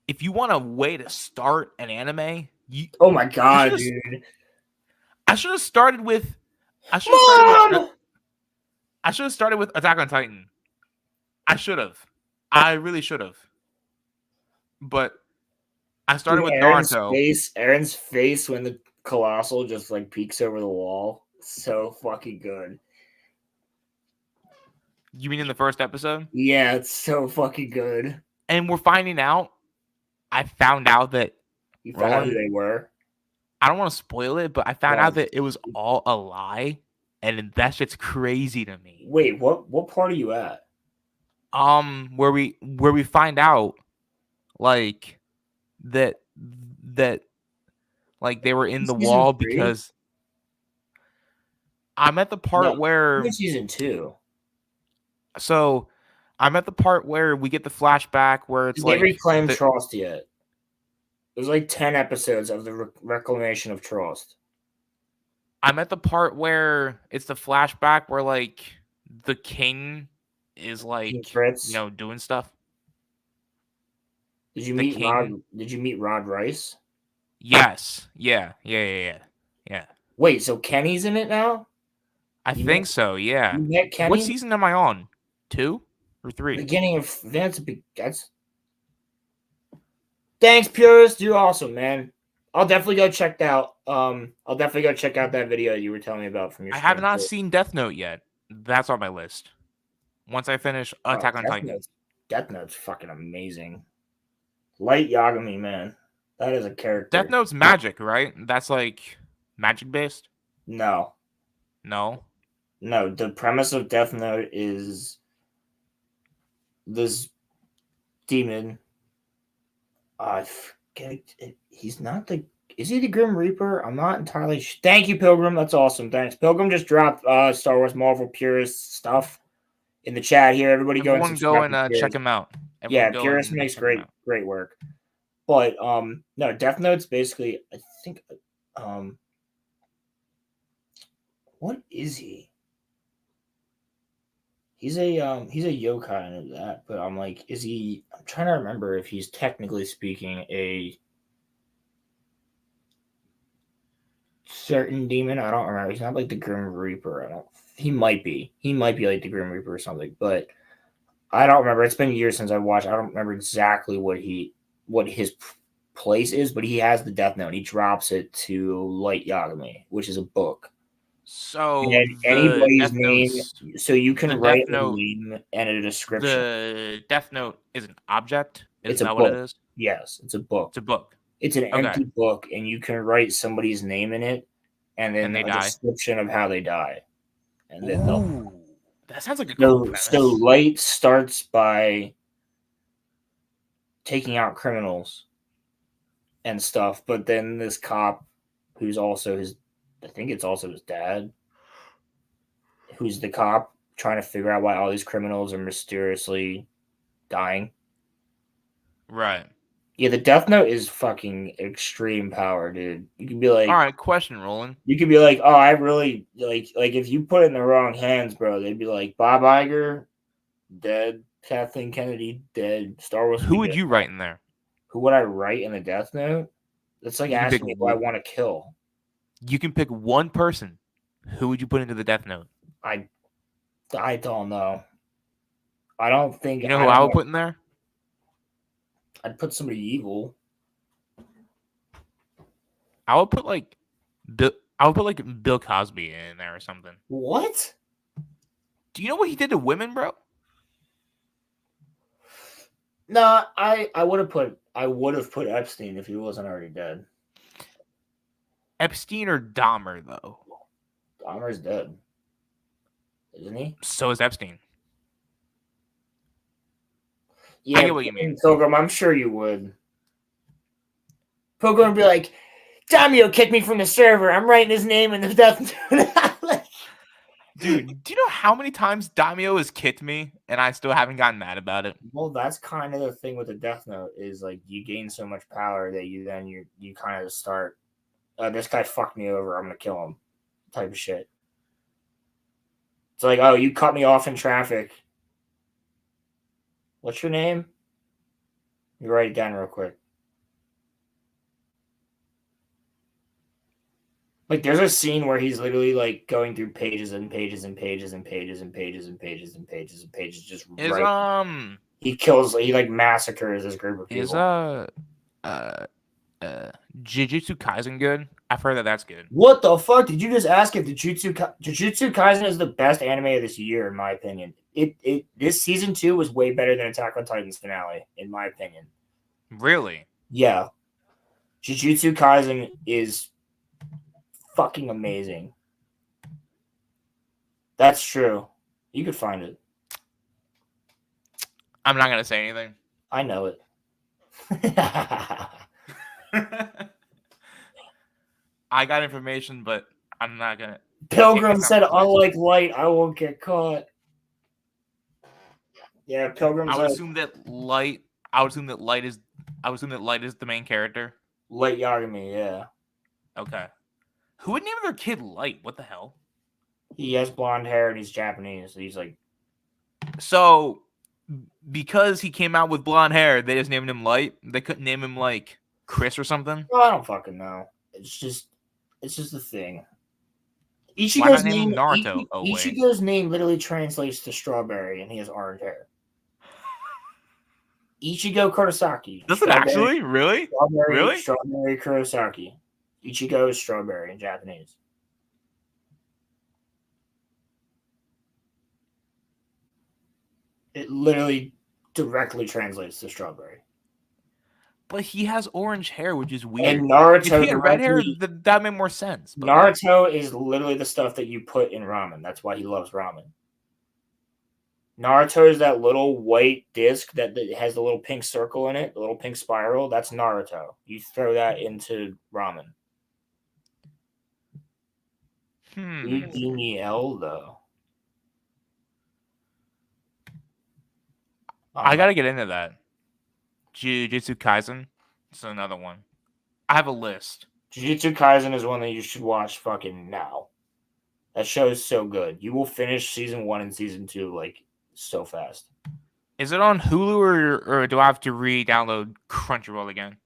if you want a way to start an anime, oh my god, dude. I should have started with I should have started with Attack on Titan. I should have. I really should have. But I started with Naruto. Aaron's face when the Colossal just like peeks over the wall. So fucking good. You mean in the first episode? Yeah, it's so fucking good. And we're finding out. I found out that you found out who they were. I don't want to spoil it, but I found out that it was all a lie, and that shit's crazy to me. Wait, what part are you at? Where we find out, like, that like they were in the wall because I'm at the part where season 2. So I'm at the part where we get the flashback where it's like they reclaimed Trost yet. There's like 10 episodes of the reclamation of Trost. I'm at the part where it's the flashback where like the king is like doing stuff. Did you meet Rod Rice? Yes. Yeah. Wait, so Kenny's in it now? I think so, yeah. You met Kenny? What season am I on? 2 or 3? Beginning of that's Thanks, Purist. You're awesome, man. I'll definitely go check out. That video you were telling me about from your. I have not seen Death Note yet. That's on my list. Once I finish Attack on Titan. Death Note's fucking amazing. Light Yagami, man. That is a character. Death Note's magic, right? That's like magic based? No. No? No, the premise of Death Note is this demon. I forget it. He's not the. Is he the Grim Reaper? I'm not entirely. Thank you, Pilgrim. That's awesome. Thanks, Pilgrim. Just dropped Star Wars Marvel Purist stuff in the chat here. Everybody go and check him out. Purist makes great work. But no, Death Note's basically. I think. What is he? He's a yokai into that, but I'm like, is he? I'm trying to remember if he's technically speaking a certain demon. I don't remember. He's not like the Grim Reaper. I don't. He might be. He might be like the Grim Reaper or something. But I don't remember. It's been years since I watched. I don't remember exactly what his place is. But he has the Death Note. He drops it to Light Yagami, which is a book. So And anybody's name. Notes, So you can the write Death Note, a name and a description. The Death Note is an object. It's that a what book. it is? Yes, it's a book. It's a book. It's an empty book, and you can write somebody's name in it, and then they a die. description of how they die. And then that sounds like a cool premise. So Light starts by taking out criminals and stuff, but then this cop, who's also I think it's also his dad, who's the cop trying to figure out why all these criminals are mysteriously dying. Right. Yeah, the Death Note is fucking extreme power, dude. You can be like, all right, question, Roland. You could be like, oh, I really like if you put it in the wrong hands, bro, they'd be like Bob Iger, dead, Kathleen Kennedy, dead, Star Wars. Who would you write in there? Who would I write in the Death Note? That's like asking me who I want to kill. You can pick one person. Who would you put into the Death Note? I don't know. I don't think you know who I would put in there. I'd put somebody evil. I would put like Bill Cosby in there or something. What? Do you know what he did to women, bro? No, I would have put Epstein if he wasn't already dead. Epstein or Dahmer, though? Dahmer's dead, isn't he? So is Epstein. Yeah, I get what you mean. Pilgrim, I'm sure you would. Pilgrim would be like, Damio kicked me from the server. I'm writing his name in the Death Note. Dude, do you know how many times Damio has kicked me and I still haven't gotten mad about it? Well, that's kind of the thing with the Death Note is like you gain so much power that you kind of start, this guy fucked me over. I'm going to kill him type of shit. It's like, oh, you cut me off in traffic. What's your name? You write it down real quick. Like, there's a scene where he's literally like going through pages and pages and pages and pages and pages and pages and pages and pages. Just he like massacres this group of people. Is Jujutsu Kaisen good? I've heard that that's good. What the fuck? Did you just ask if Jujutsu Kaisen is the best anime of this year? In my opinion, this season 2 was way better than Attack on Titan's finale. In my opinion, really? Yeah, Jujutsu Kaisen is fucking amazing. That's true. You could find it. I'm not gonna say anything. I know it. I got information, but I'm not gonna. Pilgrim said, unlike Light, I won't get caught. Yeah, Pilgrim. I would assume that Light is the main character. Light Yagami, yeah. Okay. Who would name their kid Light? What the hell? He has blonde hair and he's Japanese. So he's like. So, because he came out with blonde hair, they just named him Light. They couldn't name him like Chris or something. Well, I don't fucking know. It's just a thing. Ichigo's name Naruto. Ichigo's name literally translates to strawberry, and he has orange hair. Ichigo Kurosaki. Does it actually? Really? Strawberry Kurosaki. Ichigo is strawberry in Japanese. It literally directly translates to strawberry. But he has orange hair, which is weird. And Naruto, if he had red hair, that made more sense. But Naruto is literally the stuff that you put in ramen. That's why he loves ramen. Naruto is that little white disc that has the little pink circle in it, the little pink spiral. That's Naruto. You throw that into ramen. Udiniel, though. I gotta get into that. Jujutsu Kaisen. It's another one. I have a list. Jujutsu Kaisen is one that you should watch fucking now. That show is so good. You will finish season 1 and season 2 like so fast. Is it on Hulu or do I have to re-download Crunchyroll again?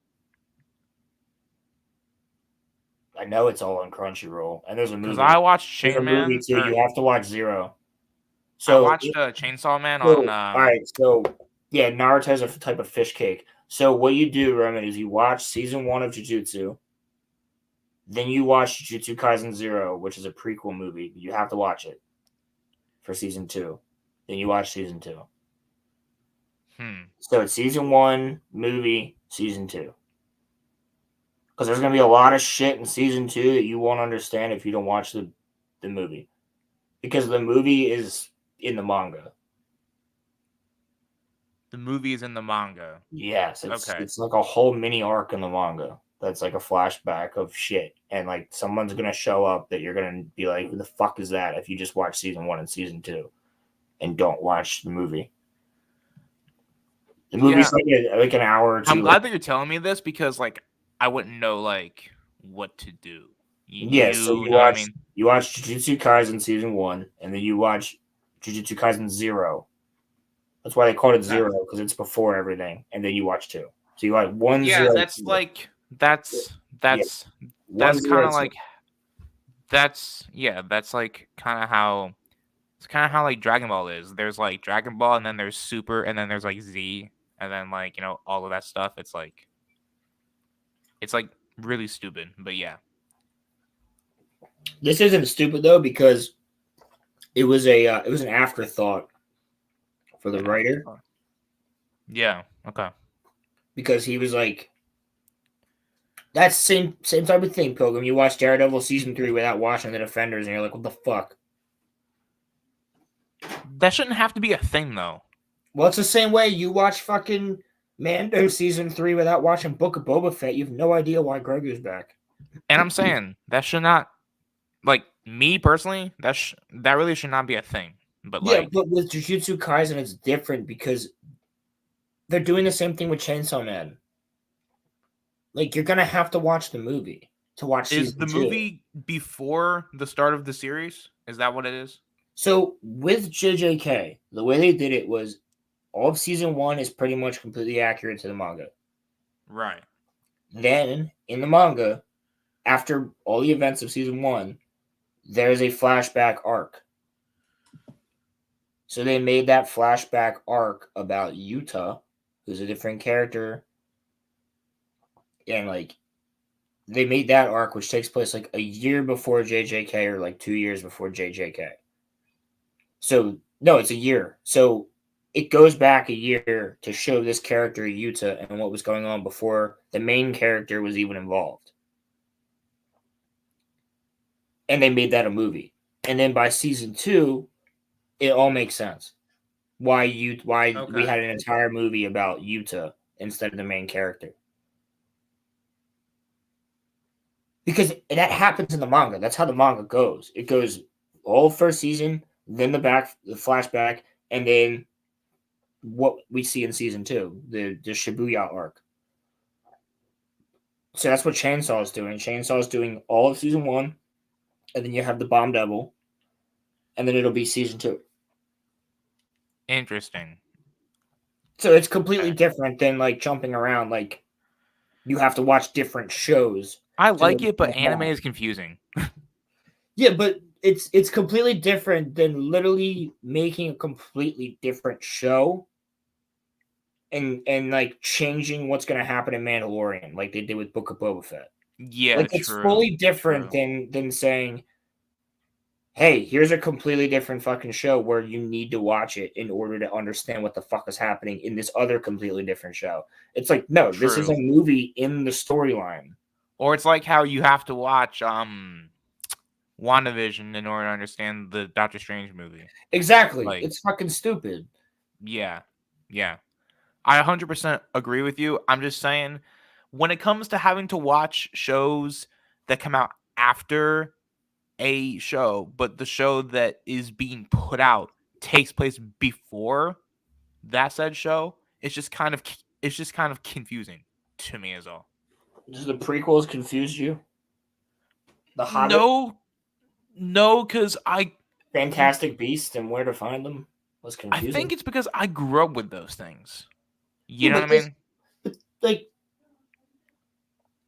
I know it's all on Crunchyroll, and there's a movie. Because I watched There's a Chain movie Man. too. You have to watch Zero. I So watched Chainsaw Man So, on. all right, so yeah, Naruto's a type of fish cake. So what you do, Roman, is you watch season 1 of Jujutsu, then you watch Jujutsu Kaisen 0, which is a prequel movie. You have to watch it for season 2. Then you watch season 2. So it's season 1, movie, season 2. Because there's going to be a lot of shit in season 2 that you won't understand if you don't watch the movie. Because the movie is in the manga. The movie is in the manga. Yes, it's like a whole mini arc in the manga. That's like a flashback of shit, and like someone's gonna show up that you're gonna be like, "Who the fuck is that?" If you just watch season 1 and season 2, and don't watch the movie. The movie's like an hour or two. I'm glad that you're telling me this because like I wouldn't know like what to do. So you watch you watch Jujutsu Kaisen season 1, and then you watch Jujutsu Kaisen 0. That's why they called it 0, because it's before everything, and then you watch 2. So you watch 1, 0. Yeah, that's 2. like that's kind of like that's like kind of how it's kind of how like Dragon Ball is. There's like Dragon Ball, and then there's Super, and then there's like Z, and then like all of that stuff. It's like really stupid, but yeah. This isn't stupid though, because it was an afterthought for the writer. Yeah. Okay. Because he was like, that's same type of thing, Pilgrim. You watch Daredevil season 3 without watching The Defenders, and you're like, what the fuck? That shouldn't have to be a thing, though. Well, it's the same way you watch fucking Mando season 3 without watching Book of Boba Fett. You have no idea why Grogu's back. And I'm saying that should not, like me personally, that really should not be a thing. But yeah, but with Jujutsu Kaisen, it's different because they're doing the same thing with Chainsaw Man. Like, you're gonna have to watch the movie to watch season 2. Is the movie before the start of the series? Is that what it is? So with JJK, the way they did it was all of season 1 is pretty much completely accurate to the manga. Right. Then in the manga, after all the events of season 1, there's a flashback arc. So they made that flashback arc about Yuta, who's a different character. And like they made that arc, which takes place like a year before JJK or like 2 years before JJK. So no, it's a year. So it goes back a year to show this character Yuta and what was going on before the main character was even involved. And they made that a movie. And then by season 2, it all makes sense. Why we had an entire movie about Yuta instead of the main character. Because that happens in the manga. That's how the manga goes. It goes all first season, then the flashback, and then what we see in season 2, the Shibuya arc. So that's what Chainsaw is doing. Chainsaw is doing all of season 1, and then you have the Bomb Devil, and then it'll be season 2. Interesting. So it's completely different than like jumping around. Like you have to watch different shows. I like it, but anime is confusing. Yeah, but it's completely different than literally making a completely different show and like changing what's going to happen in Mandalorian, like they did with Book of Boba Fett. Yeah, like it's fully different than saying, hey, here's a completely different fucking show where you need to watch it in order to understand what the fuck is happening in this other completely different show. It's like, no, this is a movie in the storyline. Or it's like how you have to watch WandaVision in order to understand the Doctor Strange movie. Exactly. Like, it's fucking stupid. Yeah. Yeah. I 100% agree with you. I'm just saying, when it comes to having to watch shows that come out after a show, but the show that is being put out takes place before that said show, it's just kind of confusing to me as well. Does the prequels confuse you? The Hobbit? No, because Fantastic Beasts and Where to Find Them was confusing. I think it's because I grew up with those things. You know what I mean? Like,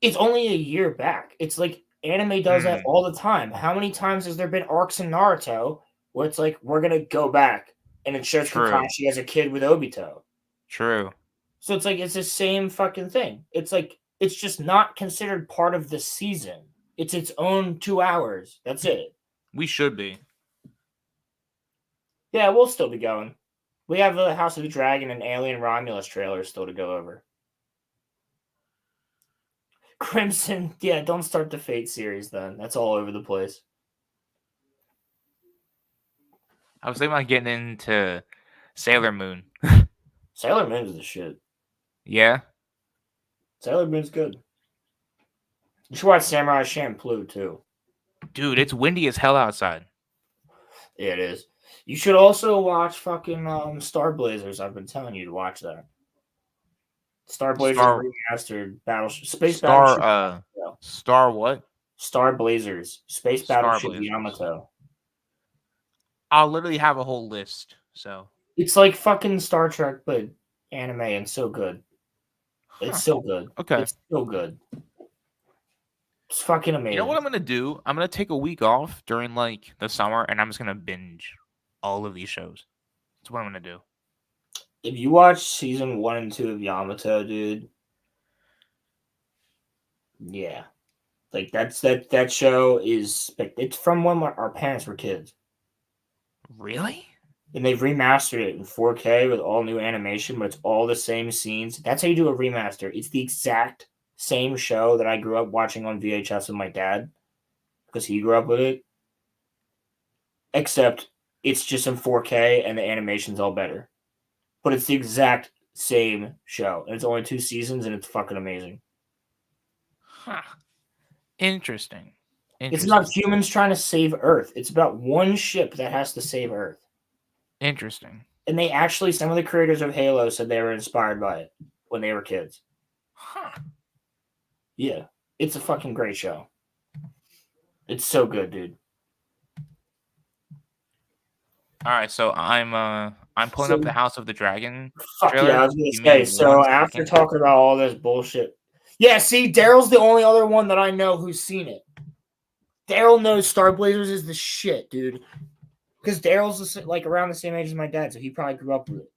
it's only a year back. It's like anime does that all the time. How many times has there been arcs in Naruto where it's like, we're going to go back and it shows Kakashi as a kid with Obito? True. So it's like, it's the same fucking thing. It's like, it's just not considered part of the season. It's its own 2 hours. That's it. We should be. Yeah, we'll still be going. We have the House of the Dragon and Alien Romulus trailers still to go over. Crimson, yeah, don't start the Fate series then. That's all over the place. I was thinking about getting into Sailor Moon. Sailor Moon's the shit. Yeah? Sailor Moon's good. You should watch Samurai Champloo too. Dude, it's windy as hell outside. Yeah, it is. You should also watch fucking Star Blazers. I've been telling you to watch that. Star Blazers remastered Space Battleship. Star what? Star Blazers. Space Battleship Yamato. I'll literally have a whole list. So it's like fucking Star Trek, but anime and so good. It's so good. Okay. It's so good. It's fucking amazing. You know what I'm gonna do? I'm gonna take a week off during like the summer, and I'm just gonna binge all of these shows. That's what I'm gonna do. If you watch season 1 and 2 of Yamato, dude, yeah, like that show is. It's from when our parents were kids. Really? And they've remastered it in 4K with all new animation, but it's all the same scenes. That's how you do a remaster. It's the exact same show that I grew up watching on VHS with my dad because he grew up with it. Except it's just in 4K and the animation's all better. But it's the exact same show. And it's only 2 seasons and it's fucking amazing. Huh. Interesting. It's about humans trying to save Earth. It's about one ship that has to save Earth. Interesting. And they actually, some of the creators of Halo said they were inspired by it when they were kids. Huh. Yeah. It's a fucking great show. It's so good, dude. All right, so I'm pulling up the House of the Dragon. Fuck yeah, I was gonna say. So after talking about all this bullshit, yeah. See, Daryl's the only other one that I know who's seen it. Daryl knows Star Blazers is the shit, dude. Because Daryl's like around the same age as my dad, so he probably grew up with it.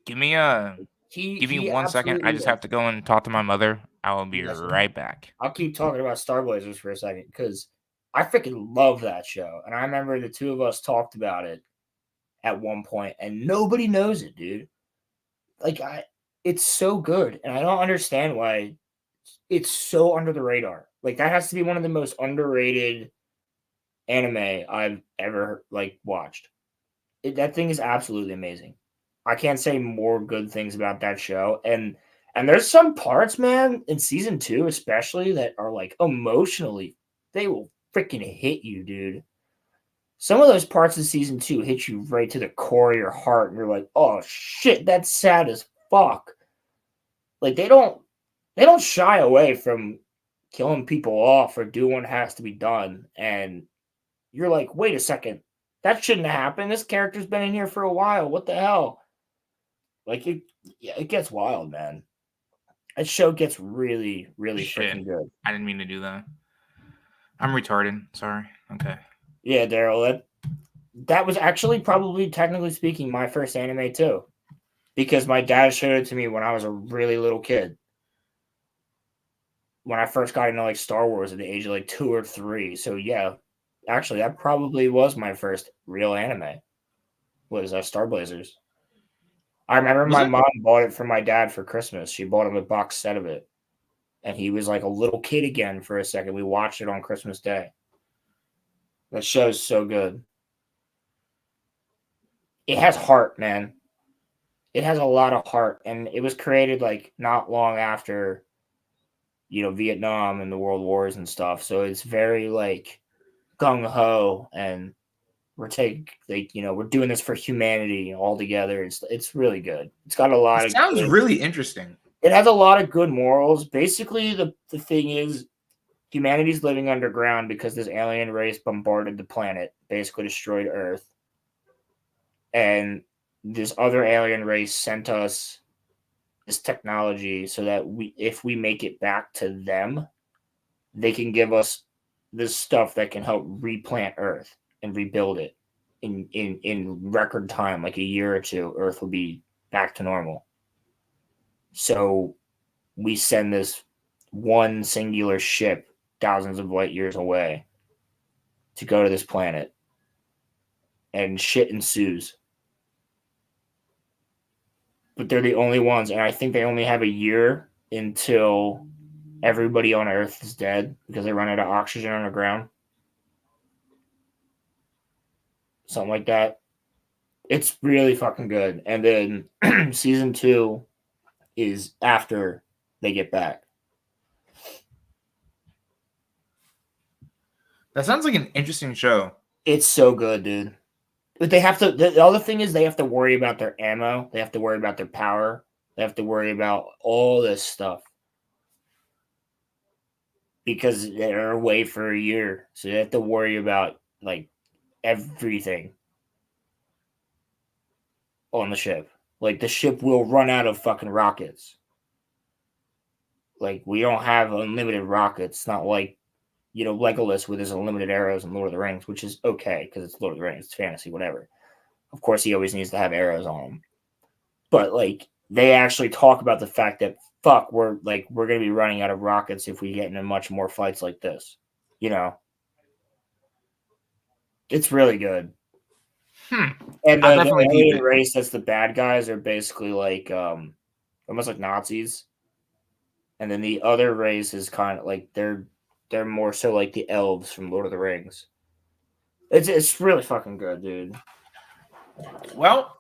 Give me 1 second. I just have to go and talk to my mother. I will be right back. I'll keep talking about Star Blazers for a second because I freaking love that show. And I remember the two of us talked about it at one point, and nobody knows it, dude. Like, it's so good, and I don't understand why it's so under the radar. Like, that has to be one of the most underrated anime I've ever watched. That thing is absolutely amazing. I can't say more good things about that show, and there's some parts, man, in season 2 especially that are like emotionally, they will freaking hit you, dude. Some of those parts of season 2 hit you right to the core of your heart, and you're like, oh shit, that's sad as fuck. Like, they don't shy away from killing people off or doing what has to be done, and you're like, wait a second, that shouldn't have happened. This character's been in here for a while. What the hell? Like, it gets wild, man. That show gets really, really freaking good. I didn't mean to do that. I'm retarded. Sorry. Okay. Yeah, Daryl, that was actually probably, technically speaking, my first anime too. Because my dad showed it to me when I was a really little kid. When I first got into Star Wars at the age of 2 or 3. So yeah, actually that probably was my first real anime. Was Star Blazers. I remember my mom bought it for my dad for Christmas. She bought him a box set of it. And he was like a little kid again for a second. We watched it on Christmas Day. That show's so good. It has heart, man. It has a lot of heart. And it was created not long after, Vietnam and the World Wars and stuff. So it's very gung-ho, and we're doing this for humanity all together. It's really good. It's got a lot of sounds really interesting. It has a lot of good morals. Basically, the thing is, humanity's living underground because this alien race bombarded the planet, basically destroyed Earth. And this other alien race sent us this technology so that if we make it back to them, they can give us this stuff that can help replant Earth and rebuild it in record time, like a year or two, Earth will be back to normal. So we send this one singular ship thousands of light years away to go to this planet, and shit ensues. But they're the only ones, and I think they only have a year until everybody on Earth is dead because they run out of oxygen on the ground. Something like that. It's really fucking good. And then season 2 is after they get back. That sounds like an interesting show. It's so good, dude. But they have to. The other thing is they have to worry about their ammo. They have to worry about their power. They have to worry about all this stuff because they're away for a year. So they have to worry about like everything on the ship. Like the ship will run out of fucking rockets. Like we don't have unlimited rockets. It's not like, you know, Legolas with his unlimited arrows in Lord of the Rings, which is okay because it's Lord of the Rings, it's fantasy, whatever. Of course, he always needs to have arrows on him. But like they actually talk about the fact that we're gonna be running out of rockets if we get into much more fights like this. You know, it's really good. And the alien race that's the bad guys are basically like almost like Nazis. And then the other race is kind of like they're more so like the elves from Lord of the Rings. It's really fucking good, dude. Well,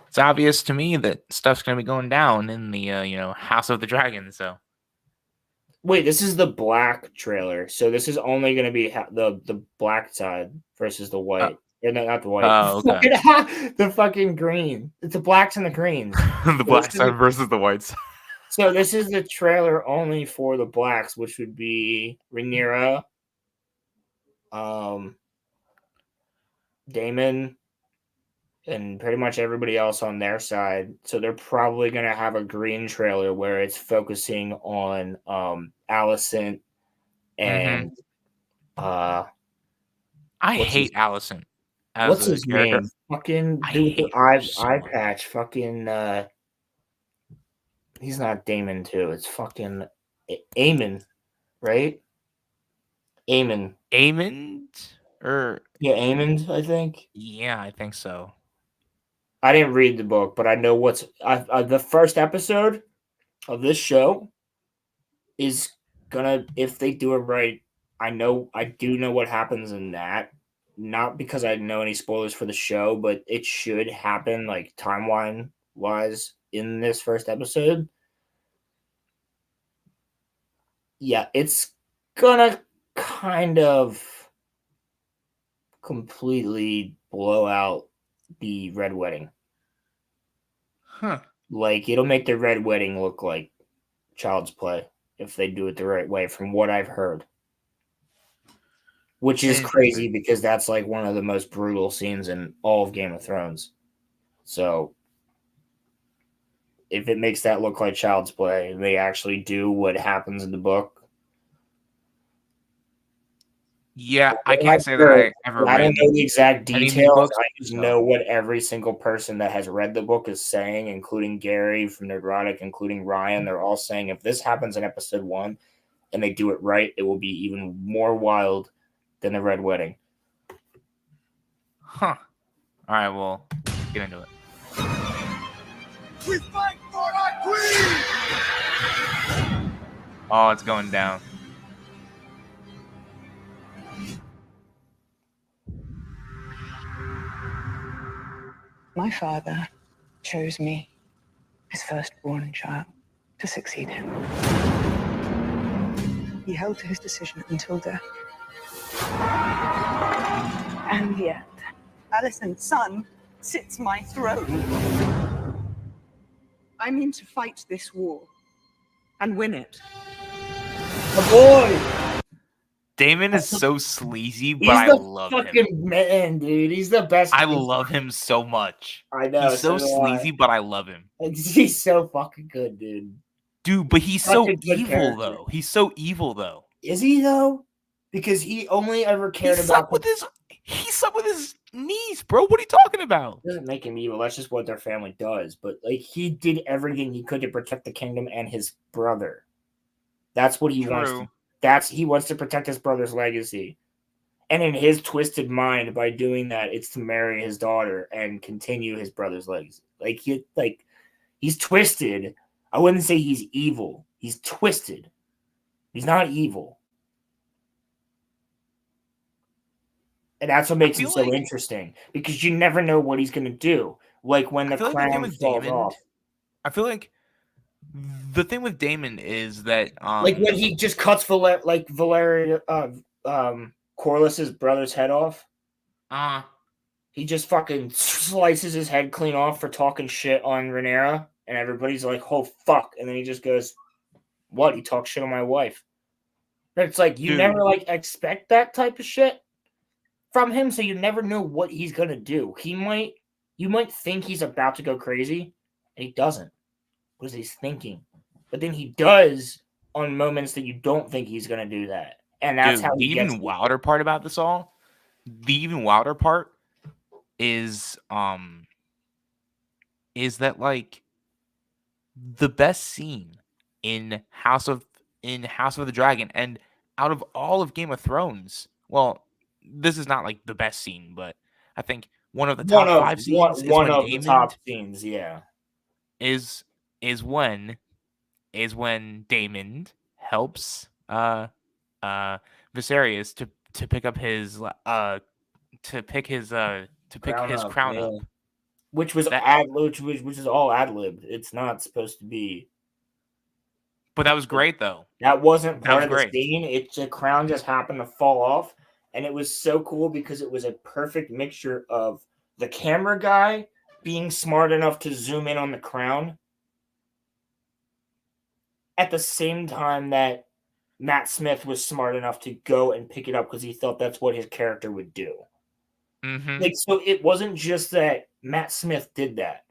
it's obvious to me that stuff's gonna be going down in the House of the Dragon. So wait, this is the black trailer, so this is only gonna be the black side versus the white. Not the white. Oh, okay. The fucking green. It's the blacks and the greens. The black side versus the white side. So this is the trailer only for the blacks, which would be Rhaenyra, Daemon, and pretty much everybody else on their side. So they're probably going to have a green trailer where it's focusing on Alicent and I hate Alicent. What's his name? Fucking dude with the eye patch. Fucking he's not Daemon too. It's fucking Aemon, right? Aemon. Aemon? Yeah, Aemon, I think. Yeah, I think so. I didn't read the book, but I know what's the first episode of this show is gonna, if they do it right, I do know what happens in that. Not because I know any spoilers for the show, but it should happen like timeline wise in this first episode. Yeah, it's gonna kind of completely blow out the Red Wedding. Like it'll make the Red Wedding look like Child's Play if they do it the right way, from what I've heard. Which is crazy because that's like one of the most brutal scenes in all of Game of Thrones. So if it makes that look like Child's Play, and they actually do what happens in the book. Yeah, I can't say that I ever read. I don't know the exact details. I just know what every single person that has read the book is saying, including Gary from Nerdrotic, including Ryan. They're all saying if this happens in episode 1 and they do it right, it will be even more wild than the Red Wedding. All right, well, get into it. We fight for our queen! Oh, it's going down. My father chose me, his firstborn child, to succeed him. He held to his decision until death. And yet, Alicent's son sits my throne. I mean to fight this war and win it. The boy! Daemon is so sleazy, but I love him. He's the fucking man, dude. He's the best. I love him so much. I know. He's so sleazy, but I love him. He's so fucking good, dude. Dude, but he's so evil, though. He's so evil, though. Is he though? Because he only ever He cared about sucked with his knees, bro. What are you talking about? doesn't make him evil. That's just what their family does. But like he did everything he could to protect the kingdom and his brother. That's what he wants. He wants to protect his brother's legacy. And in his twisted mind, by doing that, it's to marry his daughter and continue his brother's legacy. He's twisted. I wouldn't say he's evil. He's twisted. He's not evil. And that's what makes him so interesting, because you never know what he's going to do. Like when the crown falls off. I feel like the thing with Damon is that like when he just cuts Corliss's brother's head off. He just fucking slices his head clean off for talking shit on Rhaenyra, and everybody's like, "Oh fuck!" And then he just goes, "What? He talks shit on my wife." But it's like you never expect that type of shit from him, so you never know what he's gonna do. You might think he's about to go crazy, and he doesn't, because he's thinking. But then he does on moments that you don't think he's gonna do that, and that's how he gets. The even wilder part about this all, the even wilder part is that like the best scene in House of the Dragon and out of all of Game of Thrones. Well, this is not like the best scene, but I think one of the top 5 scenes. One of the top scenes, yeah. Is when Daemon helps Viserys to pick up his crown up. Which was which is all ad-libbed. It's not supposed to be. But that was great though. That wasn't part of the scene. The crown just happened to fall off. And it was so cool because it was a perfect mixture of the camera guy being smart enough to zoom in on the crown at the same time that Matt Smith was smart enough to go and pick it up because he thought that's what his character would do. Mm-hmm. So it wasn't just that Matt Smith did that.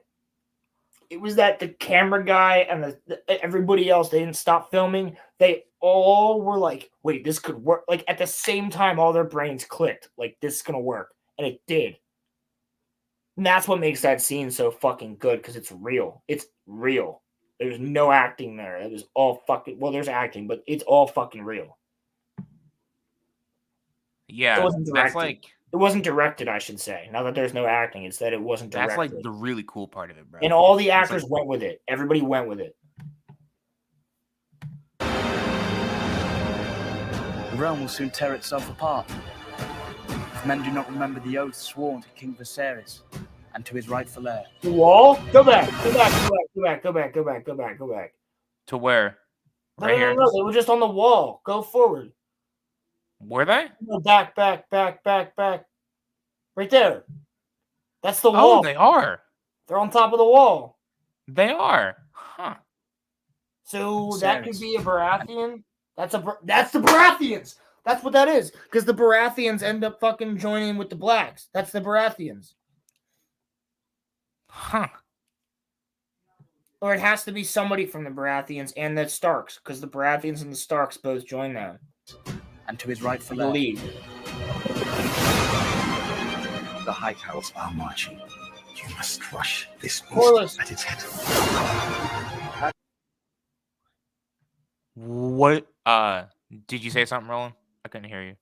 It was that the camera guy and everybody else, they didn't stop filming. They all were like, wait, this could work. Like at the same time, all their brains clicked. Like, this is going to work. And it did. And that's what makes that scene so fucking good, because it's real. It's real. There's no acting there. It was all fucking, well, there's acting, but it's all fucking real. Yeah, that's like... It wasn't directed, I should say. Now that there's no acting, it's that it wasn't directed. That's like the really cool part of it, bro. And all the actors went with it. Everybody went with it. The realm will soon tear itself apart. If men do not remember the oath sworn to King Viserys and to his rightful heir. The wall? Go back. Go back. To where? Right here? No, they were just on the wall. Go forward. Were they? No, back. Right there. That's the wall. Oh, they are. They're on top of the wall. They are. Huh. So that could be a Baratheon. That's the Baratheons. That's what that is. Because the Baratheons end up fucking joining with the Blacks. That's the Baratheons. Huh. Or it has to be somebody from the Baratheons and the Starks, because the Baratheons and the Starks both join them. And to his rightful heir. The Hightails are marching. You must crush this beast at its head. What? Did you say something, Roland? I couldn't hear you.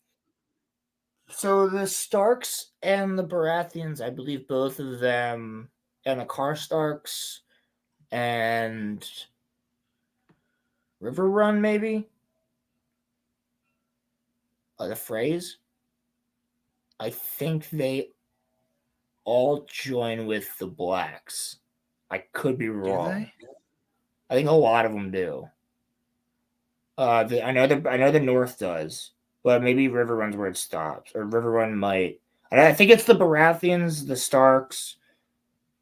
So the Starks and the Baratheons, I believe both of them, and the Karstarks and River Run, maybe. The phrase, I think they all join with the Blacks. I could be wrong. I think a lot of them do. I know the North does, but maybe River Run's where it stops, or River Run might. I think it's the Baratheons, the Starks,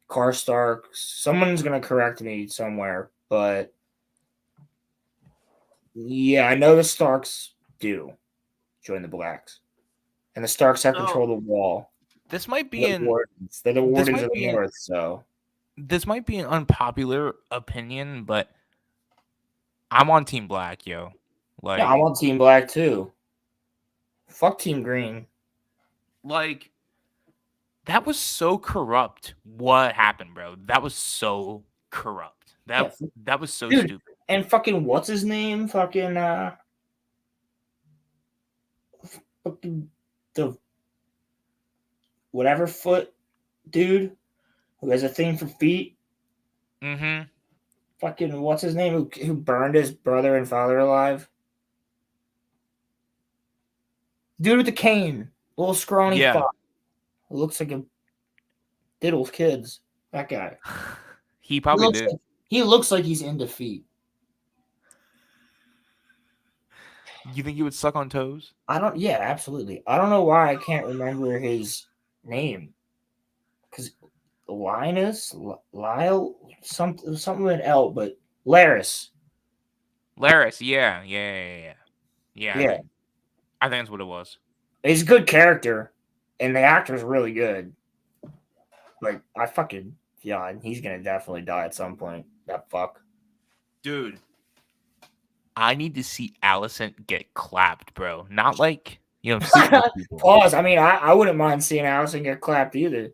Karstarks. Someone's gonna correct me somewhere, but yeah, I know the Starks do join the Blacks, and the Starks have control of the wall. This might be They're the Wardens of the North, so this might be an unpopular opinion, but I'm on Team Black, yo. Like, yeah, I want Team Black too. Fuck Team Green. like that was so corrupt. What happened, bro? That was so corrupt. That Yeah, that was so dude. stupid. And fucking what's his name? Fucking the whatever foot dude who has a thing for feet. Mm-hmm. Fucking what's his name? Who burned his brother and father alive? Dude with the cane, little scrawny Yeah. fuck. Who looks like a diddles kids. That guy. He probably did. He looks like he's into feet. You think he would suck on toes? Yeah, absolutely. I don't know why I can't remember his name. Because Linus, Lyle, something with an L, but Laris. Laris, yeah. Yeah. I think that's what it was. He's a good character, and the actor's really good. But he's gonna definitely die at some point. That fuck. Dude. I need to see Allison get clapped, bro. Not like, sleep with people. Pause. I mean, I wouldn't mind seeing Allison get clapped either.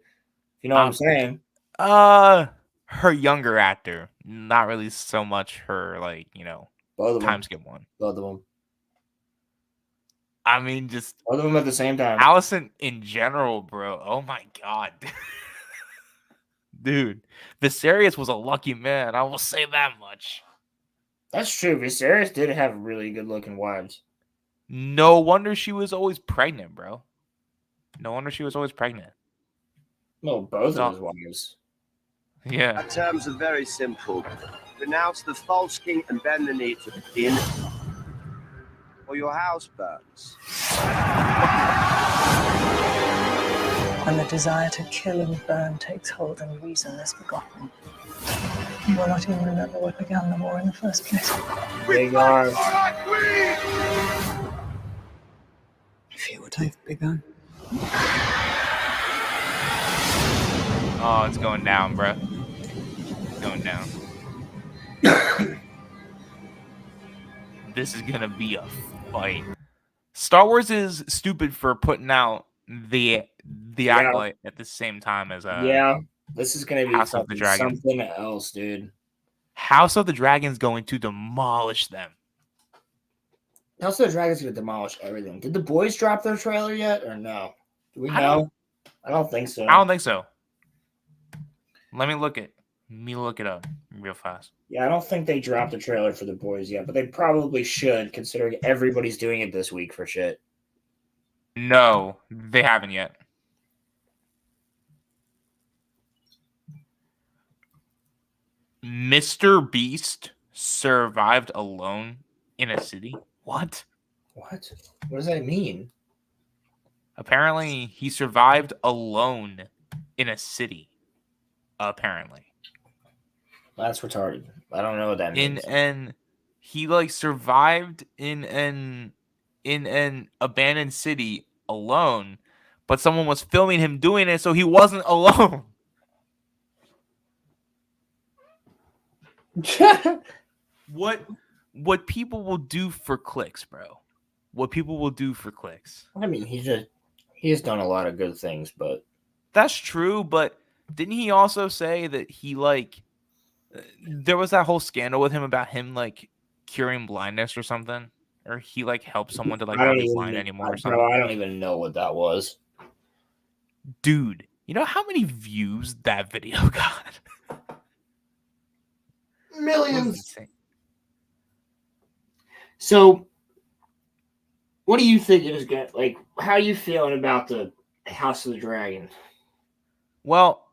You know what I'm saying? Her younger actor. Not really so much her, Both of them. time skip one. Both of them. I mean, just both of them at the same time. Allison in general, bro. Oh my god. Dude, Viserys was a lucky man. I will say that much. That's true. Viserys did have really good looking wives. No wonder she was always pregnant, bro. No wonder she was always pregnant. No, both of his wives. Yeah. Our terms are very simple. Renounce the false king and bend the knee to the king, or your house burns. When the desire to kill and burn takes hold and reason is forgotten, you will not even remember what began the war in the first place. Big arm. Fear what I've begun. Oh, it's going down, bro. It's going down. This is gonna be a fight. Star Wars is stupid for putting out the Acolyte at the same time as this is gonna be House of the Dragon. something else, dude. House of the Dragon is going to demolish them. House of the Dragon's gonna demolish everything. Did the boys drop their trailer yet, or no? Do we know? I don't think so. I don't think so. Let me look it up real fast. Yeah, I don't think they dropped the trailer for the boys yet, but they probably should, considering everybody's doing it this week for shit. No, they haven't yet. Mr. Beast survived alone in a city? What? What? What does that mean? Apparently, he survived alone in a city. Apparently. That's retarded. I don't know what that means. He survived in an abandoned city alone, but someone was filming him doing it, so he wasn't alone. What people will do for clicks, bro. What people will do for clicks. I mean, he has done a lot of good things, but that's true. But didn't he also say that he there was that whole scandal with him about him curing blindness or something, or he helped someone to not be blind anymore or something? Bro, I don't even know what that was. Dude, you know how many views that video got? Millions. So, what do you think it is going to, how are you feeling about the House of the Dragon? Well,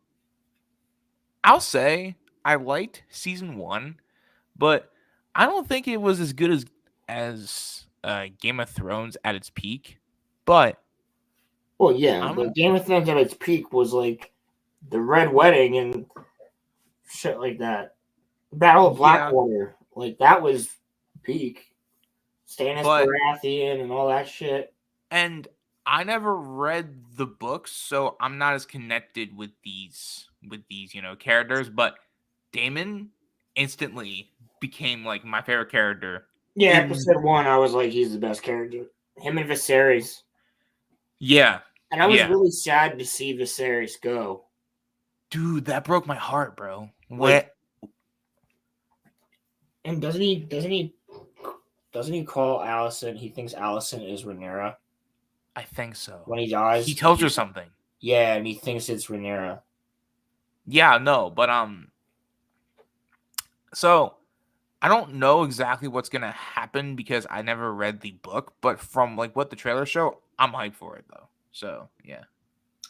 I'll say I liked season 1, but I don't think it was as good as Game of Thrones at its peak. But well, yeah, but Game of Thrones at its peak was the Red Wedding and shit like that. Battle of Blackwater, that was peak. Stannis Baratheon and all that shit. And I never read the books, so I'm not as connected with these characters. But Daemon instantly became my favorite character Yeah, episode 1, I was like, he's the best character. Him and Viserys. Yeah. And I was really sad to see Viserys go. Dude, that broke my heart, bro. Like, and doesn't he call Alicent? He thinks Alicent is Rhaenyra. I think so. When he dies, he tells her something. Yeah, and he thinks it's Rhaenyra. Yeah, no, but so I don't know exactly what's gonna happen because I never read the book, but from like what the trailers show, I'm hyped for it though. So yeah,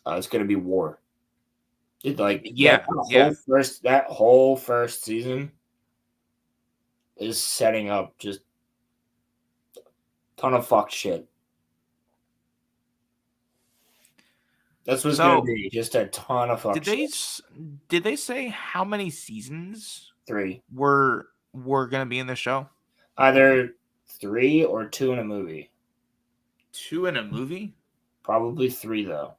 it's gonna be war. That whole first season is setting up just ton of fuck shit. That's what it's gonna be. Just a ton of fuck shit. Did they say how many seasons 3 were gonna be in the show? Either 3 or 2 in a movie. 2 in a movie? Probably 3 though.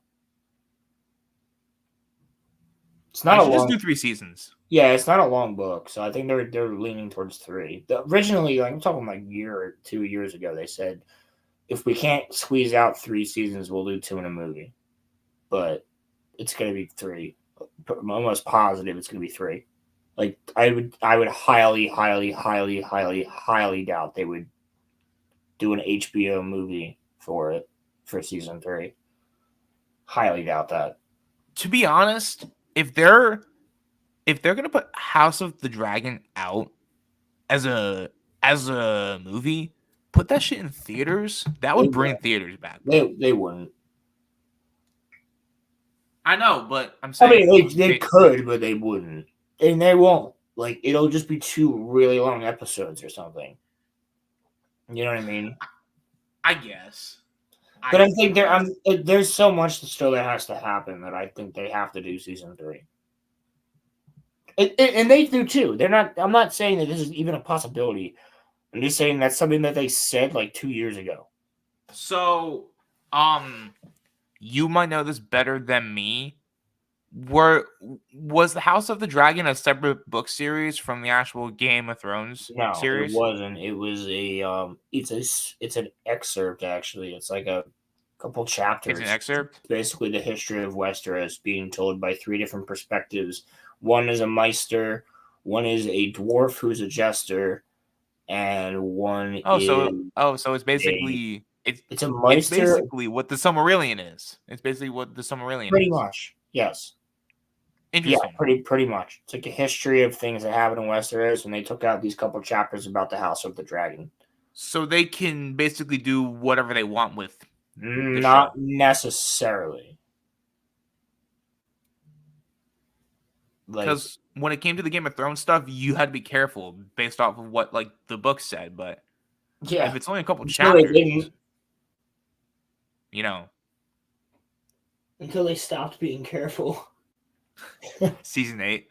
It's not just do 3 seasons. Yeah, it's not a long book, so I think they're leaning towards 3. Originally, like I'm talking like a year or 2 years ago, they said if we can't squeeze out 3 seasons, we'll do 2 in a movie. But it's gonna be 3. I'm almost positive it's gonna be 3. Like I would highly doubt they would do an HBO movie for season 3. Highly doubt that. To be honest, if they're gonna put House of the Dragon out as a movie, put that shit in theaters. That would bring theaters back. They wouldn't. I know, but I'm saying they could, but they wouldn't, and they won't. Like it'll just be 2 really long episodes or something. You know what I mean? I guess. But I think there's so much still that has to happen that I think they have to do season 3. And they do too. I'm not saying that this is even a possibility. I'm just saying that's something that they said like 2 years ago. So, you might know this better than me. Was the House of the Dragon a separate book series from the actual Game of Thrones series? No, it wasn't. It was it's an excerpt actually. It's like a couple chapters. It's an excerpt. It's basically the history of Westeros being told by 3 different perspectives. One is a Maester, one is a dwarf who's a jester, and one so it's basically it's a Maester. It's basically what the Silmarillion is. It's basically what the Silmarillion pretty is. Much, yes. Interesting. Yeah, pretty much. It's like a history of things that happened in Westeros, and they took out these couple chapters about the House of the Dragon. So they can basically do whatever they want with. Not necessarily. Because when it came to the Game of Thrones stuff, you had to be careful based off of what like the book said. But yeah, if it's only a couple chapters, you know, until they stopped being careful. Season 8,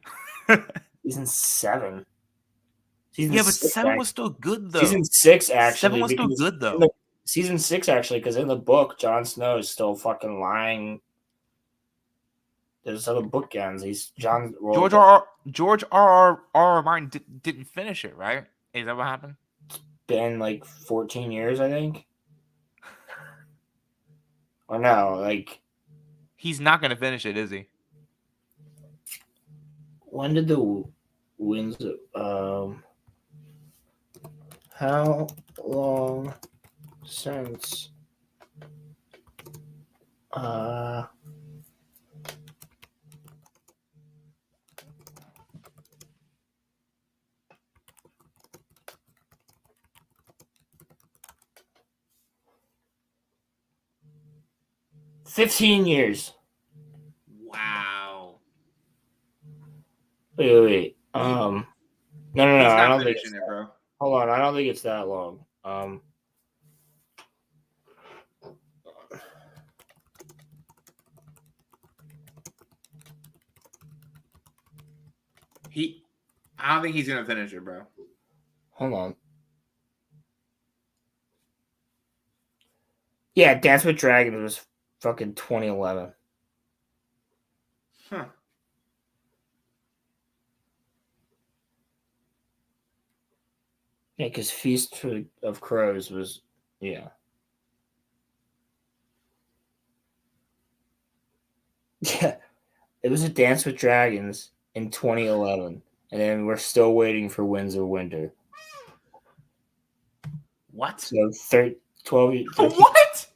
season 7. But 7 was still good though. Season 6 actually. 7 was still good though. Season 6 actually, because in the book, Jon Snow is still fucking lying. There's other bookends. George R.R. Martin didn't finish it, right? Is that what happened? It's been like 14 years, I think. Or no, like he's not gonna finish it, is he? When did the winds? How long since? 15 years. Wow. Wait. No. I don't think it's bro. Hold on, I don't think it's that long. I don't think he's gonna finish it, bro. Hold on. Yeah, Dance with Dragons was fucking 2011. Huh. Yeah, because Feast of Crows was, yeah. Yeah, it was a Dance with Dragons in 2011, and then we're still waiting for Winds of Winter. What? So 12 13. What?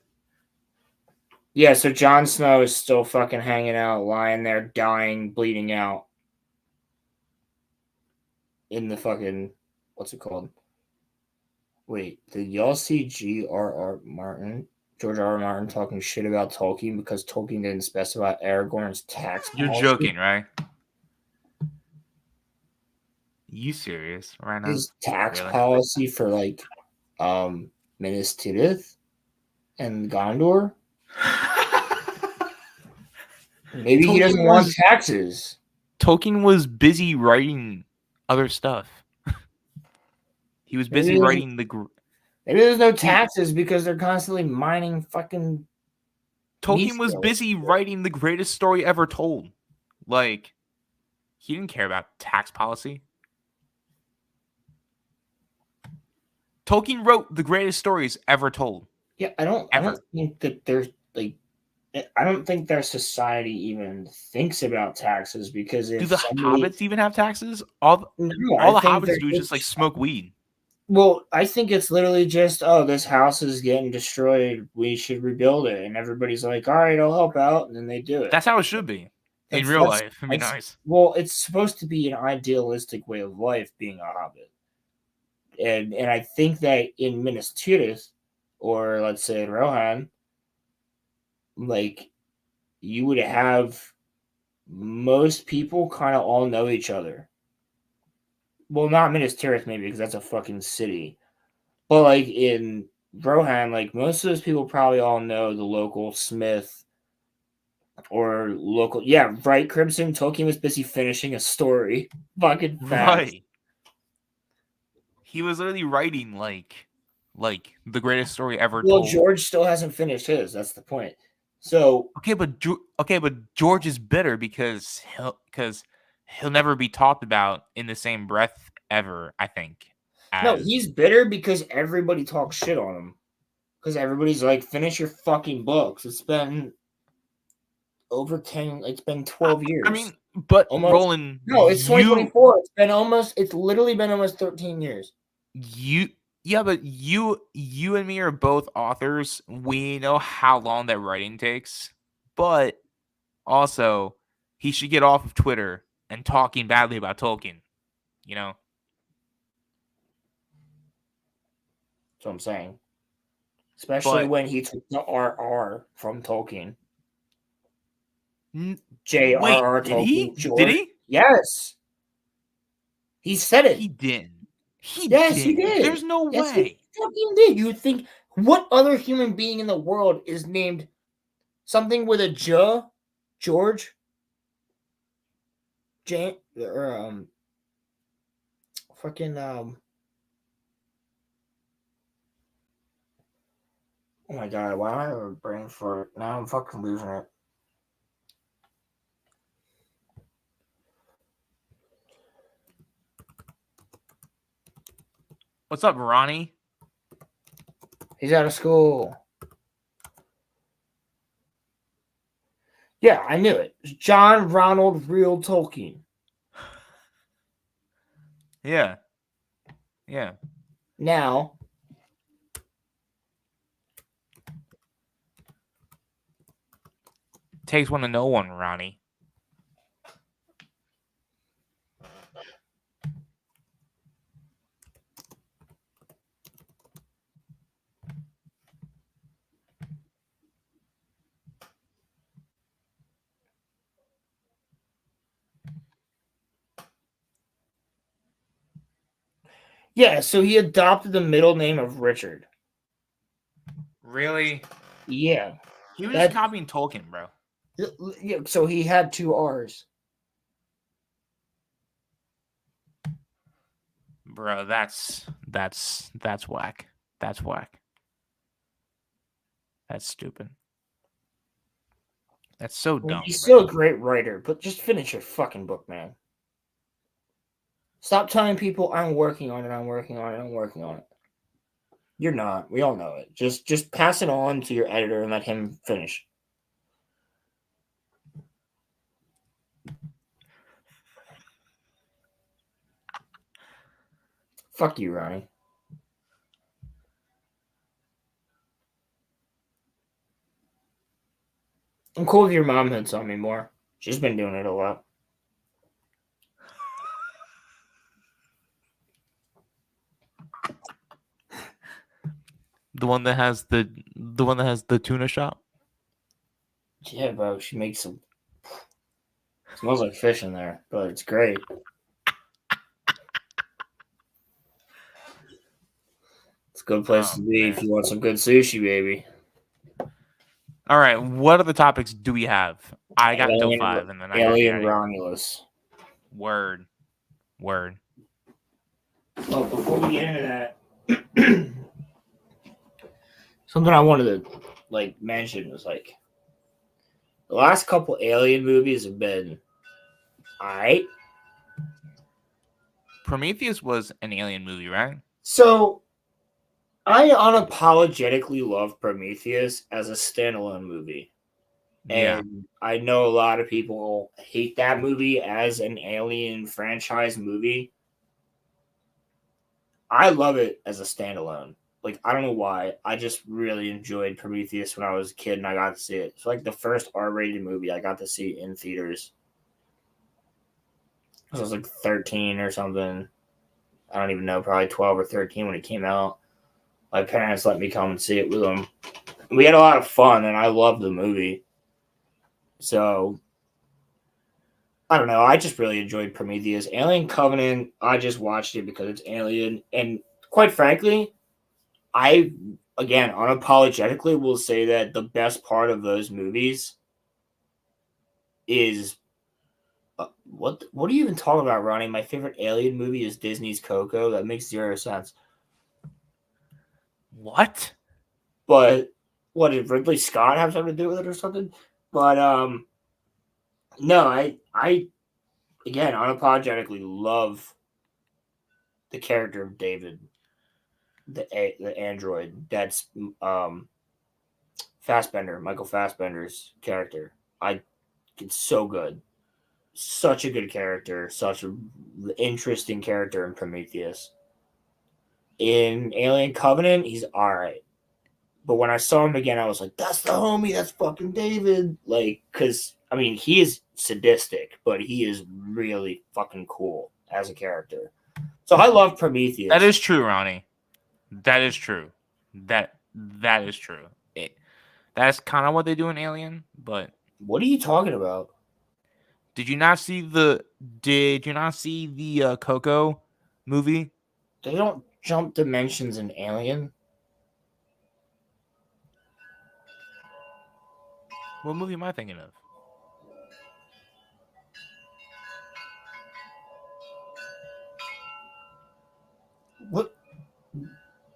Yeah, so Jon Snow is still fucking hanging out, lying there, dying, bleeding out in the fucking, what's it called? Wait, did y'all see George R. R. Martin talking shit about Tolkien because Tolkien didn't specify Aragorn's tax You're policy? joking, right? You serious right now? His tax Really? policy for like Minas Tirith and Gondor? Maybe he doesn't want taxes. Tolkien was busy writing other stuff. He was busy writing Maybe there's no taxes because they're constantly mining fucking. Tolkien was busy writing the greatest story ever told. Like, he didn't care about tax policy. Tolkien wrote the greatest stories ever told. Yeah, I don't think that there's like, I don't think their society even thinks about taxes because if do the hobbits even have taxes? All the hobbits do is just like smoke weed. Well, I think it's literally just, oh, this house is getting destroyed. We should rebuild it, and everybody's like, all right, I'll help out, and then they do it. That's how it should be in real life. It'd be nice. Well, it's supposed to be an idealistic way of life being a hobbit, and I think that in Minas Tirith, or let's say in Rohan, like you would have most people kind of all know each other. Well, not Minas Tirith maybe because that's a fucking city, but like in Rohan, like most of those people probably all know the local smith or local. Yeah, right. Crimson Tolkien was busy finishing a story. Fucking fast. Right. He was literally writing like the greatest story ever Well, told. George still hasn't finished his. That's the point. So okay, but George is bitter because he'll never be talked about in the same breath ever. I think. No, he's bitter because everybody talks shit on him. Because everybody's like, finish your fucking books. It's been over 10. It's been 12 years. I mean, but almost, Roland. No, it's 2024. It's literally been almost 13 years. Yeah, but you and me are both authors. We know how long that writing takes. But also, he should get off of Twitter and talking badly about Tolkien. You know? That's what I'm saying. Especially when he took the RR from Tolkien. J.R.R. Tolkien. Did he? Yes. He said it. He didn't. He did. There's no way. He fucking did. You would think, what other human being in the world is named something with a J? George? Fucking, oh my god, why do I have a brain fart? Now I'm fucking losing it. What's up, Ronnie? He's out of school. Yeah, I knew it. John Ronald Real Tolkien. Yeah. Yeah. Now, takes one to know one, Ronnie. yeah, so he adopted the middle name of Richard. Really? Yeah. He was just copying Tolkien, bro. Yeah, so he had 2 R's. Bro, that's whack. That's whack. That's stupid. That's so dumb. He's still a great writer, but just finish your fucking book, man. Stop telling people I'm working on it. I'm working on it. I'm working on it. You're not. We all know it. Just pass it on to your editor and let him finish. Fuck you, Ronnie. I'm cool if your mom hits on me more. She's been doing it a lot. The one that has the tuna shop. Yeah, bro. She makes some. Smells like fish in there, but it's great. It's a good place to be if you want some good sushi, baby. All right, what other topics do we have? I got till 5, and then I Alien Romulus. Word. Well, before we get into that, something I wanted to mention was the last couple Alien movies have been alright. Prometheus was an Alien movie, right? So I unapologetically love Prometheus as a standalone movie. Yeah. And I know a lot of people hate that movie as an Alien franchise movie. I love it as a standalone. I don't know why. I just really enjoyed Prometheus when I was a kid and I got to see it. It's the first R-rated movie I got to see in theaters. I was 13 or something. I don't even know, probably 12 or 13 when it came out. My parents let me come and see it with them. We had a lot of fun and I loved the movie. So, I don't know. I just really enjoyed Prometheus. Alien Covenant, I just watched it because it's Alien. And quite frankly, I, again, unapologetically will say that the best part of those movies is... what are you even talking about, Ronnie? My favorite Alien movie is Disney's Coco. That makes 0 sense. What? But what did Ridley Scott have something to do with it or something? But no, I again unapologetically love the character of David, the android. That's Fassbender, Michael Fassbender's character. It's so good. Such a good character, such an interesting character in Prometheus. In Alien Covenant, he's alright. But when I saw him again, I was like, that's the homie, that's fucking David. Because, I mean, he is sadistic, but he is really fucking cool as a character. So I love Prometheus. That is true, Ronnie. That is true. That is true. That's kind of what they do in Alien, but... What are you talking about? Did you not see the Coco movie? They don't jump dimensions in Alien. What movie am I thinking of? What?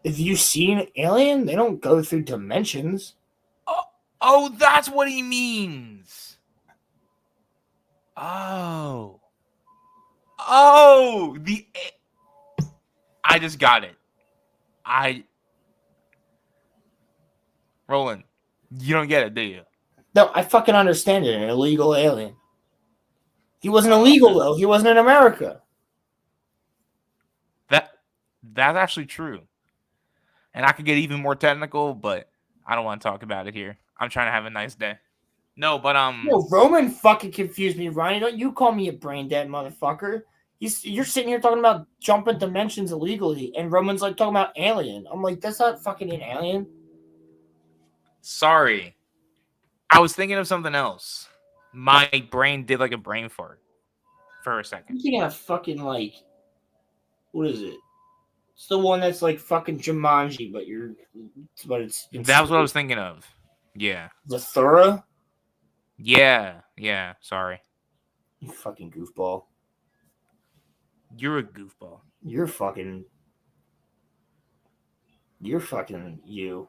If you've seen Alien, they don't go through dimensions. Oh, that's what he means. Oh, I just got it. Roland, you don't get it, do you? No, I fucking understand it. An illegal alien. He wasn't illegal though. He wasn't in America. That's actually true. And I could get even more technical, but I don't want to talk about it here. I'm trying to have a nice day. No, but No, Roman fucking confused me, Ryan. Don't you call me a brain dead motherfucker? You're sitting here talking about jumping dimensions illegally, and Roman's talking about Alien. I'm like, that's not fucking an Alien. Sorry. I was thinking of something else. My brain did a brain fart for a second. I'm thinking of fucking what is it? It's the one that's fucking Jumanji, but it's that was what I was thinking of. Yeah. Zathura? Yeah. Sorry. You fucking goofball. You're a goofball. You're fucking you.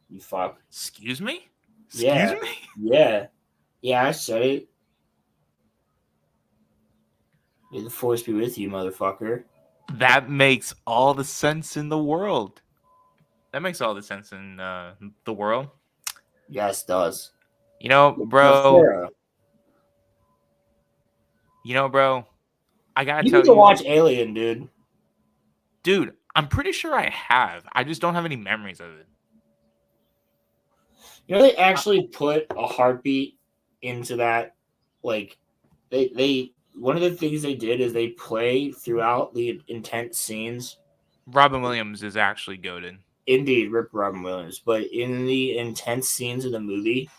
You fuck. Excuse me? Yeah. Excuse me? Yeah. Yeah, I said it. May the force be with you, motherfucker. That makes all the sense in the world. That makes all the sense in the world. Yes, it does. You know, bro. I gotta You tell need to you, watch Alien, dude. dude. I'm pretty sure I have. I just don't have any memories of it. You know, they actually put a heartbeat into that. Like, they one of the things they did is they play throughout the intense scenes. Robin Williams is actually goated. Indeed, Rip Robin Williams. But in the intense scenes of the movie,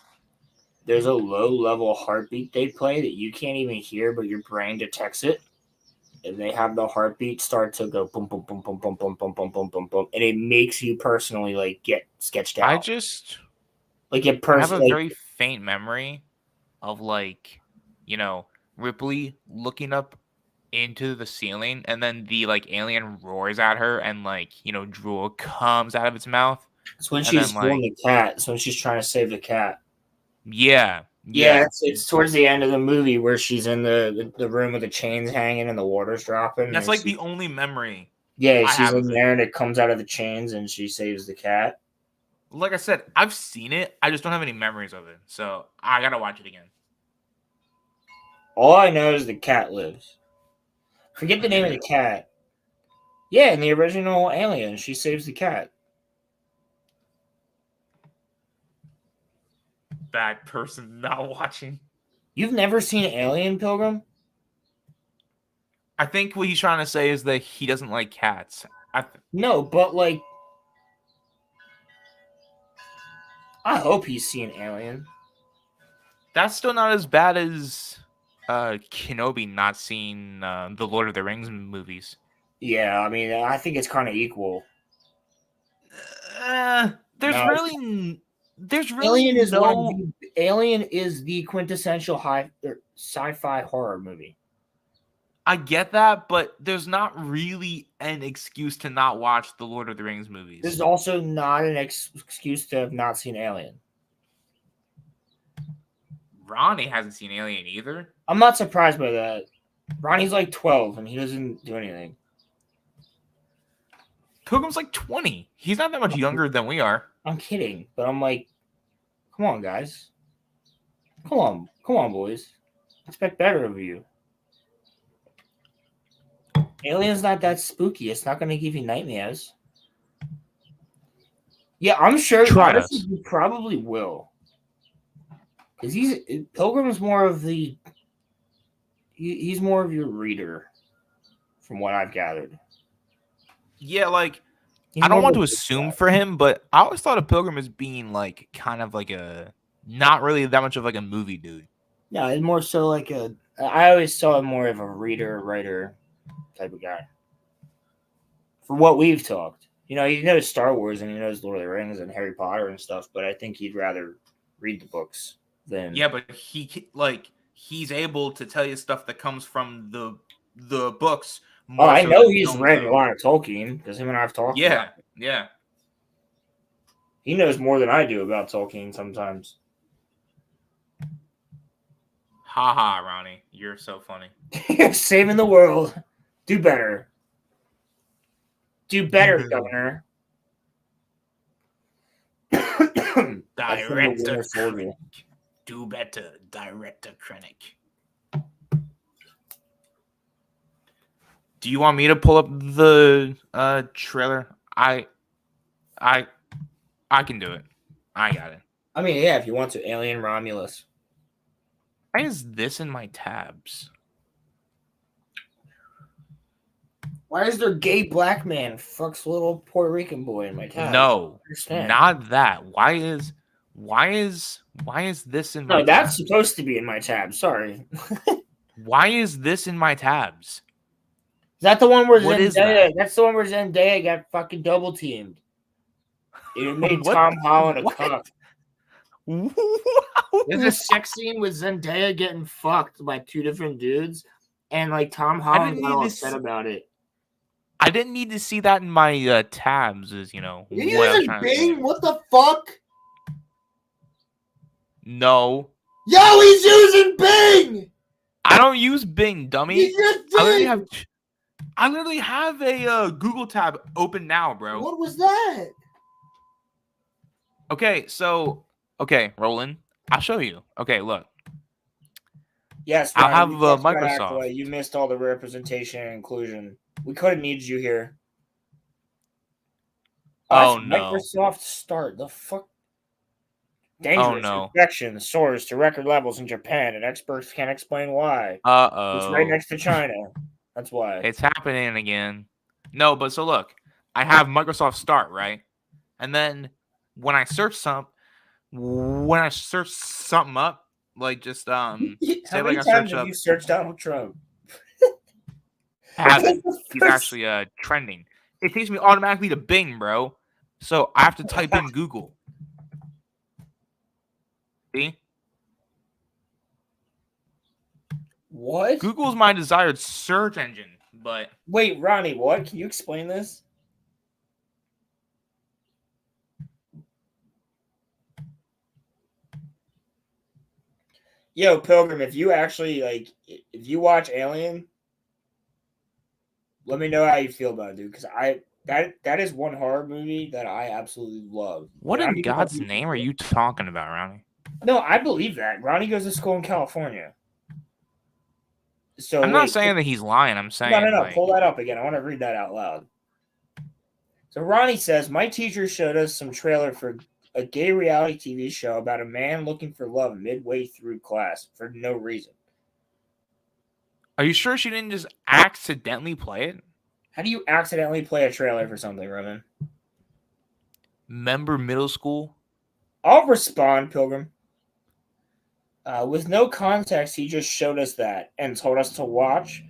there's a low level heartbeat they play that you can't even hear, but your brain detects it. And they have the heartbeat start to go boom, boom, boom, boom, boom, boom, boom, boom, boom, boom, boom, and it makes you personally like get sketched out. I have a very faint memory of like, Ripley looking up into the ceiling, and then the like alien roars at her, and like drool comes out of its mouth. It's when she's holding the cat. It's when she's trying to save the cat. Yeah. It's towards the end of the movie where she's in the room with the chains hanging and the water's dropping. That's like the only memory. Yeah, she's in there and it comes out of the chains and she saves the cat. Like I said, I've seen it. I just don't have any memories of it. So I gotta watch it again. All I know is the cat lives. Forget the name of the cat. Yeah, in the original Alien, she saves the cat. Bad person not watching. You've never seen Alien, Pilgrim? I think what he's trying to say is that he doesn't like cats. No, but like, I hope he's seen Alien. That's still not as bad as Kenobi not seeing the Lord of the Rings movies. Yeah, I mean, I think it's kind of equal. There's really Alien is the quintessential sci-fi horror movie. I get that, but there's not really an excuse to not watch the Lord of the Rings movies. There's also not an excuse to have not seen Alien. Ronnie hasn't seen Alien either. I'm not surprised by that. Ronnie's like 12 and he doesn't do anything. Pilgrim's like 20. He's not that much younger than we are. I'm kidding, but I'm like, come on, guys. Come on, boys. Expect better of you. Alien's not that spooky. It's not going to give you nightmares. Yeah, I'm sure you probably will. Because Pilgrim's more of the... He's more of your reader, from what I've gathered. Yeah, like, I don't want to assume for him, but I always thought of Pilgrim as being, like, kind of like a... Not really that much of, like, a movie dude. No, it's more so like a... I always saw him more of a reader, writer type of guy. For what we've talked. You know, he knows Star Wars and he knows Lord of the Rings and Harry Potter and stuff, but I think he'd rather read the books than... Yeah, but he's able to tell you stuff that comes from the books. Oh, I know he's read a lot of Tolkien because him and I have talked. Yeah, yeah. He knows more than I do about Tolkien sometimes. Haha, Ronnie, you're so funny. You're saving the world. Do better. Do better, Governor. Director Krennic. Do better, Director Krennic. Do you want me to pull up the trailer? I can do it. I got it. I mean, yeah, if you want to. Alien Romulus. Why is this in my tabs? Why is there gay black man fucks little Puerto Rican boy in my tabs? No, not that. Why is this in my tabs? That's supposed to be in my tabs. Sorry. Why is this in my tabs? Is that the one where What is Zendaya? That's the one where Zendaya got fucking double teamed. It made Tom Holland a cuck. There's a sex scene with Zendaya getting fucked by two different dudes, and like Tom Holland got all upset about it. I didn't need to see that in my tabs. Is You're using Bing? What the fuck? No. Yo, he's using Bing. I don't use Bing, dummy. You just did. I literally have a Google tab open now, bro. What was that? Okay, Roland, I'll show you. Okay, look. Yes, I'll Ronnie, have we talked about Microsoft. Acolyte. You missed all the representation and inclusion. We could have needed you here. Oh no. Microsoft Start. The fuck? Dangerous no. infection soars to record levels in Japan, and experts can't explain why. It's right next to China. That's why. It's happening again. No, but so look, I have Microsoft Start, right? And then when I search something up, like just say How like many I times search have up you searched Donald Trump? haven't. He's actually trending. It takes me automatically to Bing, bro. So I have to type in Google. See? What? Google's my desired search engine, but wait, Ronnie, what? Can you explain this? Yo, Pilgrim, if you actually if you watch Alien, let me know how you feel about it, dude. Because that is one horror movie that I absolutely love. What in God's name are you talking about, Ronnie? No, I believe that. Ronnie goes to school in California. So I'm not saying that he's lying. I'm saying no. Pull that up again. I want to read that out loud. So Ronnie says, my teacher showed us some trailer for a gay reality TV show about a man looking for love midway through class for no reason. Are you sure she didn't just accidentally play it? How do you accidentally play a trailer for something, Roman? Member middle school? I'll respond, Pilgrim. With no context, he just showed us that and told us to watch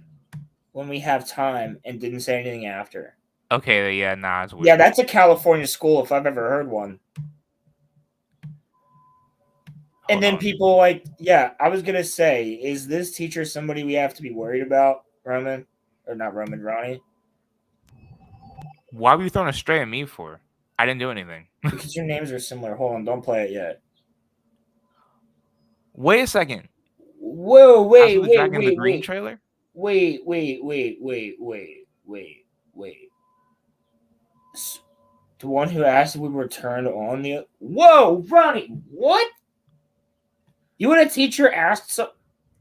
when we have time and didn't say anything after. Okay, yeah, nah, it's weird. Yeah, that's a California school if I've ever heard one. And then people I was going to say, is this teacher somebody we have to be worried about, Roman? Or not Roman, Ronnie? Why were you throwing a stray at me for? I didn't do anything. Because your names are similar. Hold on, don't play it yet. Wait a second. Whoa, wait. The Green trailer? Wait. The one who asked if we were turned on the... Whoa, Ronnie, what? You and a teacher asked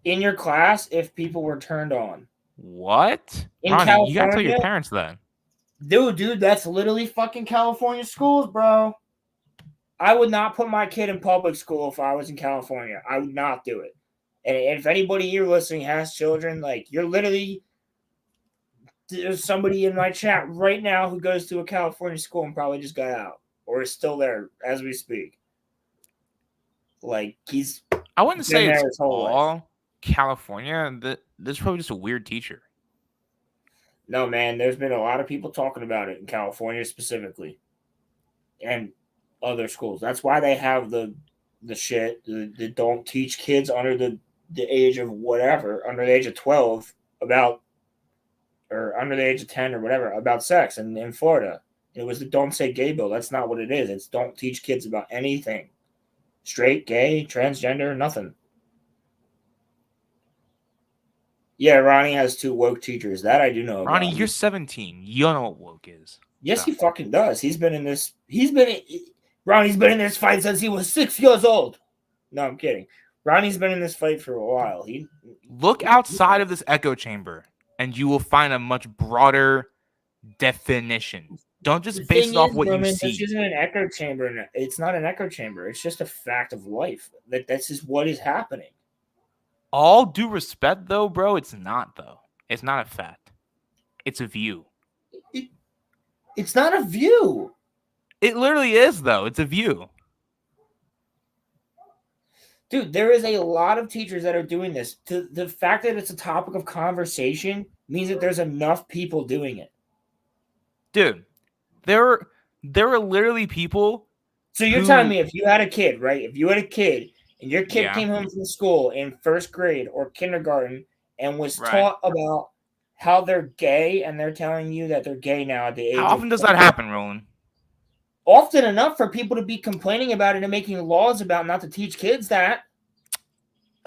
in your class if people were turned on. What? In Ronnie, California? you gotta tell your parents that. Dude, that's literally fucking California schools, bro. I would not put my kid in public school if I was in California. I would not do it. And if anybody here listening has children, you're literally... There's somebody in my chat right now who goes to a California school and probably just got out. Or is still there as we speak. He's... I wouldn't say it's all California. This is probably just a weird teacher. No, man, there's been a lot of people talking about it in California specifically. And other schools. That's why they have the shit that don't teach kids under the age of whatever, under the age of 12 about, or under the age of 10 or whatever, about sex in Florida. It was the Don't Say Gay bill. That's not what it is. It's don't teach kids about anything. Straight, gay, transgender, nothing. Yeah, Ronnie has 2 woke teachers. That I do know about. Ronnie, you're 17. You don't know what woke is. Yes, he fucking does. Ronnie's been in this fight since he was 6 years old. No, I'm kidding. Ronnie's been in this fight for a while. Look outside of this echo chamber, and you will find a much broader definition. Don't just base it off what you see. This isn't an echo chamber. It's not an echo chamber. It's just a fact of life. That's just what is happening. All due respect, though, bro, it's not, though. It's not a fact. It's a view. It's not a view. It literally is, though. It's a view. Dude, there is a lot of teachers that are doing this. The fact that it's a topic of conversation means that there's enough people doing it. Dude, there are literally people. So you're telling me if you had a kid, right? If you had a kid and your kid came home from school in 1st grade or kindergarten and was taught about how they're gay and they're telling you that they're gay now at the age How often does that happen, Roland? Often enough for people to be complaining about it and making laws about not to teach kids that.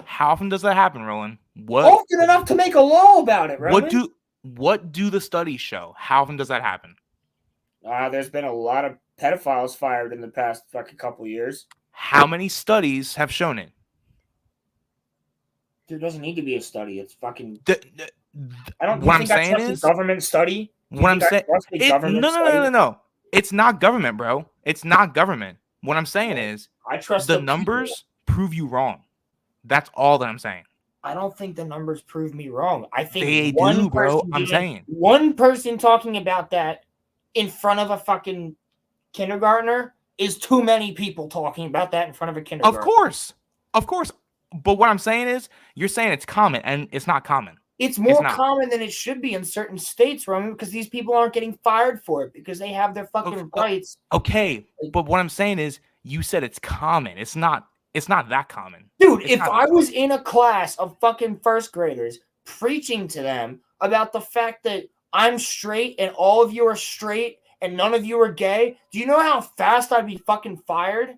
How often does that happen, Roland? Often enough to make a law about it, Roman. What do the studies show? How often does that happen? There's been a lot of pedophiles fired in the past fucking couple years. How many studies have shown it? There doesn't need to be a study. It's fucking. I don't. What I'm saying is government study. What I'm saying. No. It's not government, bro. It's not government. What I'm saying is I trust the numbers prove you wrong. That's all that I'm saying. I don't think the numbers prove me wrong. I think they do, bro. I'm saying one person talking about that in front of a fucking kindergartner is too many people talking about that in front of a kindergartner. Of course. But what I'm saying is, you're saying it's common, and it's not common. It's more common than it should be in certain states, Roman, because these people aren't getting fired for it because they have their fucking rights. Okay, but what I'm saying is, you said it's common. It's not that common. Dude, if I was in a class of fucking first graders preaching to them about the fact that I'm straight and all of you are straight and none of you are gay, do you know how fast I'd be fucking fired?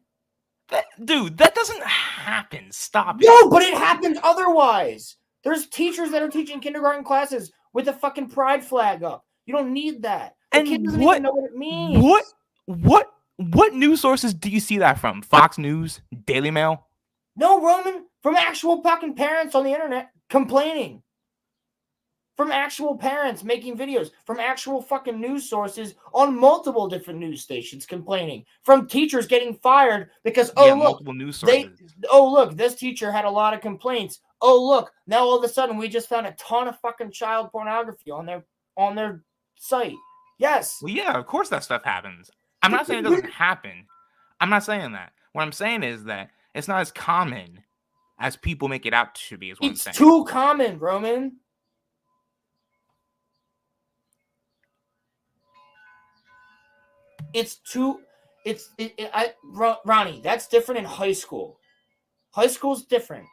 Dude, that doesn't happen. Stop it. No, but it happens otherwise. There's teachers that are teaching kindergarten classes with a fucking pride flag up. You don't need that. The kid doesn't even know what it means. What news sources do you see that from? Fox News? Daily Mail? No, Roman. From actual fucking parents on the internet complaining. From actual parents making videos. From actual fucking news sources on multiple different news stations complaining. From teachers getting fired because, multiple news sources. Look, this teacher had a lot of complaints. Oh, look, now all of a sudden we just found a ton of fucking child pornography on their site. Yes. Well, yeah, of course that stuff happens. I'm not saying it doesn't happen. I'm not saying that. What I'm saying is that it's not as common as people make it out to be, is what I'm saying. It's too common, Roman. Ronnie, that's different in high school. High school's different.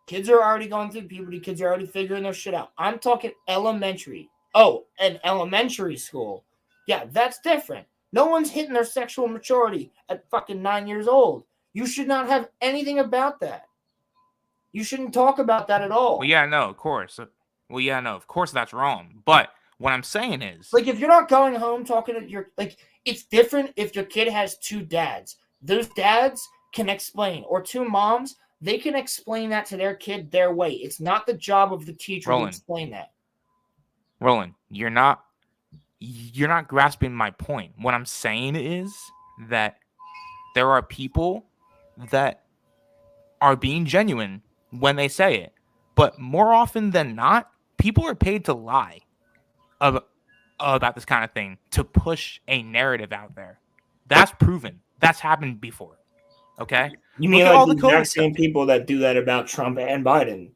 Kids are already going through puberty. Kids are already figuring their shit out. I'm talking elementary. Oh, and elementary school. Yeah, that's different. No one's hitting their sexual maturity at fucking 9 years old. You should not have anything about that. You shouldn't talk about that at all. Well, yeah, no, of course. Of course that's wrong. But what I'm saying is, like, if you're not going home talking to your, like, it's different if your kid has two dads. Those dads can explain, or two moms. They can explain that to their kid their way. It's not the job of the teacher to explain that. Roland, you're not grasping my point. What I'm saying is that there are people that are being genuine when they say it. But more often than not, people are paid to lie about this kind of thing to push a narrative out there. That's proven. That's happened before. Okay? You mean like the exact same people that do that about Trump and Biden?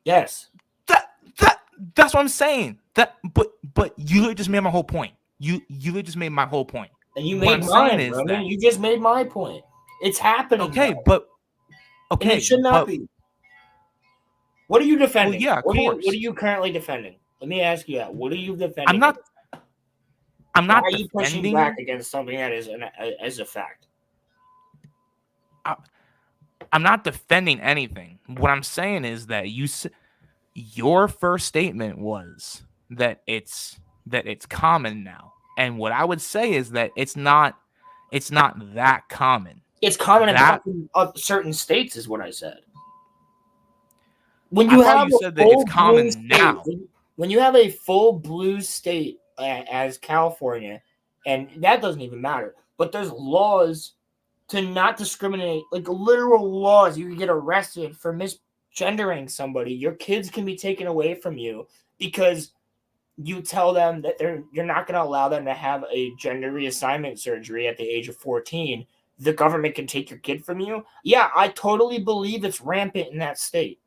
Yes. That's what I'm saying. But you just made my whole point. You just made my whole point. And you made mine, Roman. You just made my point. It's happening. Okay, but and it should not be. What are you defending? Well, yeah, of course. What are you currently defending? Let me ask you that. What are you defending? I'm not. Why are you pushing back against something that is a fact? I'm not defending anything. What I'm saying is that your first statement was that it's common now, and what I would say is that it's not that common. It's common in certain states, is what I said. When you said that it's common now. When you have a full blue state as California, and that doesn't even matter, but there's laws to not discriminate, like literal laws. You can get arrested for misgendering somebody. Your kids can be taken away from you because you tell them that you're not going to allow them to have a gender reassignment surgery at the age of 14. The government can take your kid from you. Yeah, I totally believe it's rampant in that state.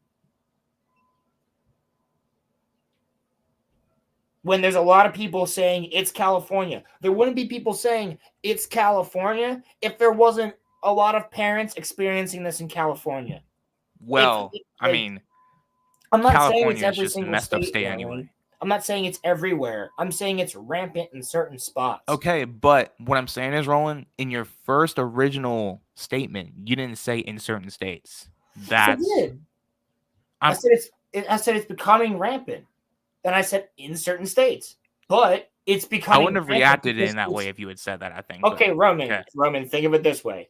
When there's a lot of people saying it's California. There wouldn't be people saying it's California if there wasn't a lot of parents experiencing this in California. Well, I mean, I'm not California saying it's every is just single a messed up state state anyway. I'm not saying it's everywhere. I'm saying it's rampant in certain spots. Okay, but what I'm saying is, Roland, in your first original statement, you didn't say in certain states. I did. I said it's becoming rampant. And I said in certain states. But it's becoming I wouldn't have reacted in that way if you had said that, I think. Okay, but, Roman, okay. Roman, think of it this way.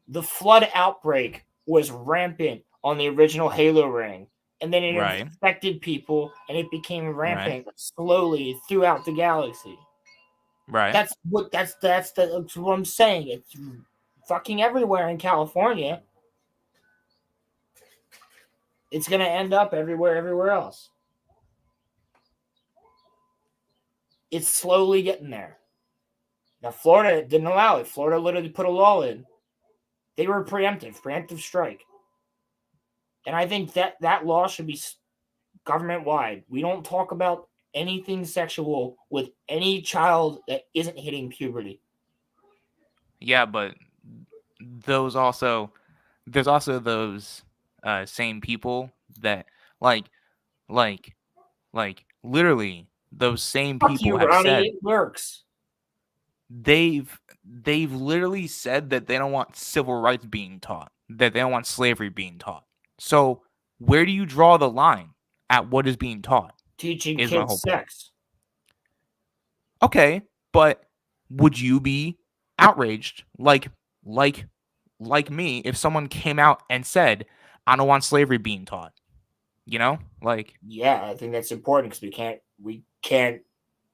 The flood outbreak was rampant on the original Halo ring, and then it Right. infected people, and it became rampant Right. slowly throughout the galaxy. Right. That's what I'm saying. It's fucking everywhere in California. It's gonna end up everywhere else. It's slowly getting there. Now Florida didn't allow it. Florida literally put a law in. They were preemptive strike. And I think that law should be government wide. We don't talk about anything sexual with any child that isn't hitting puberty. Yeah, but there's also those same people that like literally those same Fuck you, people have Ronnie. said It works. they've literally said that they don't want civil rights being taught, that they don't want slavery being taught. So where do you draw the line at what is being taught? Teaching Is my whole kids point. sex. Okay, but would you be outraged like me if someone came out and said, I don't want slavery being taught? You know? Like, yeah, I think that's important because we can't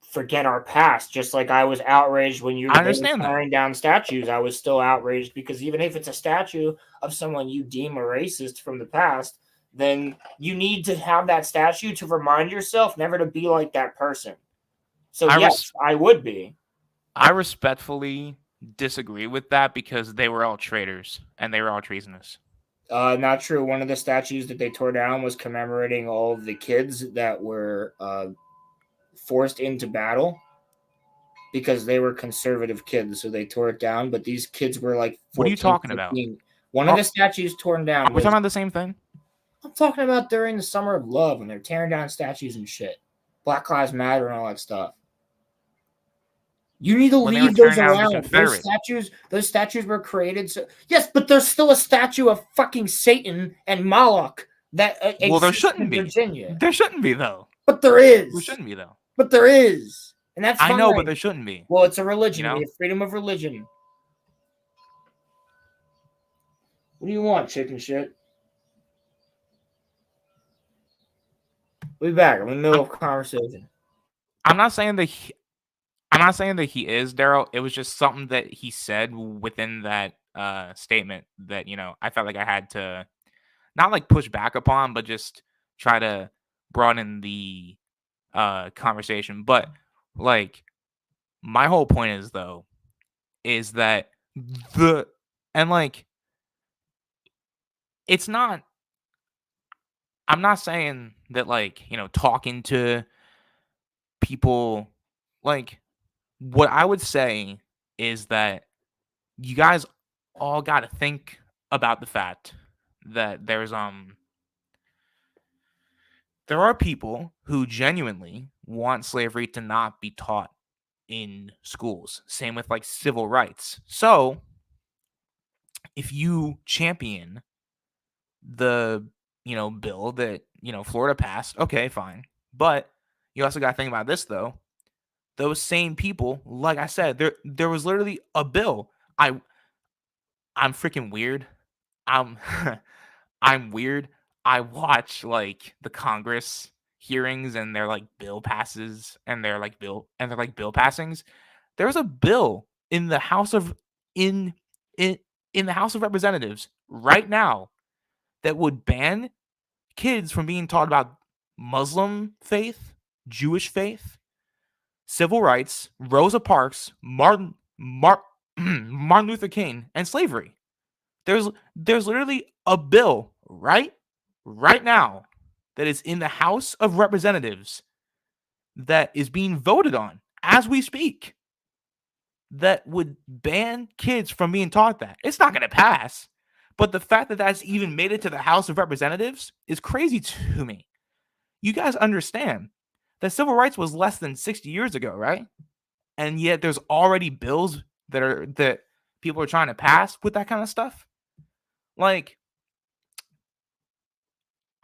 forget our past. Just like I was outraged when you I were understand that. tearing down statues, I was still outraged because even if it's a statue of someone you deem a racist from the past, then you need to have that statue to remind yourself never to be like that person. So yes, I would be. I respectfully disagree with that because they were all traitors and they were all treasonous. Not true. One of the statues that they tore down was commemorating all of the kids that were forced into battle because they were conservative kids, so they tore it down. But these kids were like 14, what are you talking 15. about? One of the statues torn down. Are we talking about the same thing? I'm talking about during the Summer of Love when they're tearing down statues and shit. Black Lives Matter and all that stuff. You need to leave those around. Those statues were created so yes, but there's still a statue of fucking Satan and Moloch that well, there exists shouldn't in be. Virginia. There shouldn't be though. But there is. There shouldn't be though. But there is, and that's fine. I know, but there shouldn't be. Well, it's a religion. You know? We have freedom of religion. What do you want, chicken shit? We'll be back. I'm in the middle of a conversation. I'm not saying that he is, Daryl. It was just something that he said within that statement that, I felt like I had to not like push back upon, but just try to broaden the conversation. But like my whole point is that it's not, I'm not saying that talking to people, like, what I would say is that you guys all got to think about the fact that there are people who genuinely want slavery to not be taught in schools. Same with like civil rights. So if you champion the bill that Florida passed, okay, fine. But you also got to think about this though. Those same people, like I said, there was literally a bill. I'm freaking weird. I'm weird. I watch like the Congress hearings and their like bill passes and they're like bill passings. There's a bill in the House of in the House of Representatives right now that would ban kids from being taught about Muslim faith, Jewish faith, civil rights, Rosa Parks, Martin Luther King, and slavery. There's literally a bill right now that is in the House of Representatives that is being voted on as we speak that would ban kids from being taught that. It's not going to pass, but the fact that that's even made it to the House of Representatives is crazy to me. You guys understand that civil rights was less than 60 years ago, right? And yet there's already bills that people are trying to pass with that kind of stuff. Like,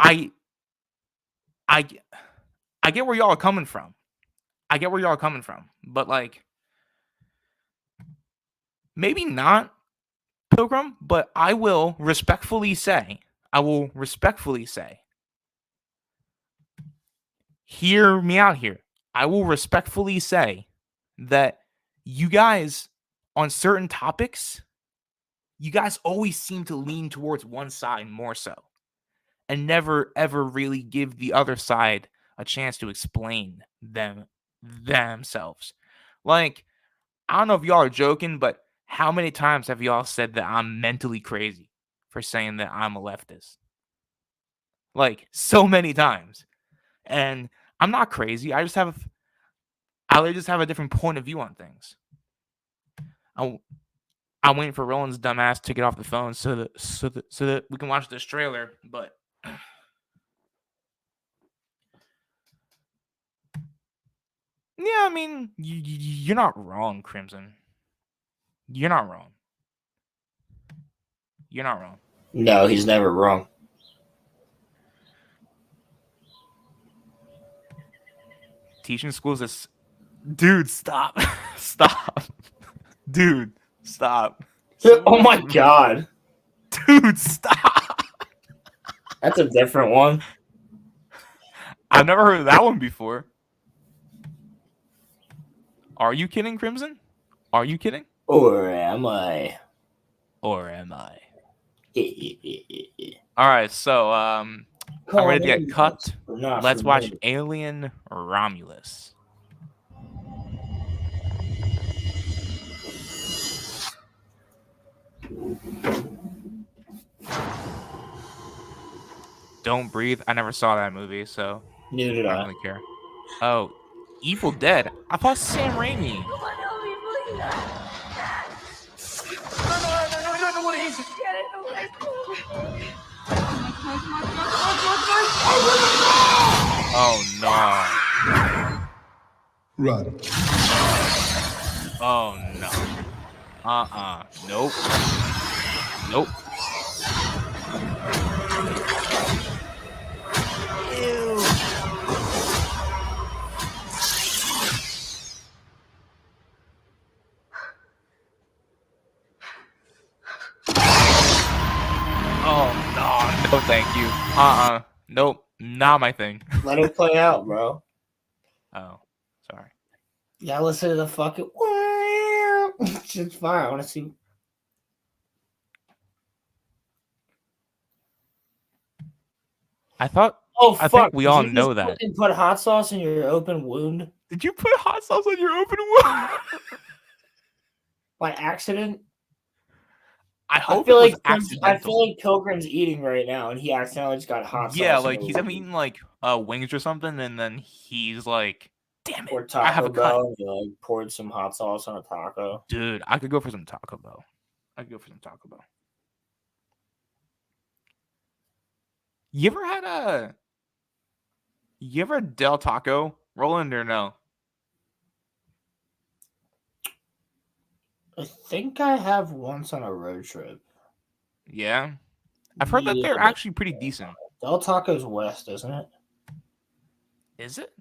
I I get where y'all are coming from. But like maybe not Pilgrim, but I will respectfully say, hear me out here. I will respectfully say that you guys on certain topics, you guys always seem to lean towards one side more so and never ever really give the other side a chance to explain themselves. Like, I don't know if y'all are joking, but how many times have y'all said that I'm mentally crazy for saying that I'm a leftist? Like, so many times. And I'm not crazy. I just have a different point of view on things. I'm waiting for Roland's dumbass to get off the phone so that we can watch this trailer. But yeah, I mean, you're not wrong, Crimson. You're not wrong. No, he's never wrong. Teaching schools is, dude. Stop, stop, dude. Stop. Oh my god, dude, stop. That's a different one. I've never heard of that one before. Are you kidding, Crimson? Are you kidding? Or am I? All right, so I'm ready to get cut. Let's watch Alien Romulus. Don't Breathe. I never saw that movie, so neither did I don't really care. Oh, Evil Dead. I thought Sam Raimi. Oh no. Run. Oh no. Nope. Nope. Ew. Oh no, no thank you. Nope, not my thing. Let him play out, bro. Oh, sorry. Yeah, listen to the fucking. It's fine. I want to see. I thought. Oh, I fuck. think we all know that. Put hot sauce in your open wound. Did you put hot sauce on your open wound? By accident? I hope feel it was like accidental. I feel like Pilgrim's eating right now, and he accidentally just got hot sauce. Yeah, like he's eating like wings or something, and then he's like, "Damn it, or Taco I have a cut." Bell, and he, like poured some hot sauce on a taco. Dude, I could go for some Taco Bell. You ever had Del Taco, Roland, or no? I think I have once on a road trip. Yeah, I've heard that they're actually pretty decent. Del Taco's west, isn't it? Is it?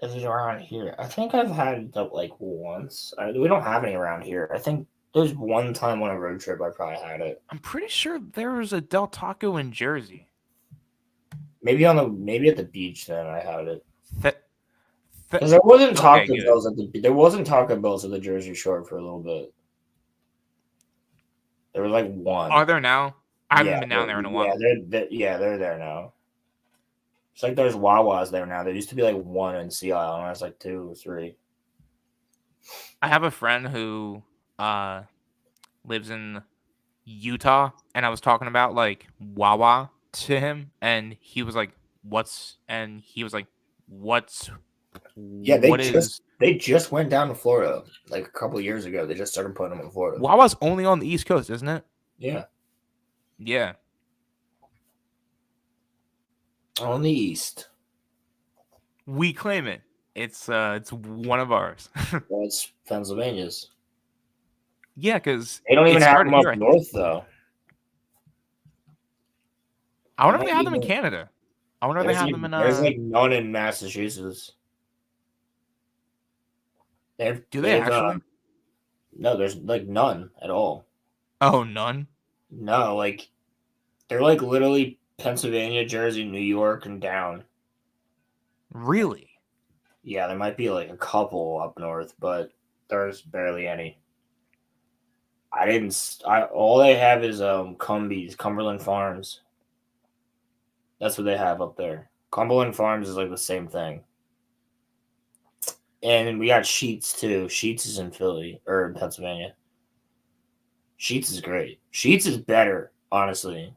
Is it around here? I think I've had it like once. We don't have any around here. I think there's one time on a road trip I probably had it. I'm pretty sure there was a Del Taco in Jersey. Maybe at the beach then I had it. Because there wasn't Taco Bells at the Jersey Shore for a little bit. There was like one. Are there now? I haven't been down there in a while. Yeah, they're there now. It's like there's Wawa's there now. There used to be like one in Sea Isle, and there's like 2 or 3. I have a friend who lives in Utah, and I was talking about like Wawa to him, and he was like, "What's?" And he was like, "What's?" Yeah, they just went down to Florida like a couple years ago. They just started putting them in Florida. Wawa's only on the East Coast, isn't it? Yeah. Yeah. On the East. We claim it. It's one of ours. Well, it's Pennsylvania's. Yeah, because they don't even have them up north, though. I wonder if they have them in Canada. I wonder if they have them in There's like none in Massachusetts. Do they actually? No, there's like none at all. Oh, none? No, like they're like literally Pennsylvania, Jersey, New York, and down. Really? Yeah, there might be like a couple up north, but there's barely any. All they have is Cumberland Farms. That's what they have up there. Cumberland Farms is like the same thing. And we got Sheets too. Sheets is in Philly or in Pennsylvania. Sheets is great. Sheets is better, honestly,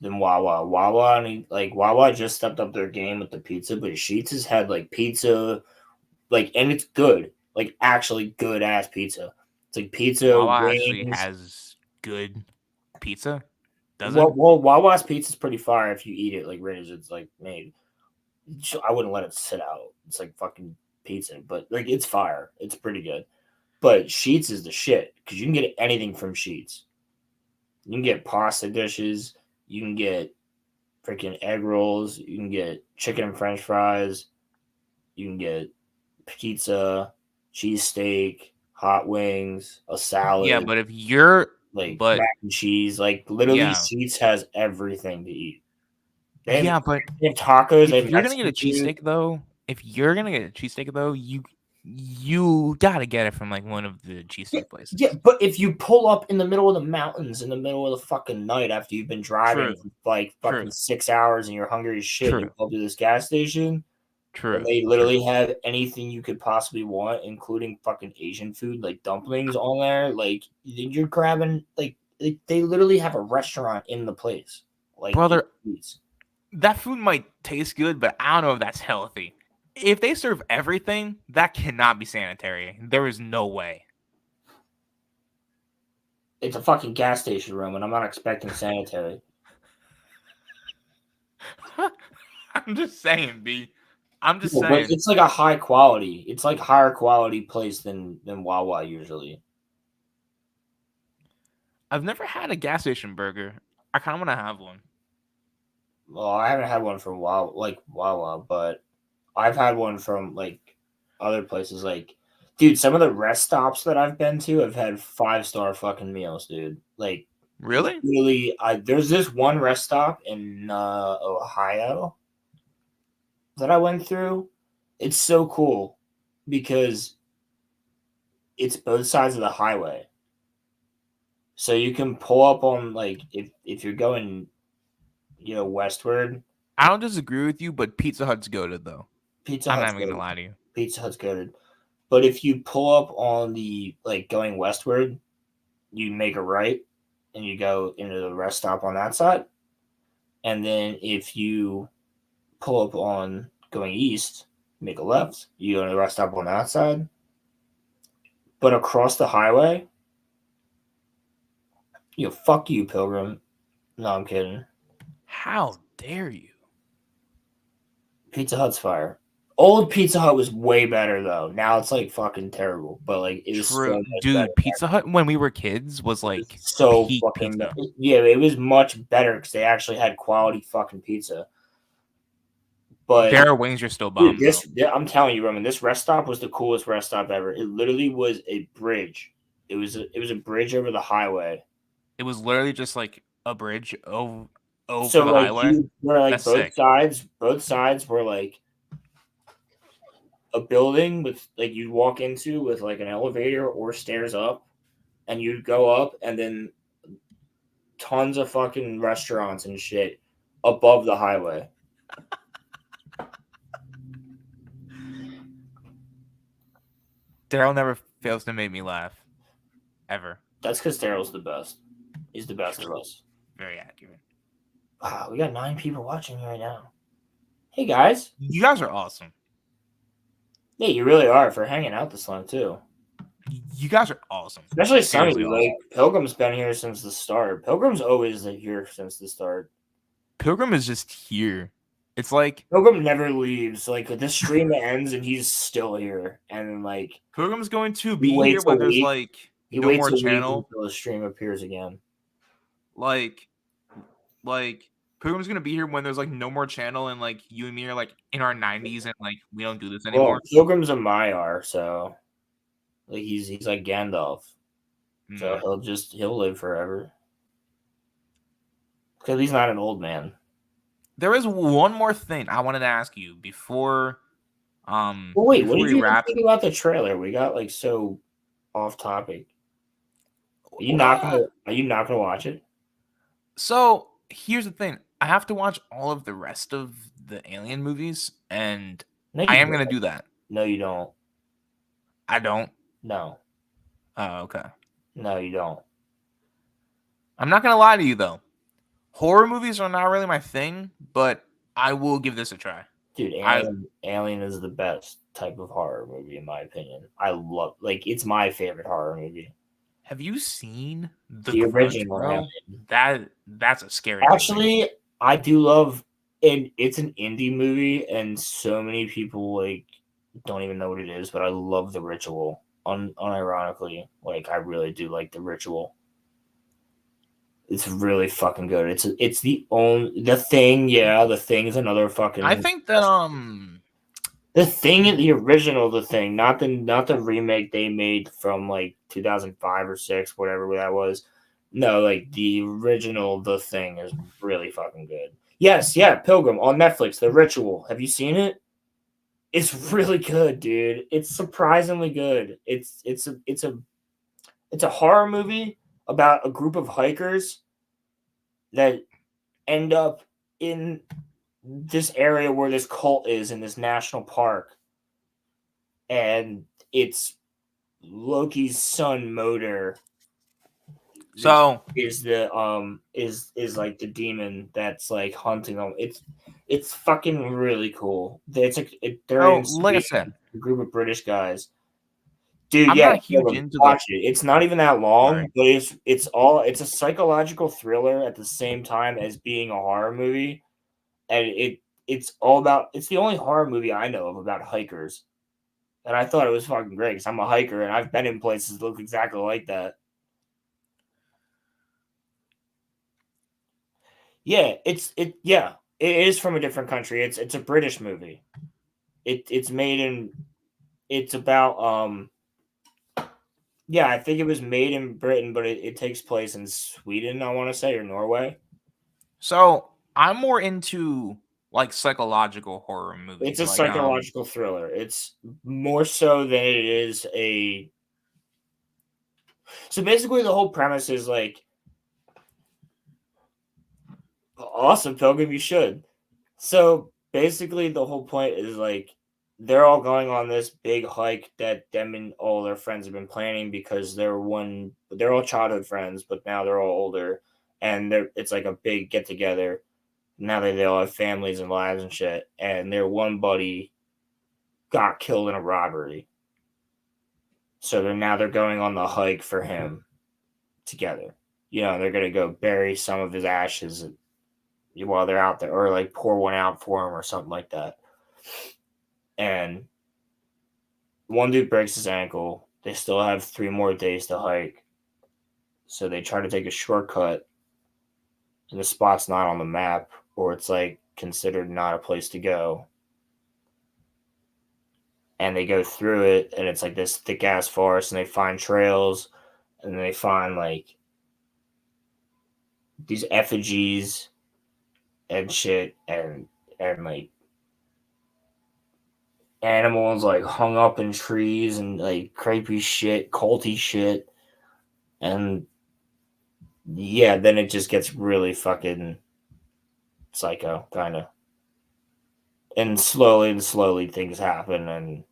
than Wawa. Wawa just stepped up their game with the pizza, but Sheets has had like pizza, like, and it's good, like actually good ass pizza. It's like pizza. Wawa wings. actually has good pizza. Does well, it? well, Wawa's pizza's pretty fire if you eat it like right as it's like made. I wouldn't let it sit out. It's like fucking pizza, but like it's fire. It's pretty good. But Sheets is the shit because you can get anything from Sheets. You can get pasta dishes. You can get freaking egg rolls. You can get chicken and French fries. You can get pizza, cheesesteak, hot wings, a salad. Yeah, but if you're like mac and cheese, like literally, Sheets has everything to eat. But they have tacos. If you're gonna get a cheesesteak though, you gotta get it from like one of the cheesesteak places. Yeah, but if you pull up in the middle of the mountains in the middle of the fucking night after you've been driving for like fucking 6 hours and you're hungry as shit, and you pull up to this gas station. And they literally have anything you could possibly want, including fucking Asian food like dumplings on there. Like you're grabbing like they literally have a restaurant in the place. Like brother, that food might taste good, but I don't know if that's healthy. If they serve everything, that cannot be sanitary. There is no way. It's a fucking gas station room, and I'm not expecting sanitary. I'm just saying, B. I'm just saying. It's like a high quality. It's like higher quality place than Wawa usually. I've never had a gas station burger. I kind of want to have one. Well, I haven't had one from Wawa, but I've had one from like other places. Like, dude, some of the rest stops that I've been to have had 5-star fucking meals, dude. Like, really? There's this one rest stop in Ohio that I went through. It's so cool because it's both sides of the highway. So you can pull up on like if you're going, westward. I don't disagree with you, but Pizza Hut's goated though. I'm not even gonna lie to you. Pizza Hut's goated. But if you pull up on the going westward, you make a right and you go into the rest stop on that side. And then if you pull up on going east, make a left, you go to the rest stop on that side. But across the highway, fuck you, Pilgrim. No, I'm kidding. How dare you? Pizza Hut's fire. Old Pizza Hut was way better though. Now it's like fucking terrible. But like it was so dude. Pizza Hut when we were kids was like so fucking pizza. Yeah, it was much better because they actually had quality fucking pizza. But their wings are still bomb. Dude, I'm telling you, Roman, this rest stop was the coolest rest stop ever. It literally was a bridge. It was a bridge over the highway. It was literally just like a bridge over the highway. That's both sides were like a building with like you'd walk into with like an elevator or stairs up, and you'd go up, and then tons of fucking restaurants and shit above the highway. Daryl never fails to make me laugh. Ever. That's because Daryl's the best. He's the best of us. Very accurate. Wow, we got 9 people watching me right now. Hey guys. You guys are awesome. Yeah, you really are for hanging out this long too. You guys are awesome. Especially Sunny. Like Pilgrim's been here since the start. Pilgrim's always here since the start. Pilgrim is just here. It's like Pilgrim never leaves. Like this stream ends and he's still here. And like Pilgrim's going to be here when there's like no more channel until the stream appears again. Like Pilgrim's gonna be here when there's like no more channel and like you and me are like in our 90s and like we don't do this Well, anymore. Pilgrim's a Maiar, so like he's like Gandalf. So he'll live forever. Because he's not an old man. There is one more thing I wanted to ask you before. Well, wait, before what did we you wrap. think about the trailer? We got like so off topic. Are you not gonna watch it? So here's the thing: I have to watch all of the rest of the Alien movies, and I am gonna do that. No, you don't. I don't. No. Oh, okay. No, you don't. I'm not gonna lie to you though. Horror movies are not really my thing, but I will give this a try. Dude, Alien is the best type of horror movie in my opinion. I love it's my favorite horror movie. Have you seen the original? Bro? That's a scary Actually, movie. I do love and it's an indie movie and so many people like don't even know what it is, but I love The Ritual. Unironically, like I really do like The Ritual. It's really fucking good. It's the Thing. Yeah, The Thing is another fucking. I think that The Thing, the original The Thing, not the remake they made from like 2005 or 6, whatever that was. No, like the original The Thing is really fucking good. Yes, yeah, Pilgrim on Netflix, The Ritual. Have you seen it? It's really good, dude. It's surprisingly good. It's a horror movie about a group of hikers that end up in this area where this cult is in this national park. And it's Loki's son Moder. So is the is like the demon that's like hunting them. It's fucking really cool. They're in like I said, a group of British guys. Dude, I'm yeah, not huge into watch it. It's not even that long, but it's a psychological thriller at the same time as being a horror movie, and it's the only horror movie I know of about hikers, and I thought it was fucking great because I'm a hiker and I've been in places that look exactly like that. Yeah, it is from a different country. It's a British movie. It's about yeah, I think it was made in Britain, but it takes place in Sweden, I want to say, or Norway. So I'm more into like psychological horror movies. It's a psychological thriller. It's more so than it is a. So basically, the whole premise is like, awesome, Pilgrim, you should. So basically, the whole point is like, they're all going on this big hike that them and all their friends have been planning because they're all childhood friends, but now they're all older, and it's like a big get together. Now that they all have families and lives and shit, and their one buddy got killed in a robbery, so they're going on the hike for him together. They're gonna go bury some of his ashes while they're out there, or like pour one out for him or something like that. And one dude breaks his ankle. They still have 3 more days to hike. So they try to take a shortcut. And the spot's not on the map, or it's like considered not a place to go. And they go through it, and it's like this thick ass forest, and they find trails, and they find like these effigies and shit, and like animals like hung up in trees and like creepy shit, culty shit. And yeah, then it just gets really fucking psycho, kind of. And slowly things happen and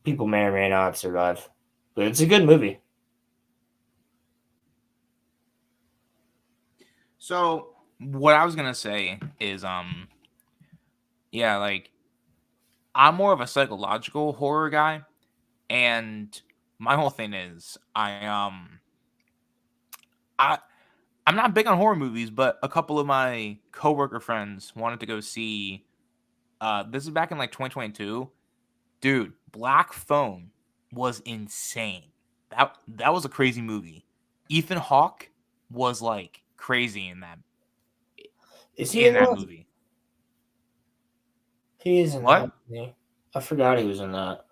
people may or may not survive. But it's a good movie. So what I was gonna say is yeah, like I'm more of a psychological horror guy, and my whole thing is I'm not big on horror movies, but a couple of my coworker friends wanted to go see this is back in like 2022. Dude, Black Phone was insane. That was a crazy movie. Ethan Hawke was like crazy in that. Is he in that movie? He is in What? that. I forgot he was in that.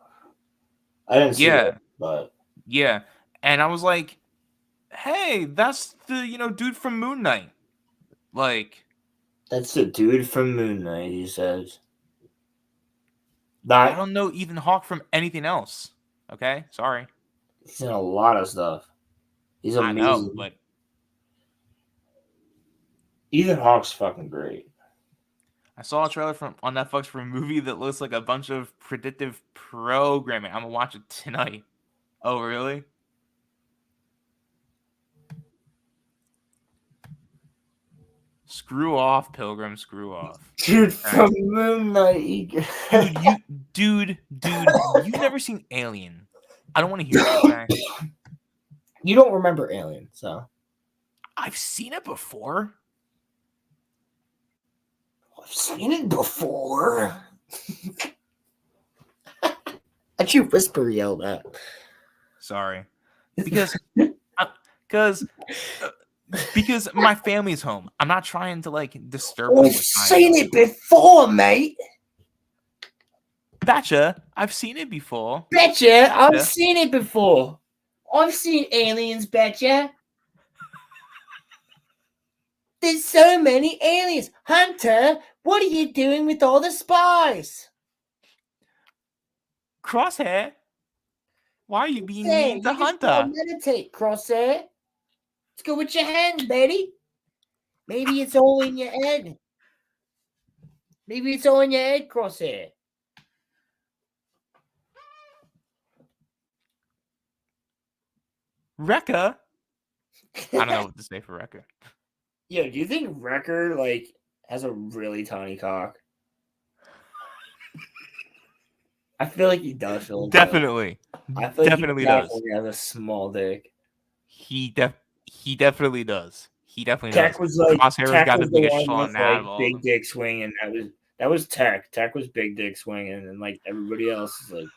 I didn't see it, but yeah. And I was like, hey, that's the dude from Moon Knight. Like, that's the dude from Moon Knight. He says. I don't know Ethan Hawke from anything else. Okay, sorry. He's in a lot of stuff. He's amazing. I know, but Ethan Hawke's fucking great. I saw a trailer on Netflix for a movie that looks like a bunch of predictive programming. I'm gonna watch it tonight. Oh, really? Screw off, Pilgrim. Screw off. Dude from Moon Knight. Dude, you've never seen Alien. I don't want to hear it. Okay? You don't remember Alien, so. I've seen it before. I've seen it before. How'd you whisper yell that? Sorry. Because my family's home. I'm not trying to like disturb them. I've seen it before, mate. Betcha. I've seen it before. Betcha. I've seen it before. I've seen Aliens, betcha. There's so many aliens. Hunter, what are you doing with all the spies? Crosshair, why are you being mean to Hunter? Meditate, Crosshair. Let's go with your hands, Betty. Maybe it's all in your head. Maybe it's all in your head, Crosshair. Wrecker? I don't know what to say for Wrecker. Yo, do you think Wrecker like has a really tiny cock? I feel like he does. Definitely. I feel definitely like does. He has a small dick. He definitely does. He definitely Tech does. was like Crosshair's got the was the biggest one schlong with, out like, of all big of them. dick swinging. That was Tech. Tech was big dick swinging, and like everybody else is like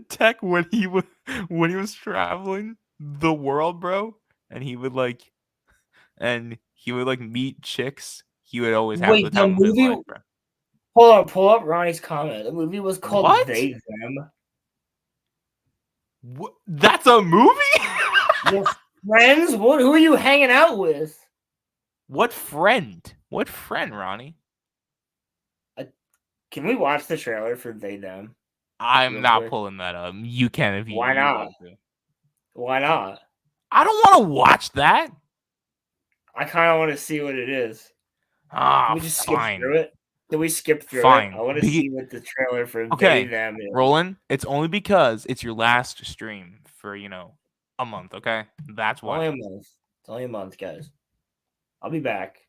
Tech when he was traveling the world, bro, and he would meet chicks. He would always have the time of his life, bro. Hold on, pull up Ronnie's comment. The movie was called What? They Them. What? That's a movie? Your friends? What? Who are you hanging out with? What friend? What friend, Ronnie? Can we watch the trailer for They Them? I'm not pulling that up. You can if you. Why not? Want to. Why not? I don't want to watch that. I kind of want to see what it is. Ah, Can we just skip fine. through it? Can we skip through Fine. it? I want to see what the trailer for Okay, They Them is. Roland, it's only because it's your last stream for a month. Okay, that's why. Only a month. It's only a month, guys. I'll be back.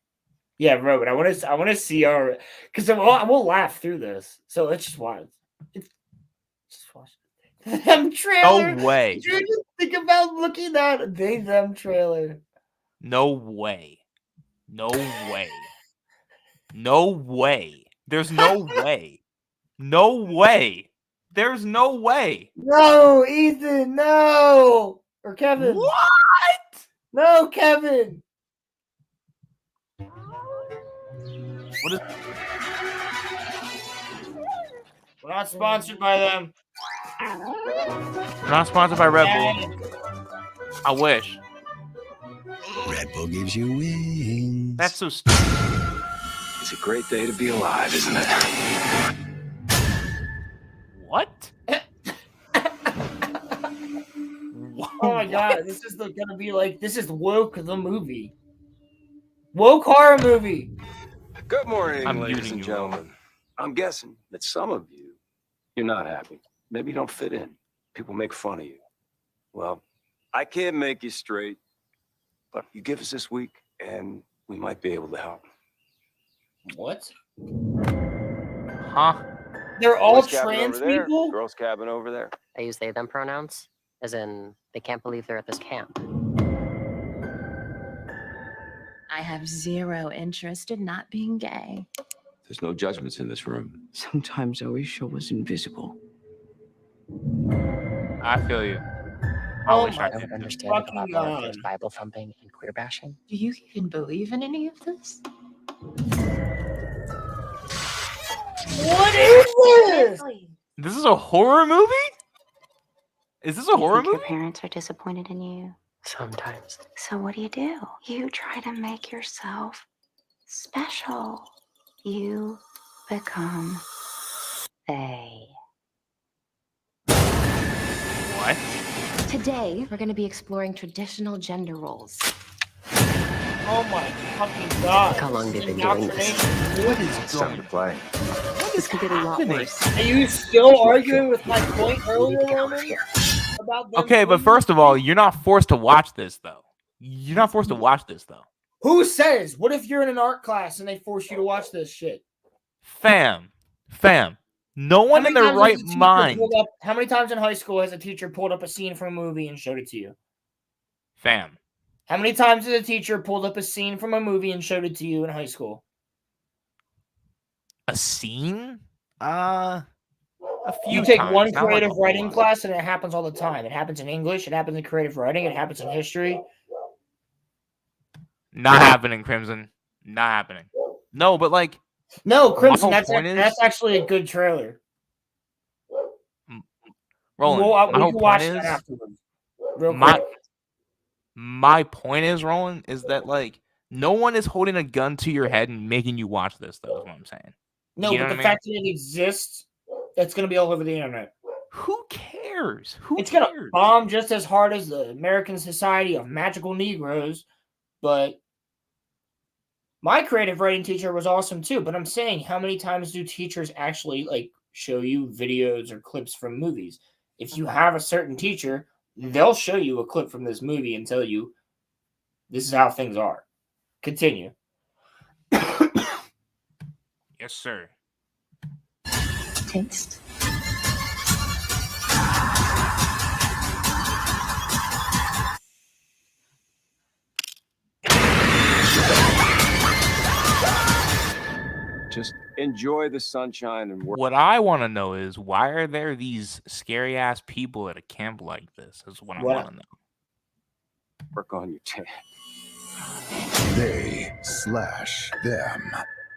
Yeah, bro. But I want to see our because we'll laugh through this. So let's just watch. Just watch them trailer. No way. Did you just think about looking at They Them trailer? No way. No way. No way. There's no way. No way. There's no way. No, Ethan, no. Or Kevin. What? No, Kevin. What is... We're not sponsored by them. We're not sponsored by Red Bull. I wish. Red Bull gives you wings. That's so stupid. It's a great day to be alive, isn't it? What? Oh my god, this is gonna be like this is Woke the movie. Woke horror movie. Good morning, I'm ladies muting and you, gentlemen. I'm guessing that some of you're not happy. Maybe you don't fit in. People make fun of you. Well, I can't make you straight, but you give us this week and we might be able to help. What? Huh? They're all Boys' cabin trans over there, people? Girls' cabin over there. I use they, them pronouns, as in they can't believe they're at this camp. I have zero interest in not being gay. There's no judgments in this room. Sometimes I wish I was invisible. I feel you. I wish I I would didn't. understand if a lot more of his Bible thumping and queer bashing. Do you even believe in any of this? What is this? This is a horror movie? Is this a You horror think your movie? parents are disappointed in you? Sometimes. So what do? You try to make yourself special. You become they. What? Today, we're going to be exploring traditional gender roles. Oh my fucking god. How long they've been doing this? What is It's time to play. This could get a lot worse. Are you still arguing with my point earlier, Roman? About them Okay, but first of all, you're not forced to watch this, though. You're not forced to watch this, though. Who says? What if you're in an art class and they force you to watch this shit? Fam. No one in their right mind. How many times in high school has a teacher pulled up a scene from a movie and showed it to you? Fam. How many times has a teacher pulled up a scene from a movie and showed it to you in high school? A scene? A few You take times, one not like creative a whole writing lot. class and it happens all the time. It happens in English, it happens in creative writing, it happens in history. Not happening, Crimson. Not happening. No, but like... No, Crimson, my whole point that's actually a good trailer. Roland, Well, my whole can point watch is... that afterwards. Real my, quick. my point is, Roland, is that like no one is holding a gun to your head and making you watch this, though, is what I'm saying. No, You know but the what I mean? fact that it exists, that's going to be all over the internet. Who cares? It's going to bomb just as hard as the American Society of Magical Negroes, but my creative writing teacher was awesome too. But I'm saying, how many times do teachers actually like show you videos or clips from movies? If you have a certain teacher, they'll show you a clip from this movie and tell you this is how things are. Continue. Yes, sir. Taste. Just enjoy the sunshine and work. What I want to know is why are there these scary ass people at a camp like this? Is what I want to know. Work on your tan. They/them.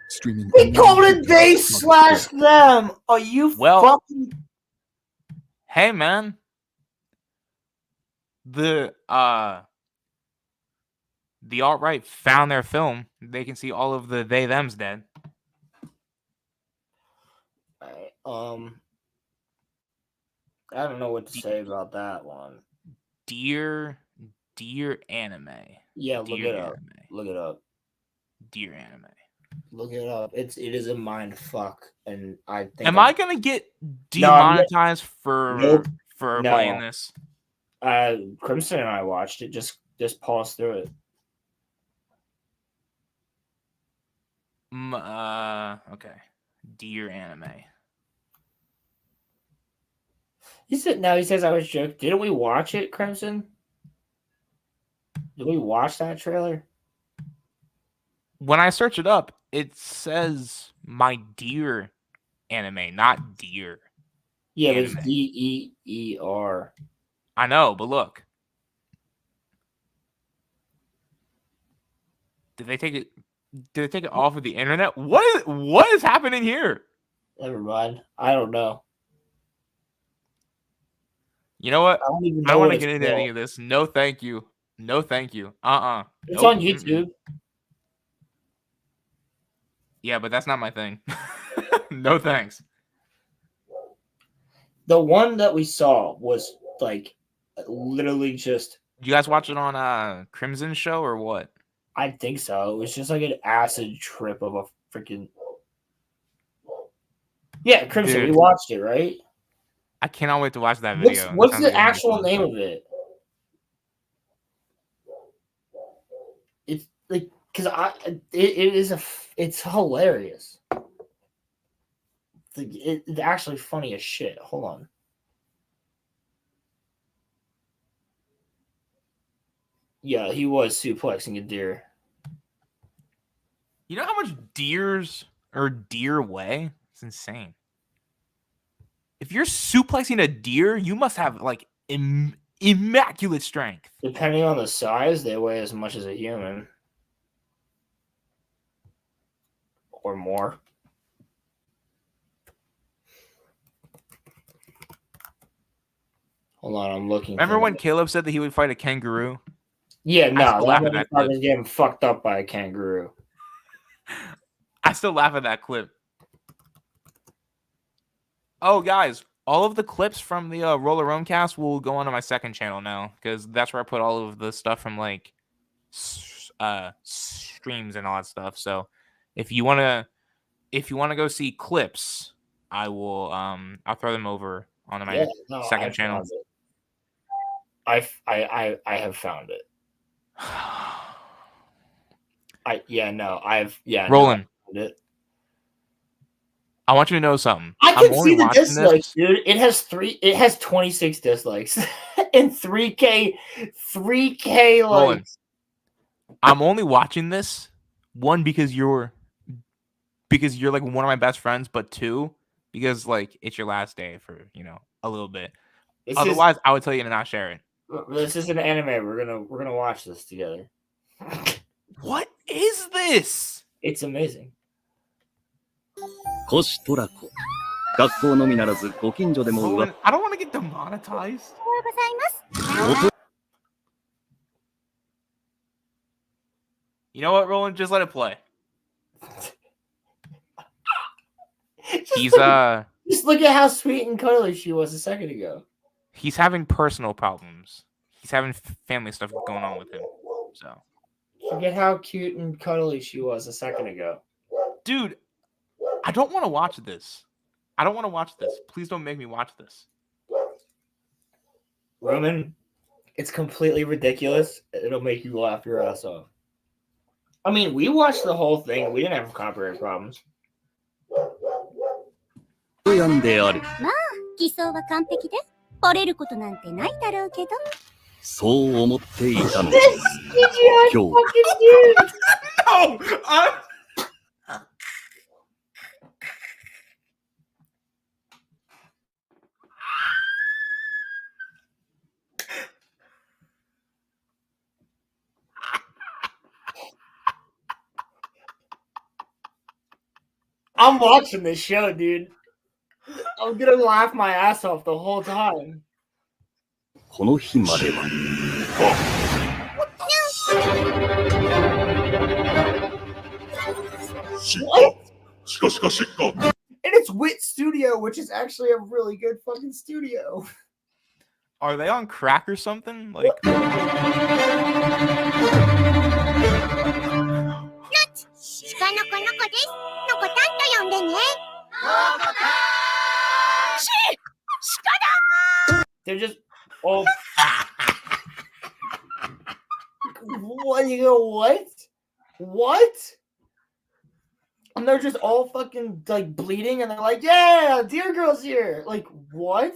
Streaming. We called it they/them. Are you fucking? Hey man, the alt-right found their film. They can see all of the they/them's dead. I don't know what to say about that one. Dear anime. Yeah, look Dear it up. anime. Look it up. Dear anime. Look it up. It is a mind fuck, and I think. Am I gonna get demonetized for playing this? Crimson and I watched it. Just pause through it. Okay. Dear anime. He says I was joking. Didn't we watch it, Crimson? Did we watch that trailer? When I search it up, it says my dear anime, not dear. Yeah, it was DEER. I know, but look. Did they take it off of the internet? What is happening here? Never mind. I don't know. You know what? I don't even I know don't want what to get it's into any called. of this. No, thank you. No, thank you. It's Nope. on YouTube. Yeah, but that's not my thing. No thanks. The one that we saw was like literally just. Did you guys watch it on Crimson Show or what? I think so. It was just like an acid trip of a freaking. Yeah, Crimson. Dude. You watched it, right? I cannot wait to watch that video. What's the actual name of it? It's like because it's hilarious. It's actually funny as shit. Hold on. Yeah, he was suplexing a deer. You know how much deer weigh? It's insane. If you're suplexing a deer, you must have like immaculate strength. Depending on the size, they weigh as much as a human. Or more. Hold on, I'm looking. Remember when Caleb said that he would fight a kangaroo? Yeah, no, that that clip. motherfucker's getting fucked up by a kangaroo. I still laugh at that clip. Oh, guys, all of the clips from the RoloRome cast will go onto my second channel now, because that's where I put all of the stuff from like streams and all that stuff. So if you wanna go see clips, I will I'll throw them over onto my second channel. I have found it. Roland. It. I want you to know something. I can see the dislikes, dude. It has 26 dislikes and 3K likes. Roland, I'm only watching this because you're like one of my best friends, but two, because like it's your last day for a little bit. Otherwise, I would tell you to not share it. This is an anime. We're gonna watch this together. What is this? It's amazing. Roland, I don't want to get demonetized. You know what, Roland? Just let it play. Just look at how sweet and cuddly she was a second ago. He's having personal problems. He's having family stuff going on with him. So forget how cute and cuddly she was a second ago. Dude, I don't want to watch this. Please don't make me watch this. Roman, it's completely ridiculous. It'll make you laugh your ass off. I mean, we watched the whole thing. We didn't have copyright problems. 偽装は完璧でバレることなんてないだろうけど。そう思っていたの。今日。No! I'm watching this show, dude. I'm gonna laugh my ass off the whole time. この日までは。What? And it's Wit Studio, which is actually a really good fucking studio. Are they on crack or something? Like. They're just all. What? You go, what? What? And they're just all fucking like bleeding, and they're like, "Yeah, Deer Girl's here." Like, what?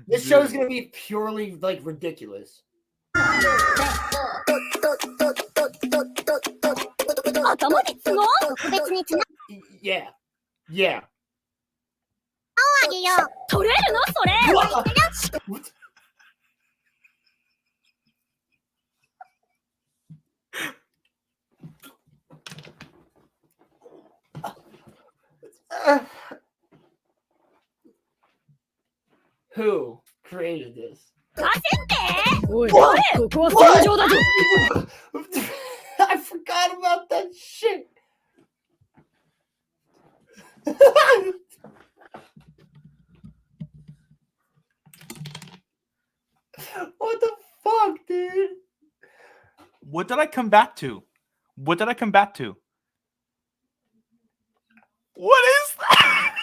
This show is gonna be purely like ridiculous. Yeah. Yeah. Who created this? What? I forgot about that shit. What the fuck, dude? What did I come back to? What is that?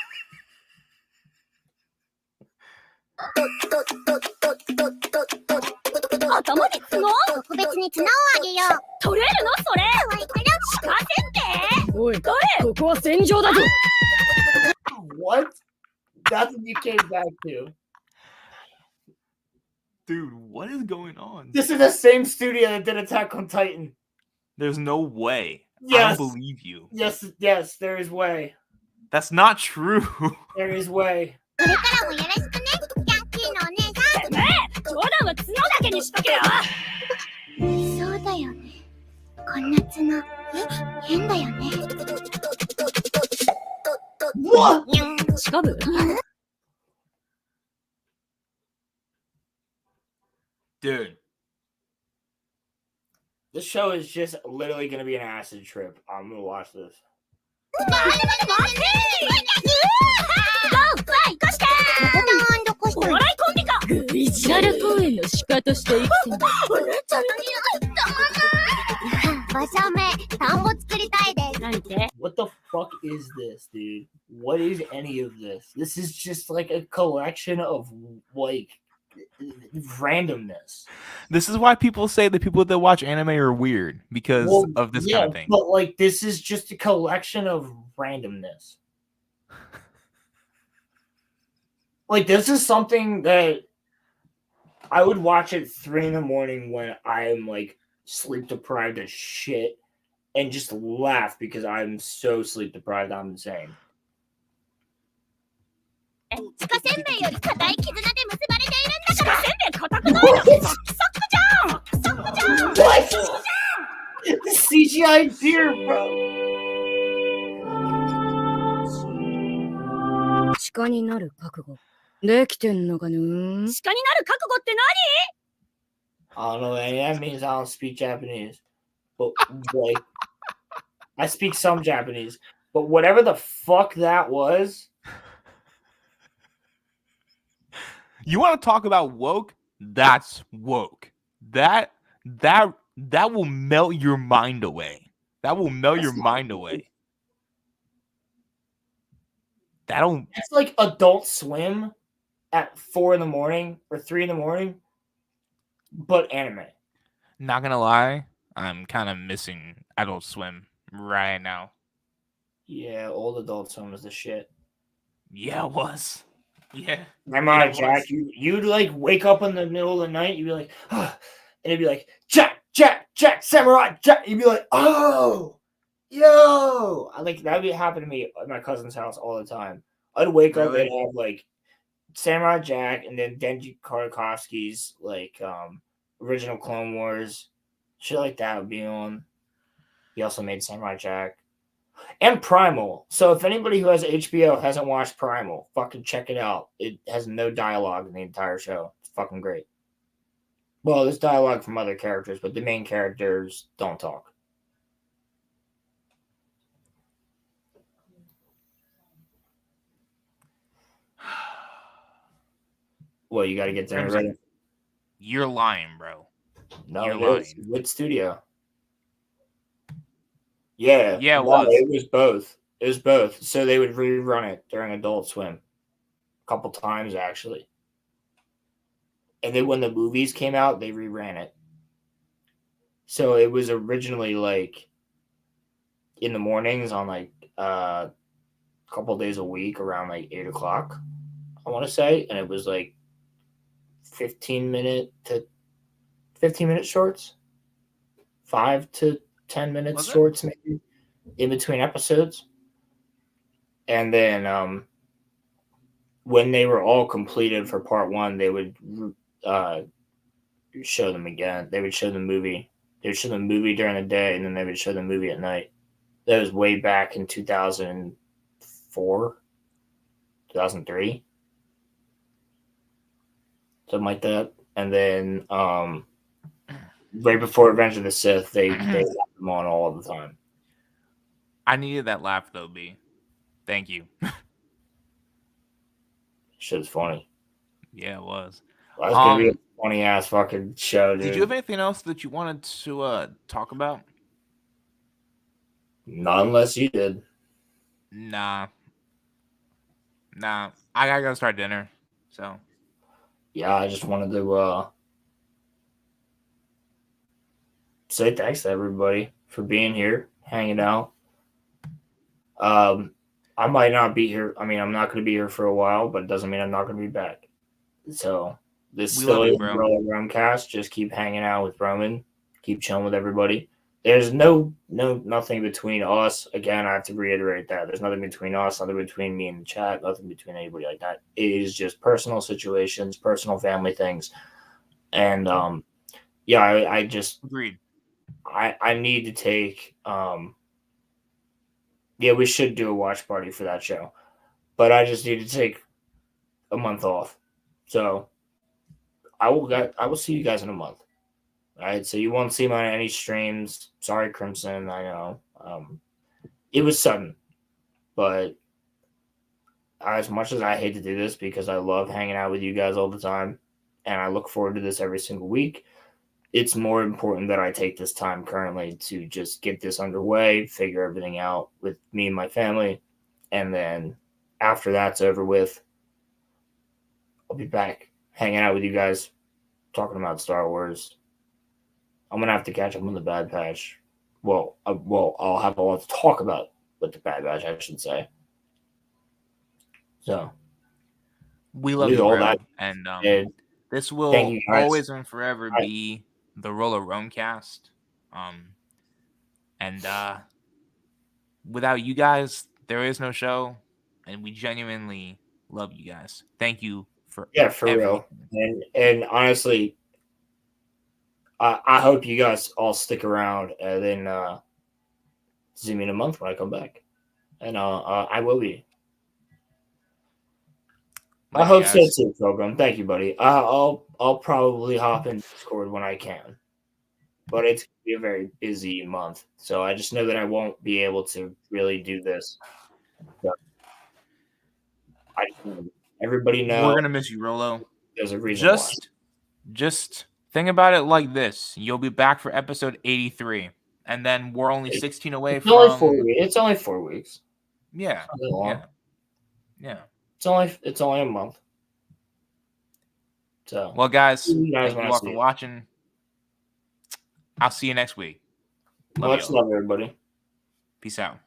What? That's what you came back to. Dude, what is going on? This is the same studio that did Attack on Titan. There's no way. Yes. I don't believe you. Yes, there is way. That's not true. There is way. そうだよね。こんな角、変だよね。近く Dude. This show is just literally going to be an acid trip. I'm going to watch this. ビジュアル公演の鹿として生きてる。場所名、田んぼ作りたいです。なんて What the fuck is this, dude? What is any of this? This is just like a collection of like randomness. This is why people say that people that watch anime are weird because of this kind of thing. But like this is just a collection of randomness. Like this is something that I would watch at 3 a.m. when I'm like sleep deprived as shit and just laugh because I'm so sleep deprived. I'm insane. 地下せんべいより硬い絆で結ばれているんだから。せんべい硬くないよ。サクサクじゃん。サクじゃん。 What? The CGI deer, bro. 鹿になる覚悟できてんのかな。鹿になる覚悟って何？ I don't know, man. That means I don't speak Japanese. But like, I speak some Japanese. But whatever the fuck that was. You want to talk about woke? That's woke. That will melt your mind away. That will melt your mind away. It's like Adult Swim at 4 a.m. or 3 a.m. but anime. Not gonna lie, I'm kind of missing Adult Swim right now. Yeah, old Adult Swim was the shit. Yeah, it was. Yeah. Remember, Jack, you'd like wake up in the middle of the night, you'd be like, oh, and it'd be like, Jack, Samurai, Jack. You'd be like, oh, yo. That would happen to me at my cousin's house all the time. I'd wake up and have like Samurai Jack and then Denji Karakovsky's like original Clone Wars. Shit like that would be on. He also made Samurai Jack. And Primal. So if anybody who has HBO hasn't watched Primal, fucking check it out. It has no dialogue in the entire show. It's fucking great. Well, there's dialogue from other characters, but the main characters don't talk. Well, you got to get there ready. You're lying, bro. No, you're lying. What studio? Yeah, it was. It was both. It was both. So they would rerun it during Adult Swim a couple times, actually. And then when the movies came out, they reran it. So it was originally like in the mornings on like a couple days a week around like 8 o'clock, I want to say. And it was like 15-minute shorts, 5 to 10 minutes shorts, maybe in between episodes. And then when they were all completed for part 1, they would show them again. They would show the movie. They would show the movie during the day, and then they would show the movie at night. That was way back in 2004, 2003, something like that. And then right before Revenge of the Sith, they left them on all the time. I needed that laugh though, B. Thank you. Shit's funny. Yeah, it was. That's gonna be a funny ass fucking show, dude. Did you have anything else that you wanted to talk about? Not unless you did. Nah. I gotta go start dinner. So. Yeah, I just wanted to say thanks to everybody for being here, hanging out. I might not be here. I mean, I'm not going to be here for a while, but it doesn't mean I'm not going to be back. So this still is RoloRome cast. Just keep hanging out with Roman. Keep chilling with everybody. There's nothing between us. Again, I have to reiterate that. There's nothing between us, nothing between me and the chat, nothing between anybody like that. It is just personal situations, personal family things. And yeah, I just agreed. I need to take yeah, we should do a watch party for that show, but I just need to take a month off. So I will see you guys in a month. All right, so you won't see me on any streams. Sorry, Crimson. I know it was sudden, but as much as I hate to do this because I love hanging out with you guys all the time, and I look forward to this every single week, it's more important that I take this time currently to just get this underway, figure everything out with me and my family, and then after that's over with, I'll be back hanging out with you guys, talking about Star Wars. I'm gonna have to catch up on the Bad Batch. Well, I'll have a lot to talk about with the Bad Batch, I should say. So we love you, all bro. that, and this thank will you guys. always and forever be the RoloRome cast. And without you guys, there is no show, and we genuinely love you guys. Thank you for real. And honestly, I hope you guys all stick around and then see me in a month when I come back, and I will be. I hope so too, Program. Thank you, buddy. I'll probably hop in Discord when I can, but it's gonna be a very busy month, so I just know that I won't be able to really do this. So I just want everybody know we're gonna miss you, Rolo. There's a reason why. Just think about it like this: you'll be back for episode 83, and then we're only 16 away It's from. only 4 weeks. It's only 4 weeks. Yeah, yeah. It's only a month. So, well, guys, thank you thank you all for watching. I'll see you next week. Much love, everybody. Peace out.